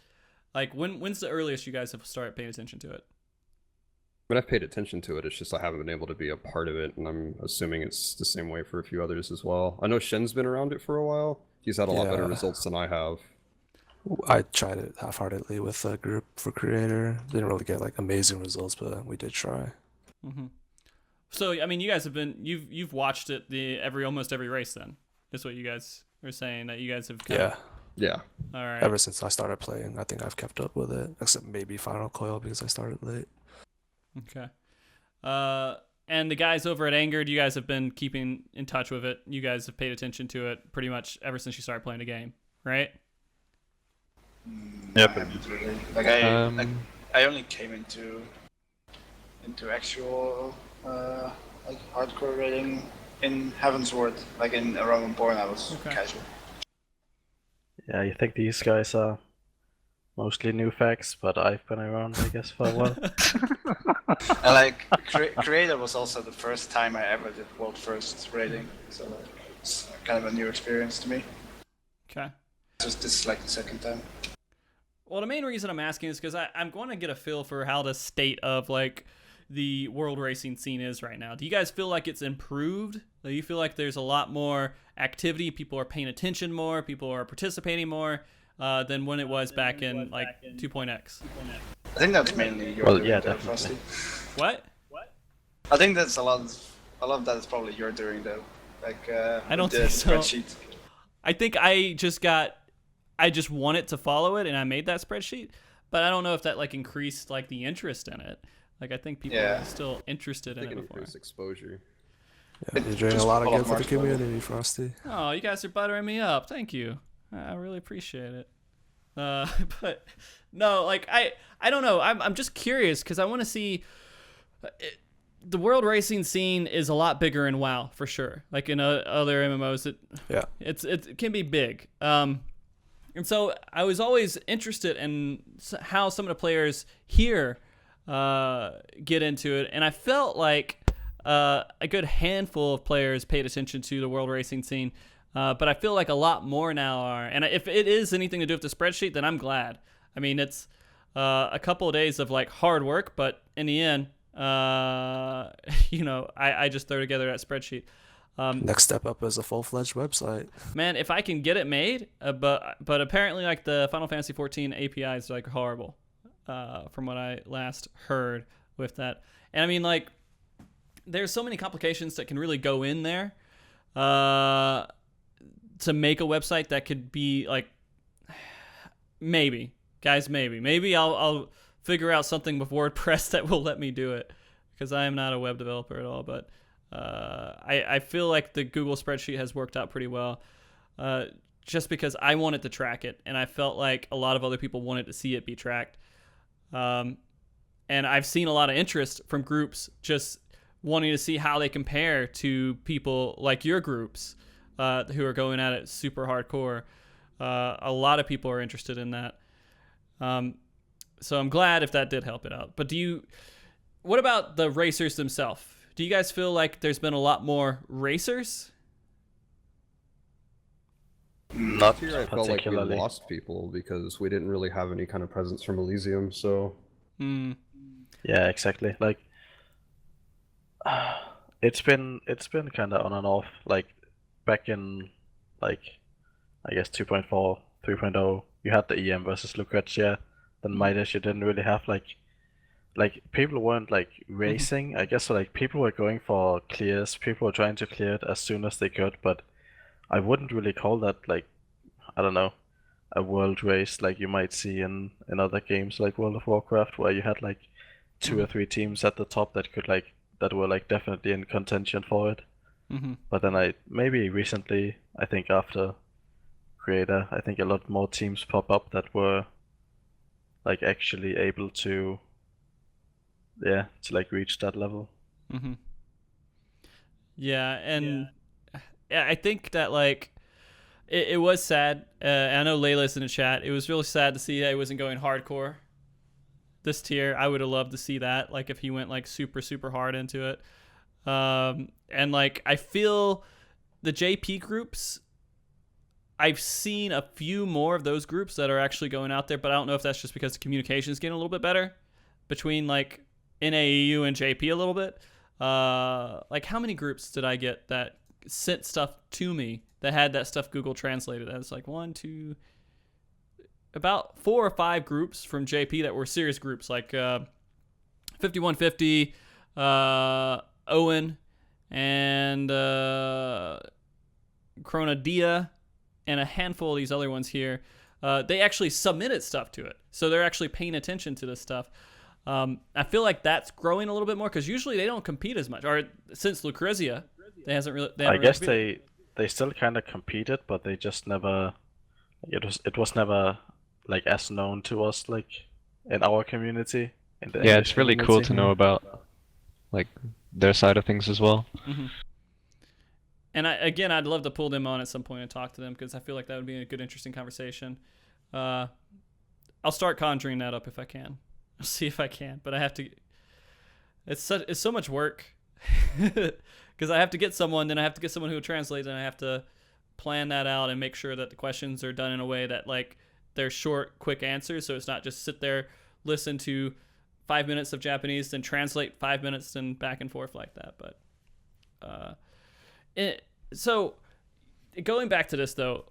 Like, when's the earliest you guys have started paying attention to it? I mean, I've paid attention to it. It's just I haven't been able to be a part of it, and I'm assuming it's the same way for a few others as well. I know Shen's been around it for a while. He's had a lot better results than I have. I tried it half-heartedly with a group for Creator. Didn't really get like amazing results, but we did try. So I mean, you guys have been you've watched it almost every race then. That's what you guys are saying, that you guys have. Yeah. All right. Ever since I started playing, I think I've kept up with it, except maybe Final Coil because I started late. Okay. And the guys over at Angered, you guys have been keeping in touch with it. You guys have paid attention to it pretty much ever since you started playing the game, right? Yep. Like I only came into actual like hardcore rating in Heavensward, like in around Born. I was casual. Yeah, you think these guys are mostly new facts, but I've been around, I guess, for a while. And like Creator was also the first time I ever did world first rating, so it's kind of a new experience to me. Okay. Just this is like the second time. Well, the main reason I'm asking is because I'm going to get a feel for how the state of like the world racing scene is right now. Do you guys feel like it's improved? Do you feel like there's a lot more activity? People are paying attention more. People are participating more than when it was back in like 2.x. I think that's mainly your doing though, Frosty. What? I think that's a lot of that is probably you're doing though. Like I don't the think so. spreadsheet. I think I just wanted to follow it and I made that spreadsheet, but I don't know if that like increased like the interest in it. Like I think people are still interested in it before. Increased exposure. Yeah, you're doing a lot of good for the community, Frosty. Oh, you guys are buttering me up. Thank you. I really appreciate it. But no, like I don't know. I'm just curious because I want to see. The world racing scene is a lot bigger in WoW for sure. Like in other MMOs, it can be big. And so I was always interested in how some of the players here get into it, and I felt like a good handful of players paid attention to the world racing scene. But I feel like a lot more now are. And if it is anything to do with the spreadsheet, then I'm glad. I mean, it's a couple of days of like hard work, but in the end, I just throw together that spreadsheet. Next step up is a full-fledged website. Man, if I can get it made, but apparently like the Final Fantasy 14 API is like horrible, from what I last heard with that. And I mean, like, there's so many complications that can really go in there. To make a website that could be like, maybe I'll figure out something with WordPress that will let me do it, because I am not a web developer at all. But I feel like the Google spreadsheet has worked out pretty well, just because I wanted to track it, and I felt like a lot of other people wanted to see it be tracked. And I've seen a lot of interest from groups just wanting to see how they compare to people like your groups. Who are going at it super hardcore. A lot of people are interested in that. So I'm glad if that did help it out. But what about the racers themselves? Do you guys feel like there's been a lot more racers? Not Here I felt like we particularly. lost people because we didn't really have any kind of presence from Elysium, so... Yeah, exactly. Like, it's been kind of on and off. Like, back in, like, I guess 2.4, 3.0, you had the EM versus Lucrezia. Then Midas, you didn't really have, like people weren't, like, racing. I guess, like, people were going for clears. People were trying to clear it as soon as they could, but I wouldn't really call that, like, I don't know, a world race like you might see in other games like World of Warcraft, where you had, like, 2 or 3 teams at the top that could, like, that were, like, definitely in contention for it. But then maybe recently, I think after Creator, I think a lot more teams pop up that were, like, actually able to, like, reach that level. Yeah, and I think that, like, it was sad. I know Layla's in the chat. It was really sad to see that he wasn't going hardcore this tier. I would have loved to see that, like, if he went, like, super, super hard into it. And, like, I feel the JP groups, I've seen a few more of those groups that are actually going out there, but I don't know if that's just because the communication is getting a little bit better between, like, NAEU and JP a little bit. Like, how many groups did I get that sent stuff to me that had that stuff Google translated as? Like, about 4 or 5 groups from JP that were serious groups, like 5150, Owen, and Chronadia, and a handful of these other ones here. They actually submitted stuff to it, so they're actually paying attention to this stuff. I feel like that's growing a little bit more, because usually they don't compete as much. Or since Lucrezia, I guess they still kind of competed, but they just never. It was never, like, as known to us, like, in our community. Yeah, it's really cool to know about, like, their side of things as well. And I'd love to pull them on at some point and talk to them, because I feel like that would be a good, interesting conversation. I'll start conjuring that up if I can. I'll see if I can, but I have to. It's so much work, because I have to get someone, then I have to get someone who will translate, and I have to plan that out and make sure that the questions are done in a way that, like, they're short, quick answers, so it's not just sit there, listen to 5 minutes of Japanese, then translate 5 minutes, and back and forth like that. But so going back to this though,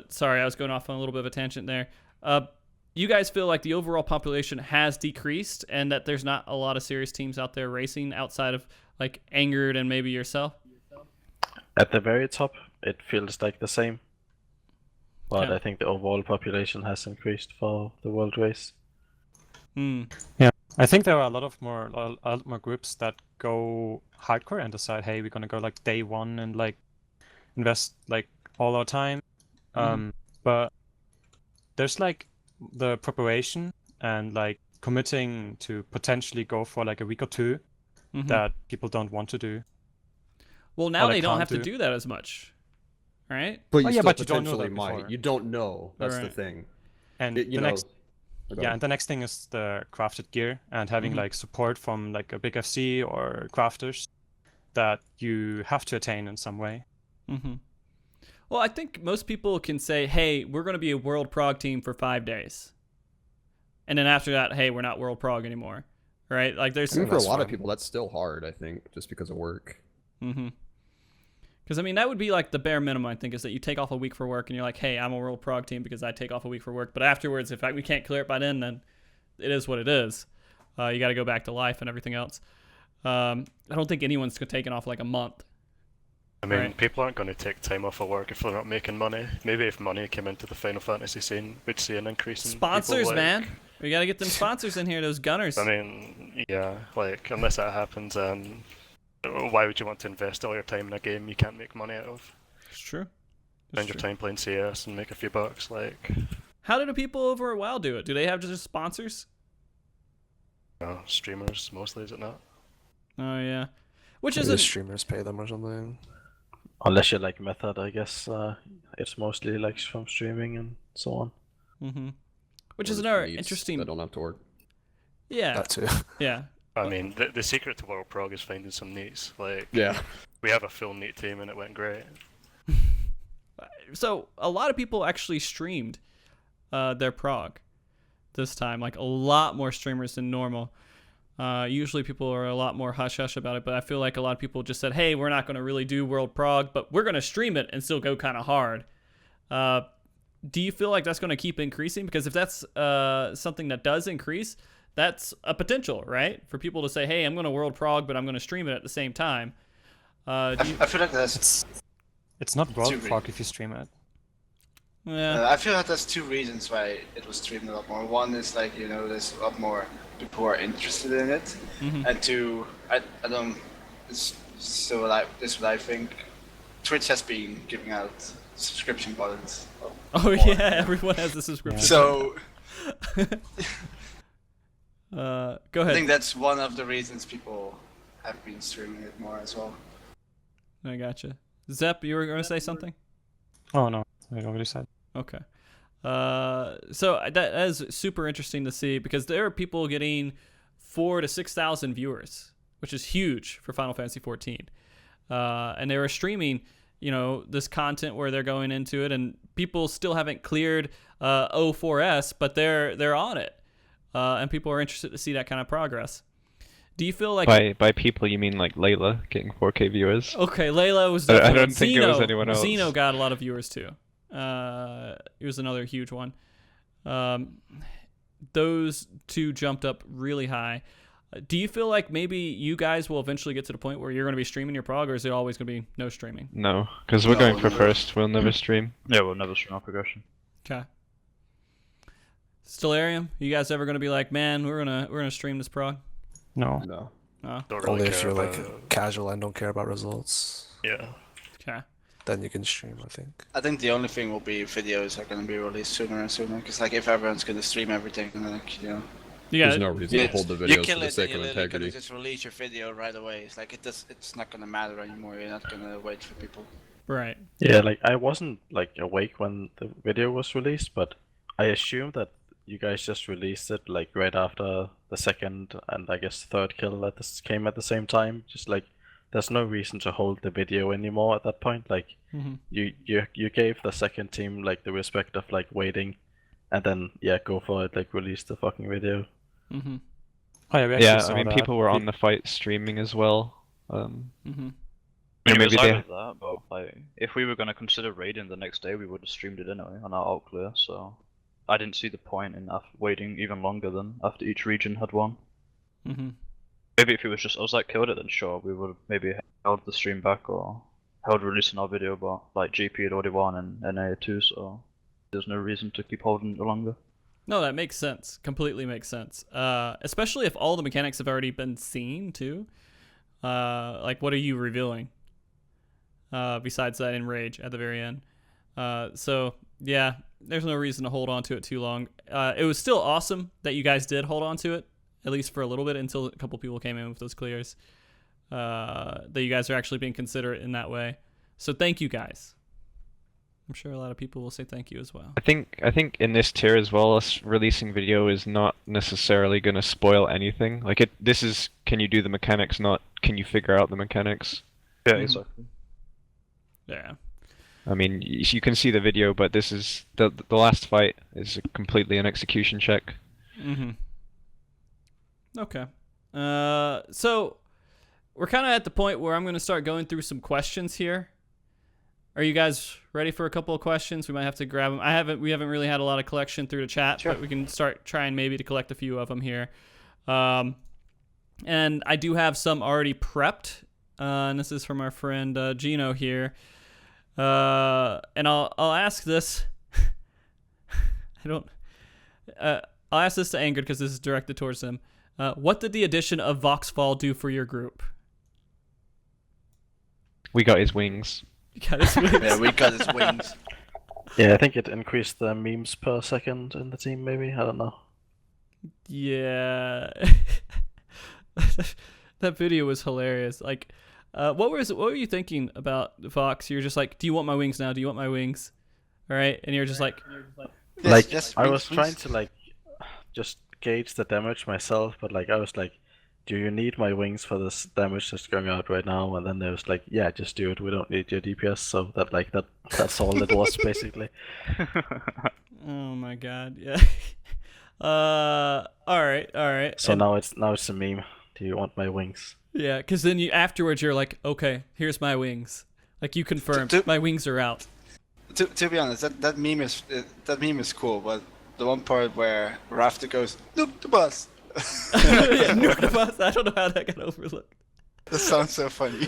sorry, I was going off on a little bit of a tangent there. You guys feel like the overall population has decreased, and that there's not a lot of serious teams out there racing outside of, like, Angered and maybe yourself? At the very top, it feels like the same. But Yeah. I think the overall population has increased for the world race. Yeah, I think there are a lot more groups that go hardcore and decide, hey, we're gonna go, like, day one and, like, invest, like, all our time. But there's, like, the preparation and, like, committing to potentially go for, like, a week or 2 that people don't want to do. Well, now Or they don't can't have to do that as much, right? But you Oh, yeah, still but you don't know potentially that might. before. You don't know. That's the Right. thing. And You the know. next, yeah, and the next thing is the crafted gear, and having like support from, like, a big FC or crafters that you have to attain in some way. Well, I think most people can say, hey, we're going to be a world prog team for 5 days, and then after that, hey, we're not world prog anymore, right? Like, there's I mean, for a That's lot of fine. people, that's still hard, I think, just because of work. Because, I mean, that would be, like, the bare minimum, I think, is that you take off a week for work and you're like, hey, I'm a world prog team because I take off a week for work. But afterwards, if we can't clear it by then it is what it is. You got to go back to life and everything else. I don't think anyone's taken off, like, a month. I mean, Right. people aren't going to take time off of work if they're not making money. Maybe if money came into the Final Fantasy scene, we'd see an increase in Sponsors, people, like, man. We got to get them sponsors in here, those gunners. I mean, yeah, like, unless that happens, then why would you want to invest all your time in a game you can't make money out of? It's true. Spend your time playing CS and make a few bucks, like... How do the people over at WoW do it? Do they have just sponsors? Streamers, mostly, is it not? Oh, yeah. Which Maybe the isn't... streamers pay them or something. Unless you're like Method, I guess it's mostly like from streaming and so on. Which Or is just another needs interesting... that don't have to work. Yeah. That too. Yeah. I mean, the secret to World Prog is finding some neats. Like, Yeah. we have a full neat team and it went great. So a lot of people actually streamed their prog this time, like a lot more streamers than normal. Usually people are a lot more hush-hush about it, but I feel like a lot of people just said, hey, we're not going to really do World Prog, but we're going to stream it and still go kind of hard. Do you feel like that's going to keep increasing? Because if that's something that does increase, that's a potential, right? For people to say, hey, I'm going to World Prog, but I'm going to stream it at the same time. I feel like that's... It's not World Prog if you stream it. Yeah. I feel like there's two reasons why it was streamed a lot more. One is like, you know, there's a lot more people who are interested in it. And two, I don't... So like, this is what I think. Twitch has been giving out subscription buttons. Oh yeah, everyone has a subscription. So... Go ahead. I think that's one of the reasons people have been streaming it more as well. I gotcha. Zepp, you were going to say something? Oh no, I already said. Okay. So that is super interesting to see because there are people getting 4,000 to 6,000 viewers, which is huge for Final Fantasy 14. And they were streaming, you know, this content where they're going into it, and people still haven't cleared 04S, but they're on it, and people are interested to see that kind of progress. Do you feel like by people you mean like Layla getting 4K viewers? Okay, Layla was. I don't think it was anyone else. Xeno got a lot of viewers too. It was another huge one. Those two jumped up really high. Do you feel like maybe you guys will eventually get to the point where you're going to be streaming your prog, or is it always going to be no streaming? No, because we're going for first. We'll never stream. Yeah, we'll never stream our progression. Okay. Stellarium, you guys ever going to be like, man, we're gonna stream this prog? No. No. Don't really Only if care you're about like casual and don't care about results. Yeah. Okay. Then you can stream, I think. I think the only thing will be videos are going to be released sooner and sooner. Because like if everyone's going to stream everything, then like, you know. There's no reason to hold the You videos kill for the it sake and of you literally integrity. just release your video right away. It's like it's not going to matter anymore. You're not going to wait for people. Right. Yeah, like I wasn't like awake when the video was released, but I assumed that you guys just released it like right after the second and I guess third kill that this came at the same time. Just like there's no reason to hold the video anymore at that point. Like you gave the second team like the respect of like waiting, and then yeah, go for it. Like release the fucking video. Oh, yeah, we actually Yeah, saw I mean that. people were on the fight streaming as well. I Yeah, mean, it was maybe either they. that, but like, if we were going to consider raiding the next day, we would have streamed it anyway on our alt clear, so I didn't see the point in waiting even longer than after each region had won. Maybe if it was just us that killed it, then sure, we would have maybe held the stream back or held releasing our video, but like GP had already won and NA too, so there's no reason to keep holding it longer. No, that makes sense. Completely makes sense. Especially if all the mechanics have already been seen too. Like, what are you revealing? Besides that enrage at the very end. So yeah, there's no reason to hold on to it too long. It was still awesome that you guys did hold on to it, at least for a little bit, until a couple people came in with those clears. That you guys are actually being considerate in that way. So thank you guys. I'm sure a lot of people will say thank you as well. I think in this tier as well, us releasing video is not necessarily going to spoil anything. Like this is, can you do the mechanics, not can you figure out the mechanics. Yeah, exactly. Yeah. I mean, you can see the video, but this is the last fight is completely an execution check. Okay. So we're kind of at the point where I'm going to start going through some questions here. Are you guys ready for a couple of questions? We might have to grab them. We haven't really had a lot of collection through the chat, but we can start trying maybe to collect a few of them here. And I do have some already prepped. And this is from our friend Gino here. And I'll ask this. I'll ask this to Angrid because this is directed towards him. What did the addition of Voxfall do for your group? We got his wings. Yeah, we got his wings. Yeah, I think it increased the memes per second in the team. Maybe I don't know. Yeah, that video was hilarious. Like, what were you thinking about Vox? You're just like, do you want my wings now? Do you want my wings? All right, and you're just like, I was trying to like just gauge the damage myself, but like I was like, do you need my wings for this damage that's going out right now? And then they was like, yeah, just do it. We don't need your DPS. So that's all it was basically. Oh my god, yeah. All right. So now it's a meme. Do you want my wings? Yeah, because then afterwards you're like, okay, here's my wings. Like you confirmed, my wings are out. To be honest, that meme is cool, but the one part where Raffter goes, "Nuke the bus." Yeah, nuke the bus. I don't know how that got overlooked. That sounds so funny.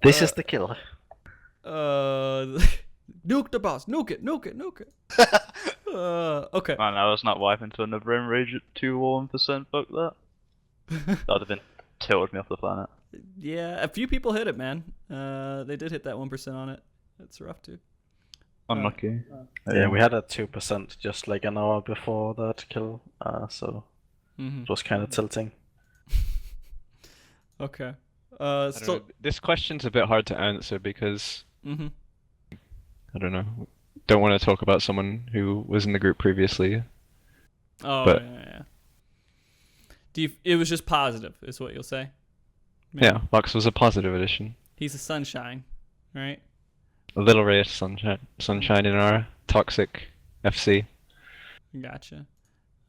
This is the kill. Nuke the boss. Nuke it. Okay. Man, I was not wiping to another enrage at 2-1%. Fuck that. That would have been tilted me off the planet. Yeah, a few people hit it, man. They did hit that 1% on it. That's rough too. Unlucky. Yeah, we had a 2% just like an hour before that kill, so it was kind of tilting. Okay. This question's a bit hard to answer because I don't know. Don't want to talk about someone who was in the group previously. Oh, but... yeah. It was just positive, is what you'll say? Maybe. Yeah, Lux was a positive addition. He's a sunshine, right? A little ray of sunshine in our toxic FC. Gotcha.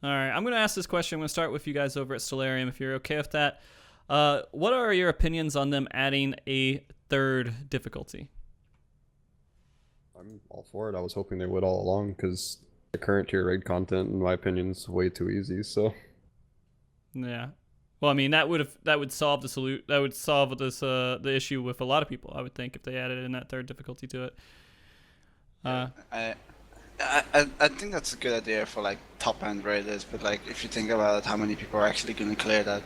All right, I'm going to ask this question. I'm going to start with you guys over at Stellarium, if you're okay with that. What are your opinions on them adding a third difficulty? I'm all for it. I was hoping they would all along because the current tier raid content, in my opinion, is way too easy. So. Yeah. Well, I mean, that would solve the issue with a lot of people, I would think, if they added in that third difficulty to it. I think that's a good idea for like top end raiders, but like if you think about it, how many people are actually going to clear that?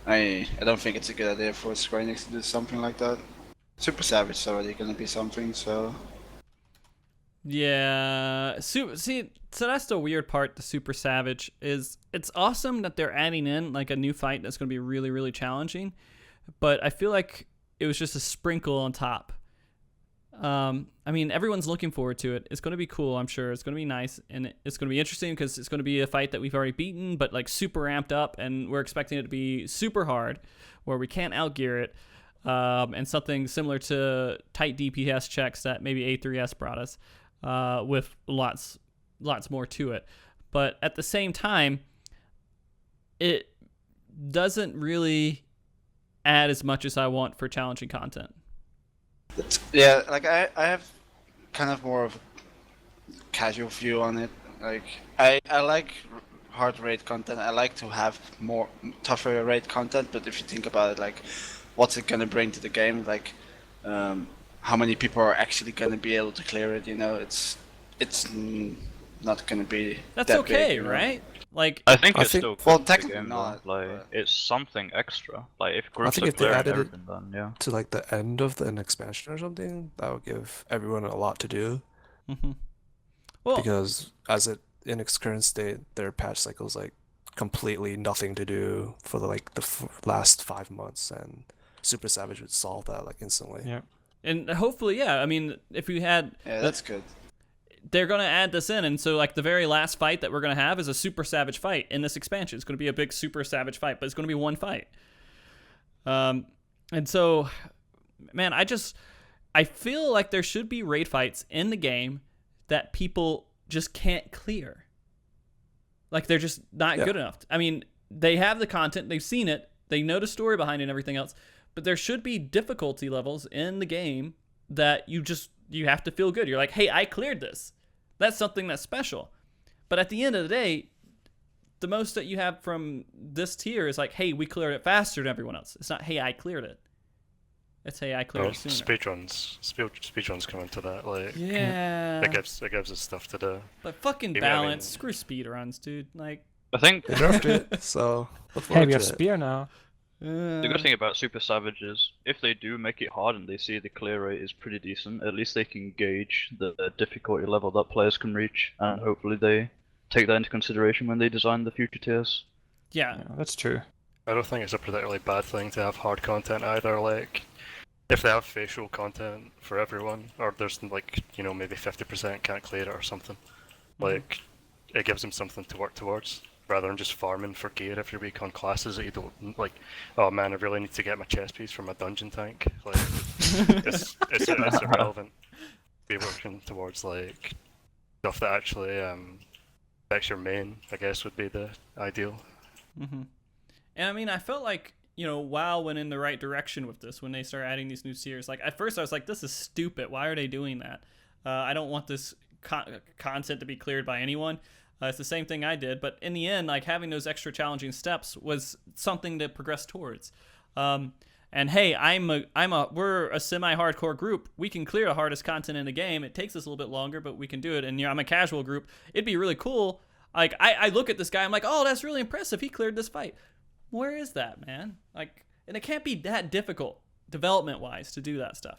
I don't think it's a good idea for Square Enix to do something like that. Super Savage is already going to be something, so. Yeah, so that's the weird part. The Super Savage is it's awesome that they're adding in like a new fight that's going to be really, really challenging, but I feel like it was just a sprinkle on top. I mean, everyone's looking forward to it. It's going to be cool, I'm sure. It's going to be nice, and it's going to be interesting because it's going to be a fight that we've already beaten, but like super amped up, and we're expecting it to be super hard, where we can't outgear it, and something similar to tight DPS checks that maybe A3S brought us. With lots more to it. But at the same time, it doesn't really add as much as I want for challenging content. Yeah, like I have kind of more of a casual view on it. Like I like hard raid content. I like to have more tougher raid content, but if you think about it, like what's it gonna bring to the game? Like how many people are actually going to be able to clear it? You know, it's not going to be. That's that okay, big, right? Like I think it's still well, good technically game, not. like it's something extra. Like if groups think are if they clearing added it everything, then yeah. to like the end of an expansion or something, that would give everyone a lot to do. Well, because in its current state, their patch cycles like completely nothing to do for the last 5 months, and Super Savage would solve that like instantly. Yeah. And hopefully, yeah. I mean, if we had, that's good. They're gonna add this in, and so like the very last fight that we're gonna have is a Super Savage fight in this expansion. It's gonna be a big Super Savage fight, but it's gonna be one fight. And so, man, I feel like there should be raid fights in the game that people just can't clear. Like they're just not good enough. I mean, they have the content, they've seen it, they know the story behind it and everything else. But there should be difficulty levels in the game that you have to feel good. You're like, hey, I cleared this. That's something that's special. But at the end of the day, the most that you have from this tier is like, hey, we cleared it faster than everyone else. It's not, hey, I cleared it. It's, hey, I cleared it sooner. Speedruns come into that. Like, yeah. It gives us stuff to do. But fucking balance. Screw speedruns, dude. Like, I think they nerfed it, so hey, we have spear now. The good thing about Super Savage is, if they do make it hard and they see the clear rate is pretty decent, at least they can gauge the difficulty level that players can reach, and hopefully they take that into consideration when they design the future tiers. Yeah, that's true. I don't think it's a particularly bad thing to have hard content either. Like, if they have facial content for everyone, or there's like, you know, maybe 50% can't clear it or something, like, it gives them something to work towards. rather than just farming for gear every week on classes that you don't like. Oh man, I really need to get my chest piece from my dungeon tank. Like, it's irrelevant. Be working towards like stuff that actually affects your main, I guess, would be the ideal. Mm-hmm. And I mean, I felt like, you know, WoW went in the right direction with this when they started adding these new tiers. Like, at first I was like, this is stupid. Why are they doing that? I don't want this content to be cleared by anyone. It's the same thing I did. But in the end, like, having those extra challenging steps was something to progress towards. And hey, we're a semi-hardcore group. We can clear the hardest content in the game. It takes us a little bit longer, but we can do it. And, you know, I'm a casual group. It'd be really cool. Like, I look at this guy, I'm like, oh, that's really impressive. He cleared this fight. Where is that, man? Like, and it can't be that difficult, development-wise, to do that stuff.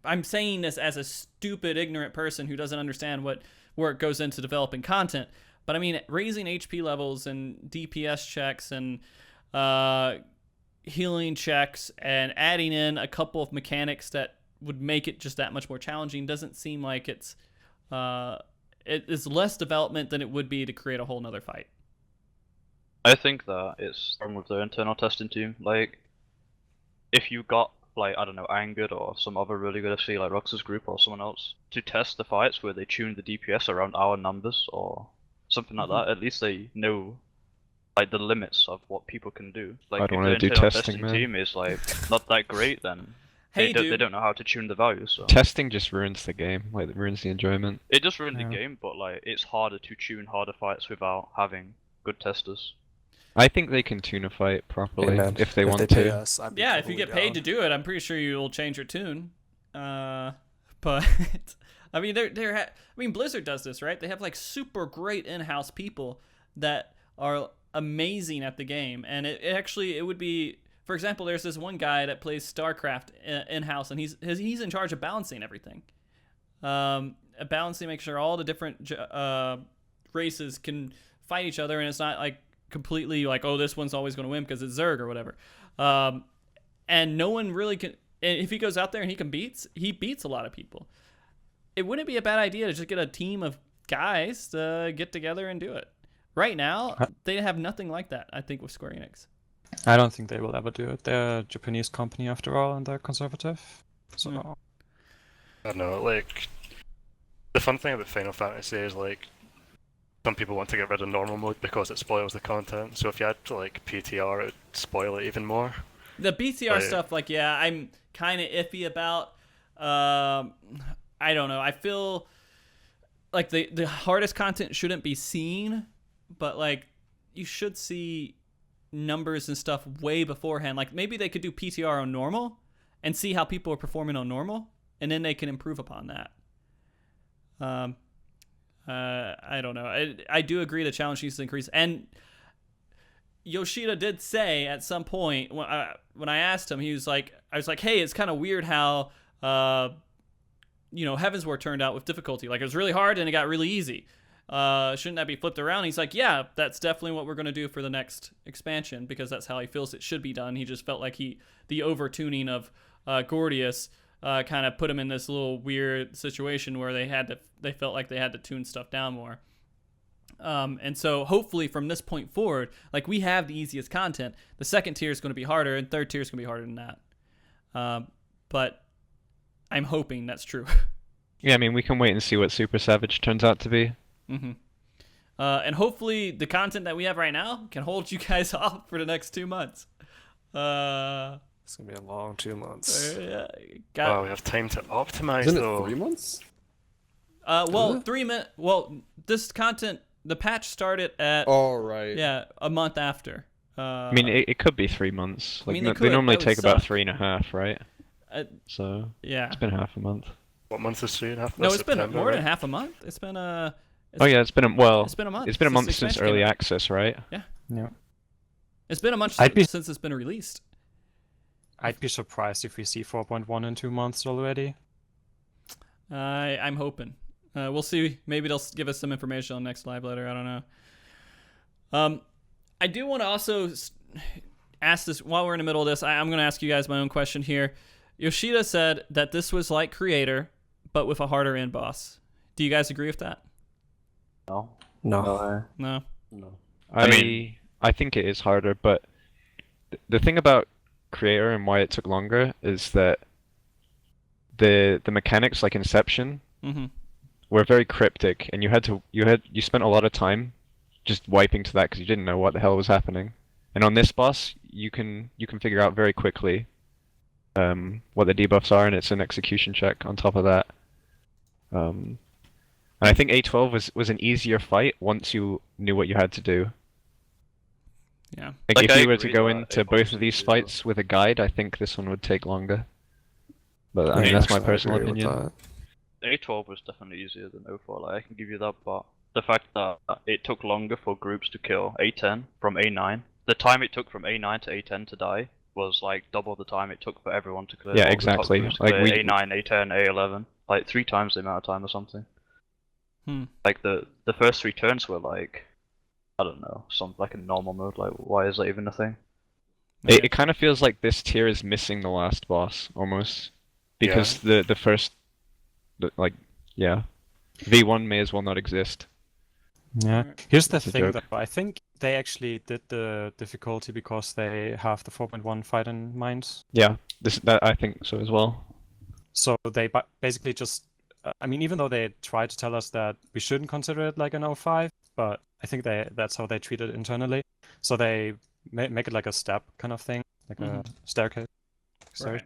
I'm saying this as a stupid, ignorant person who doesn't understand what work goes into developing content. But I mean, raising HP levels and DPS checks and healing checks and adding in a couple of mechanics that would make it just that much more challenging doesn't seem like it is less development than it would be to create a whole nother fight. I think that it's wrong with the internal testing team. Like, if you got, like, I don't know, Angered or some other really good FC like Roxa's group or someone else to test the fights where they tune the DPS around our numbers or something like that, at least they know, like, the limits of what people can do. Like, I if don't the want to do internal testing, man. team is, like, not that great, then Hey, they don't know how to tune the values. So. Testing just ruins the game, like, it ruins the enjoyment. It just ruins the game, but, like, it's harder to tune harder fights without having good testers. I think they can tune a fight properly if they want pay to. us, I'd be Yeah, if you totally get paid down. to do it, I'm pretty sure you'll change your tune. But I mean, I mean, Blizzard does this, right? They have like super great in-house people that are amazing at the game, and it would be, for example, there's this one guy that plays StarCraft in-house, and he's in charge of balancing everything. Balancing, make sure all the different races can fight each other, and it's not like completely like, oh, this one's always going to win because it's Zerg or whatever. And no one really can. And if he goes out there and he beats a lot of people. It wouldn't be a bad idea to just get a team of guys to get together and do it. Right now, they have nothing like that, I think, with Square Enix. I don't think they will ever do it. They're a Japanese company after all, and they're conservative. So I don't know, like, the fun thing about Final Fantasy is, like, some people want to get rid of normal mode because it spoils the content. So if you had to, like, PTR, it would spoil it even more. The BTR stuff, like, yeah, I'm kind of iffy about. I don't know. I feel like the hardest content shouldn't be seen, but, like, you should see numbers and stuff way beforehand. Like, maybe they could do PTR on normal and see how people are performing on normal, and then they can improve upon that. I don't know. I do agree the challenge needs to increase. And Yoshida did say at some point when I asked him, I was like, hey, it's kind of weird how Heavensward turned out with difficulty. Like, it was really hard and it got really easy. Shouldn't that be flipped around? He's like, yeah, that's definitely what we're going to do for the next expansion, because that's how he feels it should be done. He just felt like the over-tuning of Gordius kind of put him in this little weird situation where they felt like they had to tune stuff down more. And so hopefully from this point forward, like, we have the easiest content. The second tier is going to be harder, and third tier is going to be harder than that. But I'm hoping that's true. Yeah, I mean, we can wait and see what Super Savage turns out to be. Mm-hmm. And hopefully the content that we have right now can hold you guys off for the next 2 months. It's gonna be a long 2 months. We have time to optimize. Isn't though. it 3 months? Well, 3 minutes. Well, this content, the patch started at. Oh, right. Yeah, a month after. I mean, it could be 3 months. Like, I mean, they normally that would take about suck. 3.5, right? So yeah, it's been half a month. What month is 3.5? No, it's been September, more right? than half a month. It's been It's been a month. It's been a month since early access, right? yeah. It's been a month I'd be- since it's been released. I'd be surprised if we see 4.1 in 2 months already. I'm hoping. We'll see. Maybe they'll give us some information on next live letter. I don't know. I do want to also ask this while we're in the middle of this. I'm going to ask you guys my own question here. Yoshida said that this was like Creator, but with a harder end boss. Do you guys agree with that? No. No. No. I think it is harder, but the thing about Creator and why it took longer is that the mechanics like Inception were very cryptic, and you spent a lot of time just wiping to that because you didn't know what the hell was happening. And on this boss, you can figure out very quickly what the debuffs are, and it's an execution check on top of that. And I think A12 was an easier fight once you knew what you had to do. Yeah. Like if I you were to agree go that into A12 both is of these easier, though. fights with a guide, I think this one would take longer. But I mean, that's my Actually, I personal agree with opinion. that. A12 was definitely easier than O4, like, I can give you that, but the fact that it took longer for groups to kill A10 from A9, the time it took from A9 to A10 to die was like double the time it took for everyone to clear. Yeah, all exactly. The top groups to Like, clear we- A9, A10, A11, like 3 times the amount of time or something. Hmm. Like the first 3 turns were like, I don't know, like a normal mode, like why is that even a thing? It kind of feels like this tier is missing the last boss, almost. Because the first... V1 may as well not exist. Yeah. Here's the It's a thing, joke. though. I think they actually did the difficulty because they have the 4.1 fight in mind. Yeah, I think so as well. So they basically just... I mean, even though they tried to tell us that we shouldn't consider it like an 05, but I think that's how they treat it internally. So they make it like a step kind of thing, like a staircase. Sorry.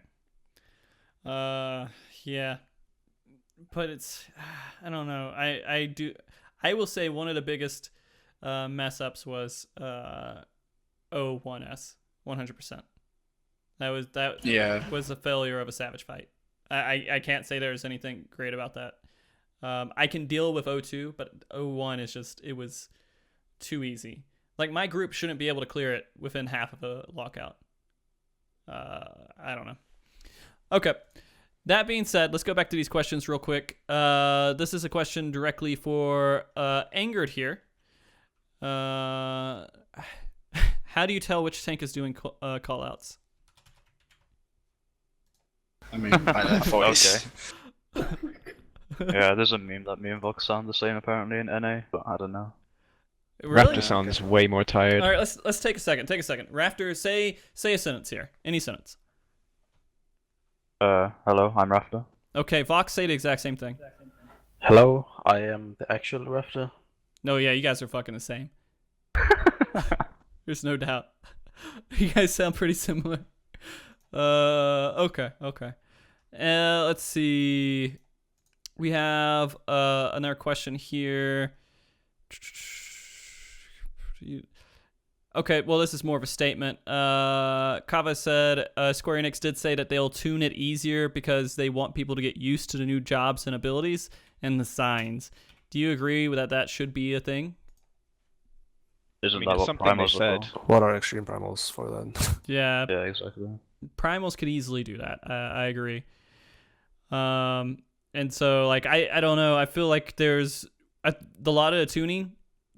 Right. Yeah. But it's, I don't know. I will say one of the biggest mess ups was 01S, 100%. That was a failure of a Savage fight. I can't say there's anything great about that. I can deal with 02, but 01 is just, it was too easy. Like, my group shouldn't be able to clear it within half of a lockout. I don't know. Okay. That being said, let's go back to these questions real quick. This is a question directly for Angered here. How do you tell which tank is doing callouts? I mean, by that voice. Yeah, there's a meme that me and Vox sound the same apparently in NA, but I don't know. Really? Raffter sounds way more tired. All right, let's take a second. Raffter, say a sentence here. Any sentence. Hello, I'm Raffter. Okay, Vox, say the exact same thing. Hello, I am the actual Raffter. No, yeah, you guys are fucking the same. There's no doubt. You guys sound pretty similar. Okay. Let's see. We have another question here. Okay, well, this is more of a statement. Kava said Square Enix did say that they'll tune it easier because they want people to get used to the new jobs and abilities and the signs. Do you agree with that should be a thing? Isn't I mean, that it's what something they Primals said. said? What are extreme primals for then? Yeah, Yeah, exactly. Primals could easily do that. I agree. And so, like, I don't know. I feel like there's the lot of the tuning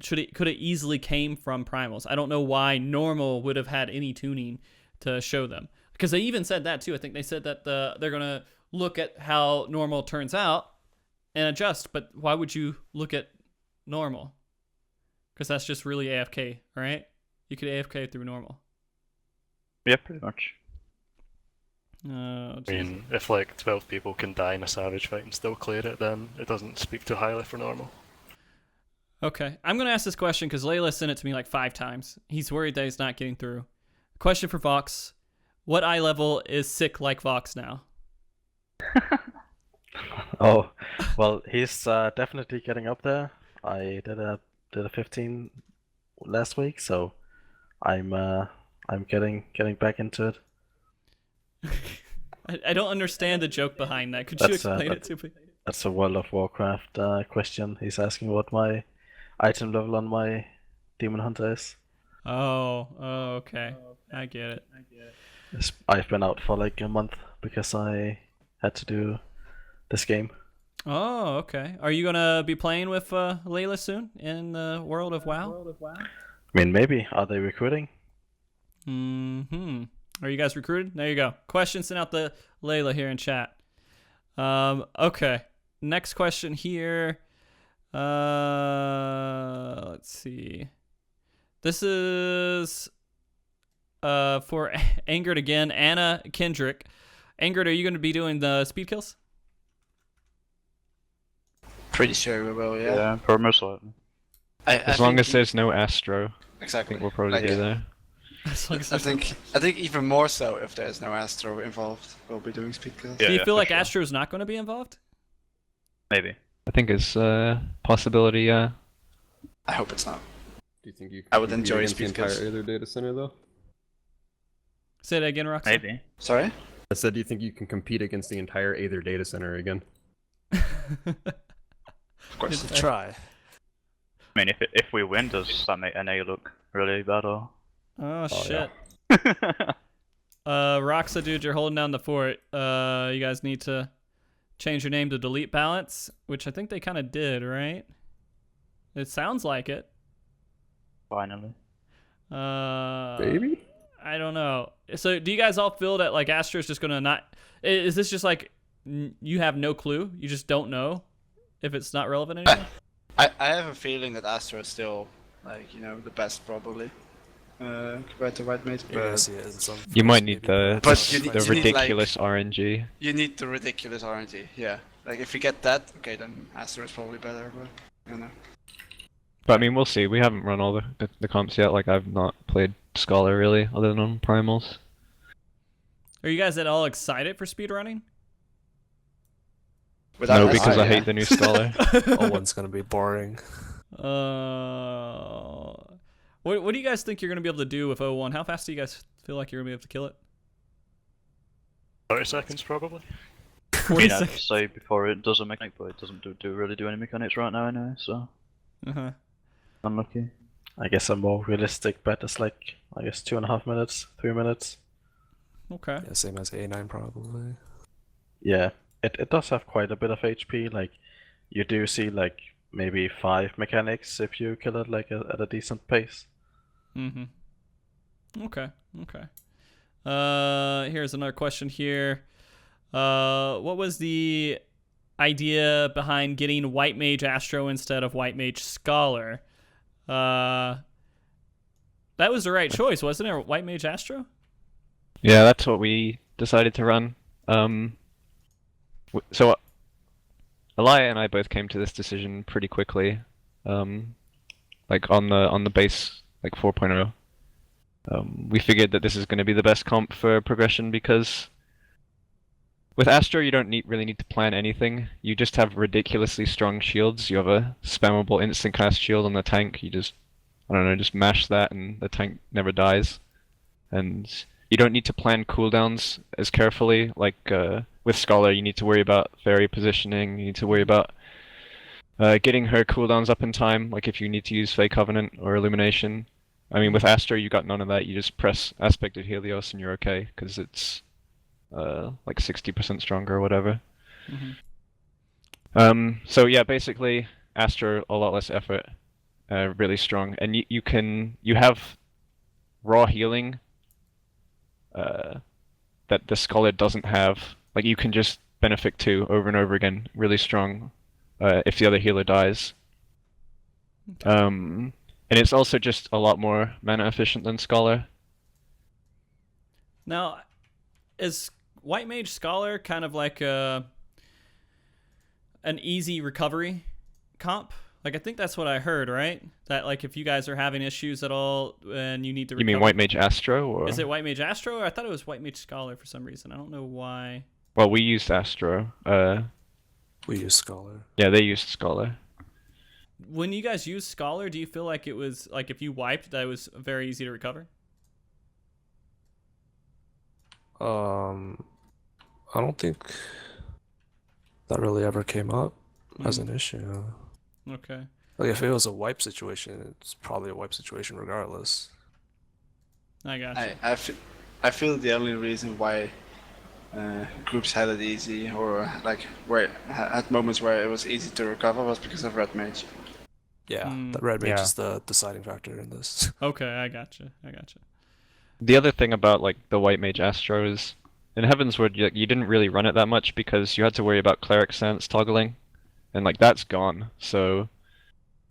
could have easily came from Primals. I don't know why normal would have had any tuning to show them, because they even said that too. I think they said that they're gonna look at how normal turns out and adjust. But why would you look at normal? Because that's just really AFK, right? You could AFK through normal. Yeah, pretty much. Oh, I mean, if like 12 people can die in a Savage fight and still clear it, then it doesn't speak too highly for normal. Okay, I'm going to ask this question because Layla sent it to me like 5 times. He's worried that he's not getting through. Question for Vox. What eye level is sick like Vox now? Oh, well, he's definitely getting up there. I did a 15 last week, so I'm getting back into it. I don't understand the joke behind that. Could you explain it to me? That's a World of Warcraft question. He's asking what my item level on my Demon Hunter is. Oh, okay. I get it. I've been out for like a month because I had to do this game. Oh, okay. Are you going to be playing with Layla soon in the World of WoW? I mean, maybe. Are they recruiting? Mm-hmm. Are you guys recruited? There you go. Question sent out to Layla here in chat. Okay. Next question here. let's see. This is for Angered again. Anna Kendrick. Angered, are you going to be doing the speed kills? Pretty sure we will, yeah. Yeah, for most likely. As long as there's no Astro, exactly. I think we'll probably be there. I think even more so if there's no Astro involved, we'll be doing speed kills. Do you feel like Astro's not going to be involved? Maybe. I think it's a possibility, yeah. I hope it's not. Do you think you I would compete enjoy against the speed kills. entire Aether data center though? Say that again, Roxa. Maybe. Sorry? I said, do you think you can compete against the entire Aether data center again? Of course. Try. I mean, if we win, does that make NA look really bad or? Oh shit. Yeah. Roxa, dude, you're holding down the fort. You guys need to change your name to Delete Balance, which I think they kind of did, right? It sounds like it. Finally. Baby? I don't know. So do you guys all feel that like Astro's just gonna not? Is this just like you have no clue? You just don't know if it's not relevant anymore? I have a feeling that Astro is still, like, you know, the best probably. Compared to White Mage. Yes, he is. You might need the But you need- the you need, like- ridiculous RNG. You need the ridiculous RNG, yeah. Like, if you get that, okay, then Astro is probably better, but, you know. But I mean, we'll see. We haven't run all the comps yet. Like, I've not played Scholar really, other than on Primals. Are you guys at all excited for speedrunning? No, because I hate the new Scholar. O1's gonna be boring. What do you guys think you're gonna be able to do with O1? How fast do you guys feel like you're gonna be able to kill it? 30 seconds probably. 40 I'd seconds. say before it does a mechanic, but it doesn't really do any mechanics right now anyway, so. Unlucky. I guess a more realistic bet is like, I guess 2.5 minutes, 3 minutes. Okay. Yeah, same as A9 probably. Yeah, it does have quite a bit of HP. Like, you do see like maybe 5 mechanics if you kill it like at a decent pace. Okay. Here's another question here. What was the idea behind getting White Mage Astro instead of White Mage Scholar? That was the right choice, wasn't it? White Mage Astro? Yeah, that's what we decided to run. So Elia and I both came to this decision pretty quickly. Like on the base like 4.0. We figured that this is going to be the best comp for progression because with Astro you don't really need to plan anything. You just have ridiculously strong shields. You have a spammable instant cast shield on the tank. You just, I don't know, just mash that and the tank never dies. And you don't need to plan cooldowns as carefully. Like with Scholar, you need to worry about fairy positioning. You need to worry about getting her cooldowns up in time. Like if you need to use Fey Covenant or Illumination. I mean, with Astro, you got none of that. You just press Aspected Helios and you're okay because it's like 60% stronger or whatever. So yeah, basically Astro a lot less effort, really strong, and you have raw healing that the Scholar doesn't have. Like you can just benefit 2 over and over again, really strong, if the other healer dies. And it's also just a lot more mana efficient than Scholar. Now, is White Mage Scholar kind of like an easy recovery comp? Like I think that's what I heard, right? That like if you guys are having issues at all and you need to recover... You mean White Mage Astro? Or... Is it White Mage Astro? Or I thought it was White Mage Scholar for some reason. I don't know why. Well, we used Astro. We used Scholar. Yeah, they used Scholar. When you guys used Scholar, do you feel like it was like if you wiped that it was very easy to recover? I don't think that really ever came up as an issue. Okay. Like if it was a wipe situation, it's probably a wipe situation regardless. I got you. I feel the only reason why groups had it easy or like where had moments where it was easy to recover was because of Red Mage. Yeah, the Red Mage is the deciding factor in this. Okay, I gotcha. The other thing about like the White Mage Astro is in Heavensward you didn't really run it that much because you had to worry about Cleric Sense toggling, and like that's gone. So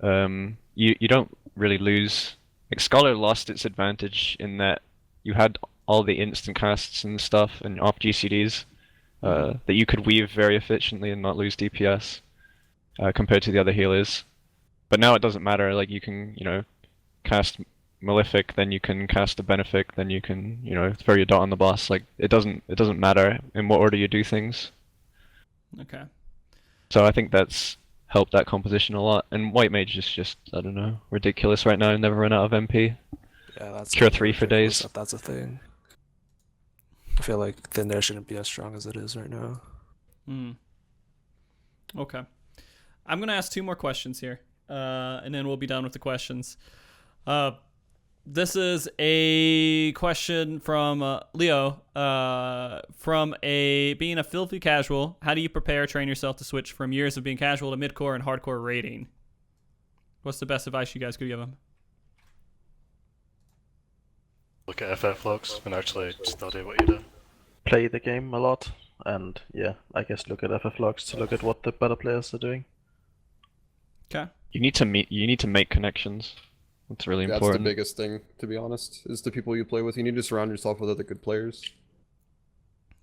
you don't really lose. Like Scholar lost its advantage in that you had all the instant casts and stuff and off GCDs that you could weave very efficiently and not lose DPS compared to the other healers. But now it doesn't matter. Like you can, cast Malefic, then you can cast a Benefic, then you can, throw your dot on the boss. Like it doesn't matter in what order you do things. Okay. So I think that's helped that composition a lot. And White Mage is just, I don't know, ridiculous right now. Never run out of MP. Yeah, that's Cure 3 for days. If that's a thing. I feel like Thin Air shouldn't be as strong as it is right now. Okay. I'm going to ask 2 more questions here, and then we'll be done with the questions. This is a question from Leo. From being a filthy casual, how do you train yourself to switch from years of being casual to mid-core and hardcore raiding? What's the best advice you guys could give him? Look at FF logs and actually study what you do. Play the game a lot, and yeah, I guess look at FF logs to look at what the better players are doing. Okay. You need to make connections. That's really important. That's the biggest thing, to be honest, is the people you play with. You need to surround yourself with other good players.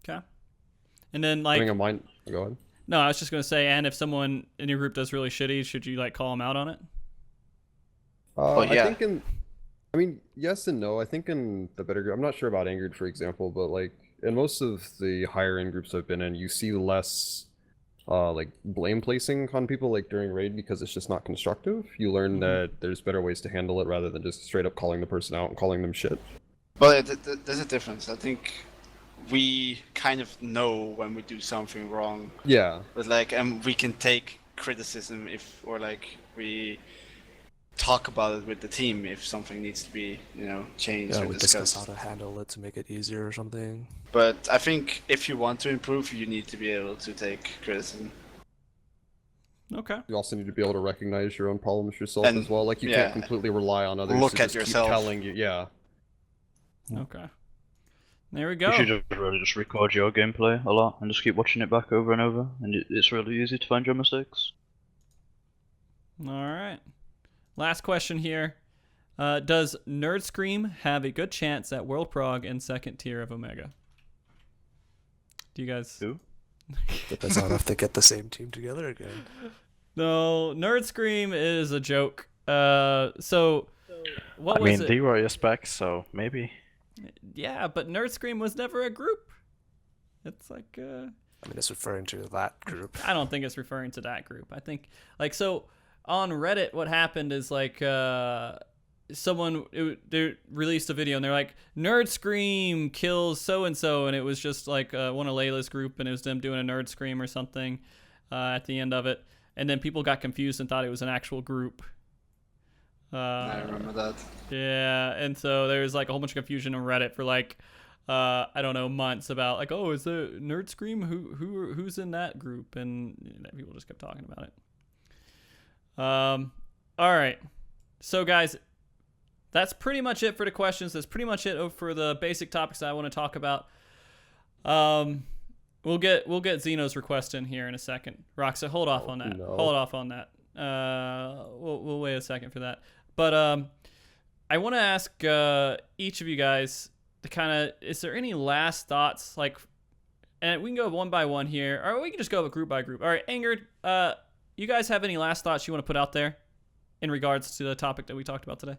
Okay. And then like Go ahead. No, I was just gonna say, and if someone in your group does really shitty, should you like call them out on it? Yeah. I mean, yes and no. I think in the better group, I'm not sure about Angered, for example, but like in most of the higher end groups I've been in, you see less like blame placing on people like during raid because it's just not constructive. You learn that there's better ways to handle it rather than just straight up calling the person out and calling them shit. But there's a difference. I think we kind of know when we do something wrong. Yeah. But like, and we can take criticism we talk about it with the team if something needs to be, changed or we discussed. discuss how to handle it to make it easier or something. But I think if you want to improve, you need to be able to take criticism. Okay. You also need to be able to recognize your own problems yourself And, as well. Like you can't completely rely on others Look to at just yourself. keep telling you. Yeah. Okay. There we go. You should really just record your gameplay a lot and just keep watching it back over and over, and it's really easy to find your mistakes. All right. Last question here. Does Nerd Scream have a good chance at World Prog and second tier of Omega? Do you guys... Who? Depends on if they get the same team together again. No, Nerd Scream is a joke. So, what was it? D-Roy is back, so maybe. Yeah, but Nerd Scream was never a group. It's like... I mean, it's referring to that group. I don't think it's referring to that group. I think, like, so on Reddit, what happened is, like, they released a video and they're like, Nerd Scream kills so-and-so, and it was just, like, one of Layla's group, and it was them doing a Nerd Scream or something at the end of it. And then people got confused and thought it was an actual group. I remember that. Yeah, and so there was, like, a whole bunch of confusion on Reddit for, like, I don't know, months about, like, oh, is the Nerd Scream? Who's in that group? And people just kept talking about it. All right. So, guys, that's pretty much it for the questions. That's pretty much it for the basic topics that I want to talk about. We'll get Xeno's request in here in a second. Roxa, hold off on that. No. Hold off on that. We'll wait a second for that. But I want to ask each of you guys to kind of, is there any last thoughts? Like, and we can go one by one here, or we can just go group by group. All right, Angered, you guys have any last thoughts you want to put out there in regards to the topic that we talked about today?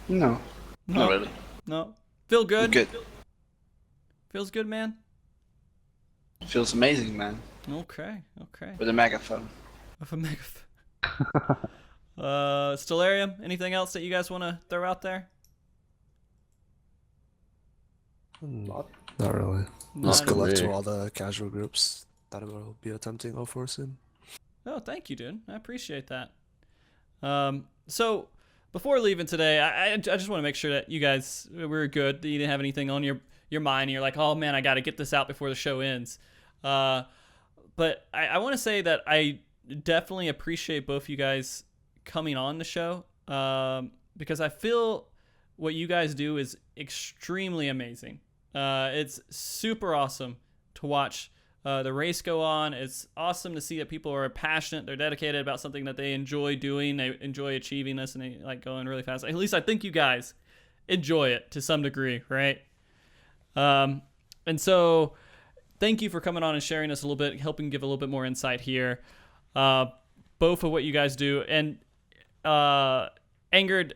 No. Not really. No. Feel good? Good. Feels good, man? Feels amazing, man. Okay. With a megaphone. With a megaphone. Stellarium, anything else that you guys want to throw out there? Not really. Just good luck to all the casual groups that will be attempting O4 soon. Oh, thank you, dude. I appreciate that. So before leaving today, I just want to make sure that you guys were good, that you didn't have anything on your mind, and you're like, oh man, I got to get this out before the show ends. But I want to say that I definitely appreciate both you guys coming on the show, because I feel what you guys do is extremely amazing. It's super awesome to watch the race go on. It's awesome to see that people are passionate, they're dedicated about something that they enjoy doing, they enjoy achieving this, and they like going really fast. At least I think you guys enjoy it to some degree, right? And so thank you for coming on and sharing us a little bit, helping give a little bit more insight here, both of what you guys do. And Angered,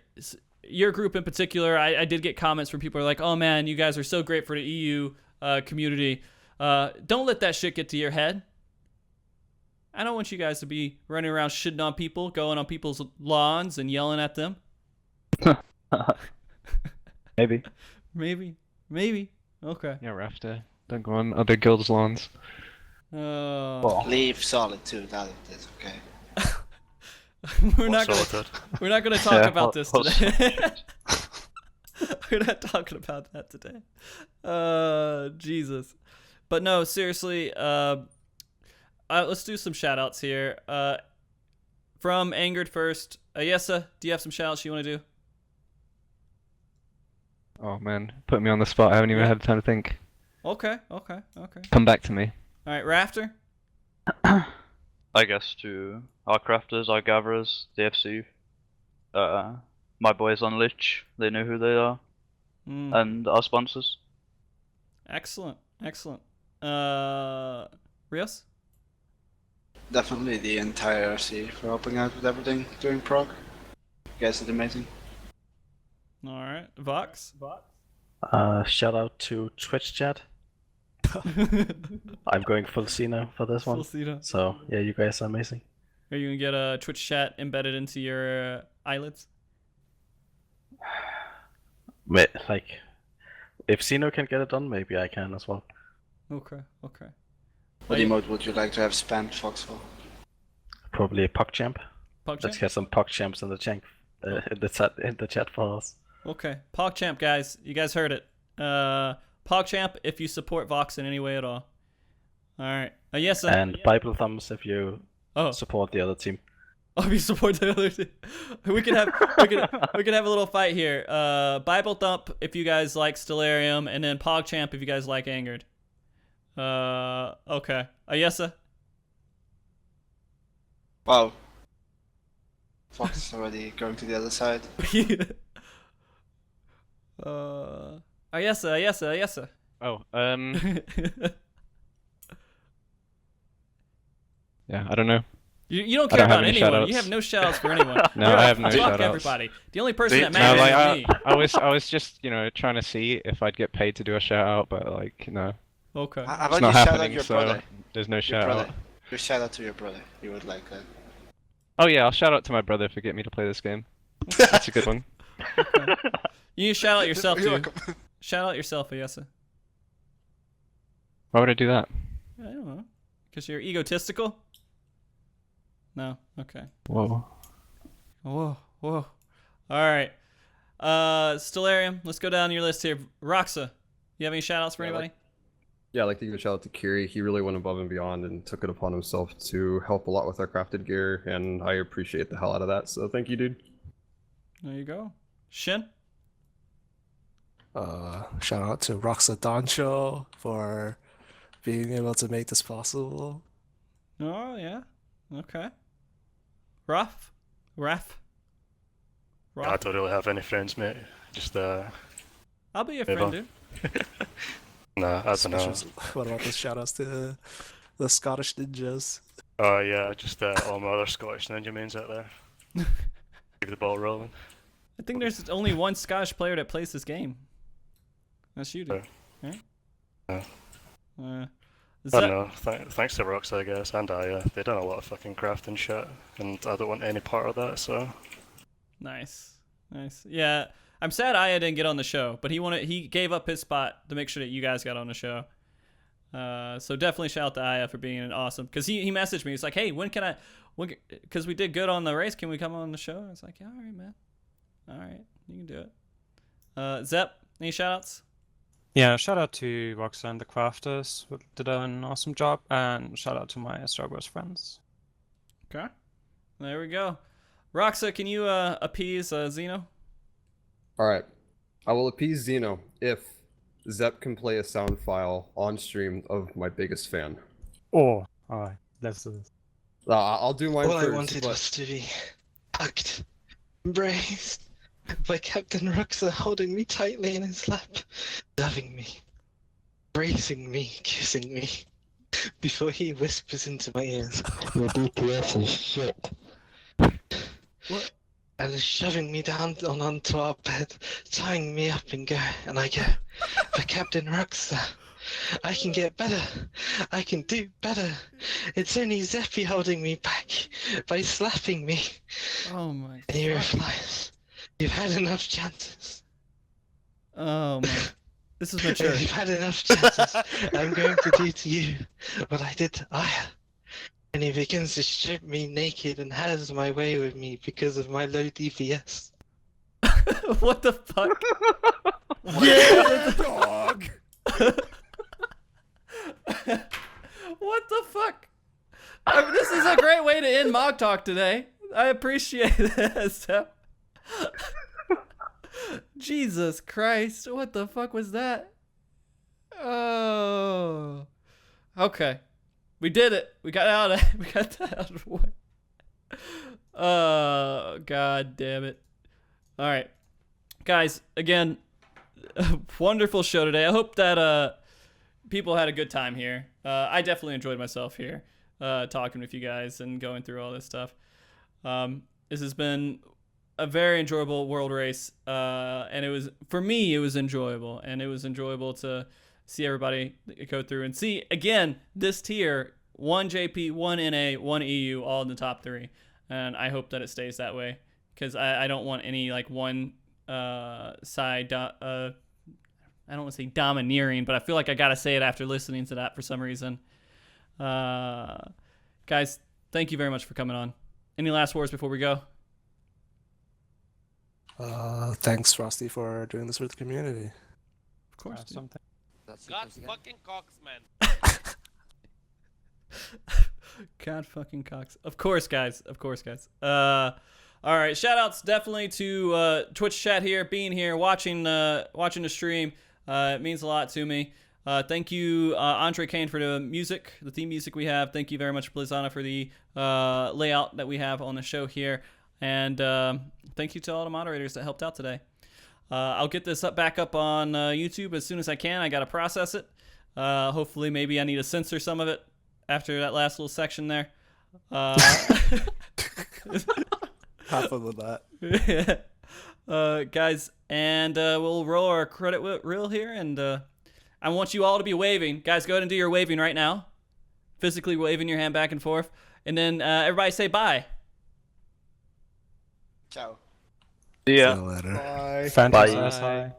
your group in particular, I did get comments from people who are like, oh man, you guys are so great for the EU community. Don't let that shit get to your head. I don't want you guys to be running around shitting on people, going on people's lawns and yelling at them. Maybe. Maybe. Okay. Yeah, Raffter. Don't go on other guilds' lawns. Leave Solitude out of this, okay? We're not going to talk about this today. We're not talking about that today. Jesus. But no, seriously, let's do some shout-outs here. From Angered first, Ayesa, do you have some shout-outs you want to do? Oh man, put me on the spot. I haven't even had time to think. Okay. Come back to me. All right, Raffter? I guess to our crafters, our gatherers, the FC, my boys on Lich, they know who they are, and our sponsors. Excellent. Rioszz? Definitely the entire RC for helping out with everything during prog. You guys did amazing. All right, Vox? Shout out to Twitch chat. I'm going full Cena for this one. So yeah, you guys are amazing. Are you gonna get a Twitch chat embedded into your eyelids? Like, if Cena can get it done, maybe I can as well. Okay. What emote would you like to have spammed Fox for? Probably a PogChamp. PogChamp? Let's get some PogChamps in the chat for us. Okay, PogChamp, guys. You guys heard it. PogChamp if you support Vox in any way at all. All right. Yes. And Bible thumbs if you support the other team. Oh, if you support the other team. we can have a little fight here. Bible thump if you guys like Stellarium, and then PogChamp if you guys like Angered. Okay. Ayesa? Wow. Fox is already going to the other side. Ayesa. Oh, yeah, I don't know. You don't care about anyone. You have no shoutouts for anyone. No, I have no shoutouts. Fuck everybody. The only person that matters is me. I was just, trying to see if I'd get paid to do a shout out, but like, no. Okay. How it's about not you shout out happening, your so brother? there's no shout out. Your shout out to your brother. You would like that. Oh yeah, I'll shout out to my brother for getting me to play this game. That's a good one. Okay. You shout out yourself too. Shout out yourself, Ayesa. Why would I do that? I don't know. Because you're egotistical? No? Okay. Whoa. All right. Stellarium, let's go down your list here. Roxa, you have any shout outs for anybody? I'd like to give a shout out to Kiri. He really went above and beyond and took it upon himself to help a lot with our crafted gear, and I appreciate the hell out of that, so thank you, dude. There you go. Shin? Shout out to Roxa Doncho for being able to make this possible. Oh, yeah. Okay. Raff? I don't really have any friends, mate. Just, I'll be your friend, dude. Nah, I don't know. What about the shout outs to the Scottish ninjas? Oh, yeah, just all my other Scottish ninja mains out there. Keep the ball rolling. I think there's only one Scottish player that plays this game. That's you, dude. Right? I don't know. Thanks to Roxa, I guess, and Aya. They done a lot of fucking crafting shit, and I don't want any part of that, so... Nice. Yeah, I'm sad Aya didn't get on the show, but he gave up his spot to make sure that you guys got on the show. So definitely shout out to Aya for being awesome. Because he messaged me. He's like, hey, because we did good on the race, can we come on the show? I was like, yeah, all right, man. All right, you can do it. Zepp, any shout outs? Yeah, shout out to Roxa and the Crafters, who did an awesome job, and shout out to my Star Wars friends. Okay, there we go. Roxa, can you appease Xeno? Alright, I will appease Xeno if Zepp can play a sound file on stream of my biggest fan. Oh, alright. Let's do this. I'll do mine All first. I wanted was to be hugged, embraced by Captain Roxa, holding me tightly in his lap, loving me, embracing me, kissing me, before he whispers into my ears, "Your DPS is shit." What? And shoving me down onto our bed, tying me up and I go, "But Captain Roxa, I can get better. I can do better. It's only Zeppe holding me back by slapping me." Oh my. And he replies, "You've had enough chances. Oh my. This is mature. You've had enough chances. I'm going to do to you what I did to Aya." And he begins to strip me naked and has my way with me because of my low DPS. What the fuck? Yeah, dog. What the fuck? I mean, this is a great way to end MogTalk today. I appreciate this. Jesus Christ, what the fuck was that? Oh. Okay. We did it. We got that out of the way. Oh, god damn it. All right. Guys, again, wonderful show today. I hope that people had a good time here. I definitely enjoyed myself here, talking with you guys and going through all this stuff. This has been a very enjoyable world race, and it was, for me, it was enjoyable, and it was enjoyable to see everybody go through and see, again, this tier, 1 JP, 1 NA, 1 EU, all in the top 3, and I hope that it stays that way, because I don't want any, like, one side, I don't want to say domineering, but I feel like I gotta say it after listening to that for some reason. Guys, thank you very much for coming on. Any last words before we go? Thanks, Frosty, for doing this for the community. Of course. Something. God fucking Cox, man. God fucking Cox. Of course, guys. Of course, guys. All right. Shout outs definitely to Twitch chat here, being here, watching the stream. It means a lot to me. Thank you, Andre Kane, for the music, the theme music we have. Thank you very much, Blizzana, for the layout that we have on the show here. And thank you to all the moderators that helped out today. I'll get this back up on YouTube as soon as I can. I got to process it. Hopefully, maybe I need to censor some of it after that last little section there. Have fun with that. Guys, and we'll roll our credit reel here. And I want you all to be waving. Guys, go ahead and do your waving right now. Physically waving your hand back and forth. And then everybody say bye. Ciao. Yeah. See you later. Bye. Phantom Bye. says hi.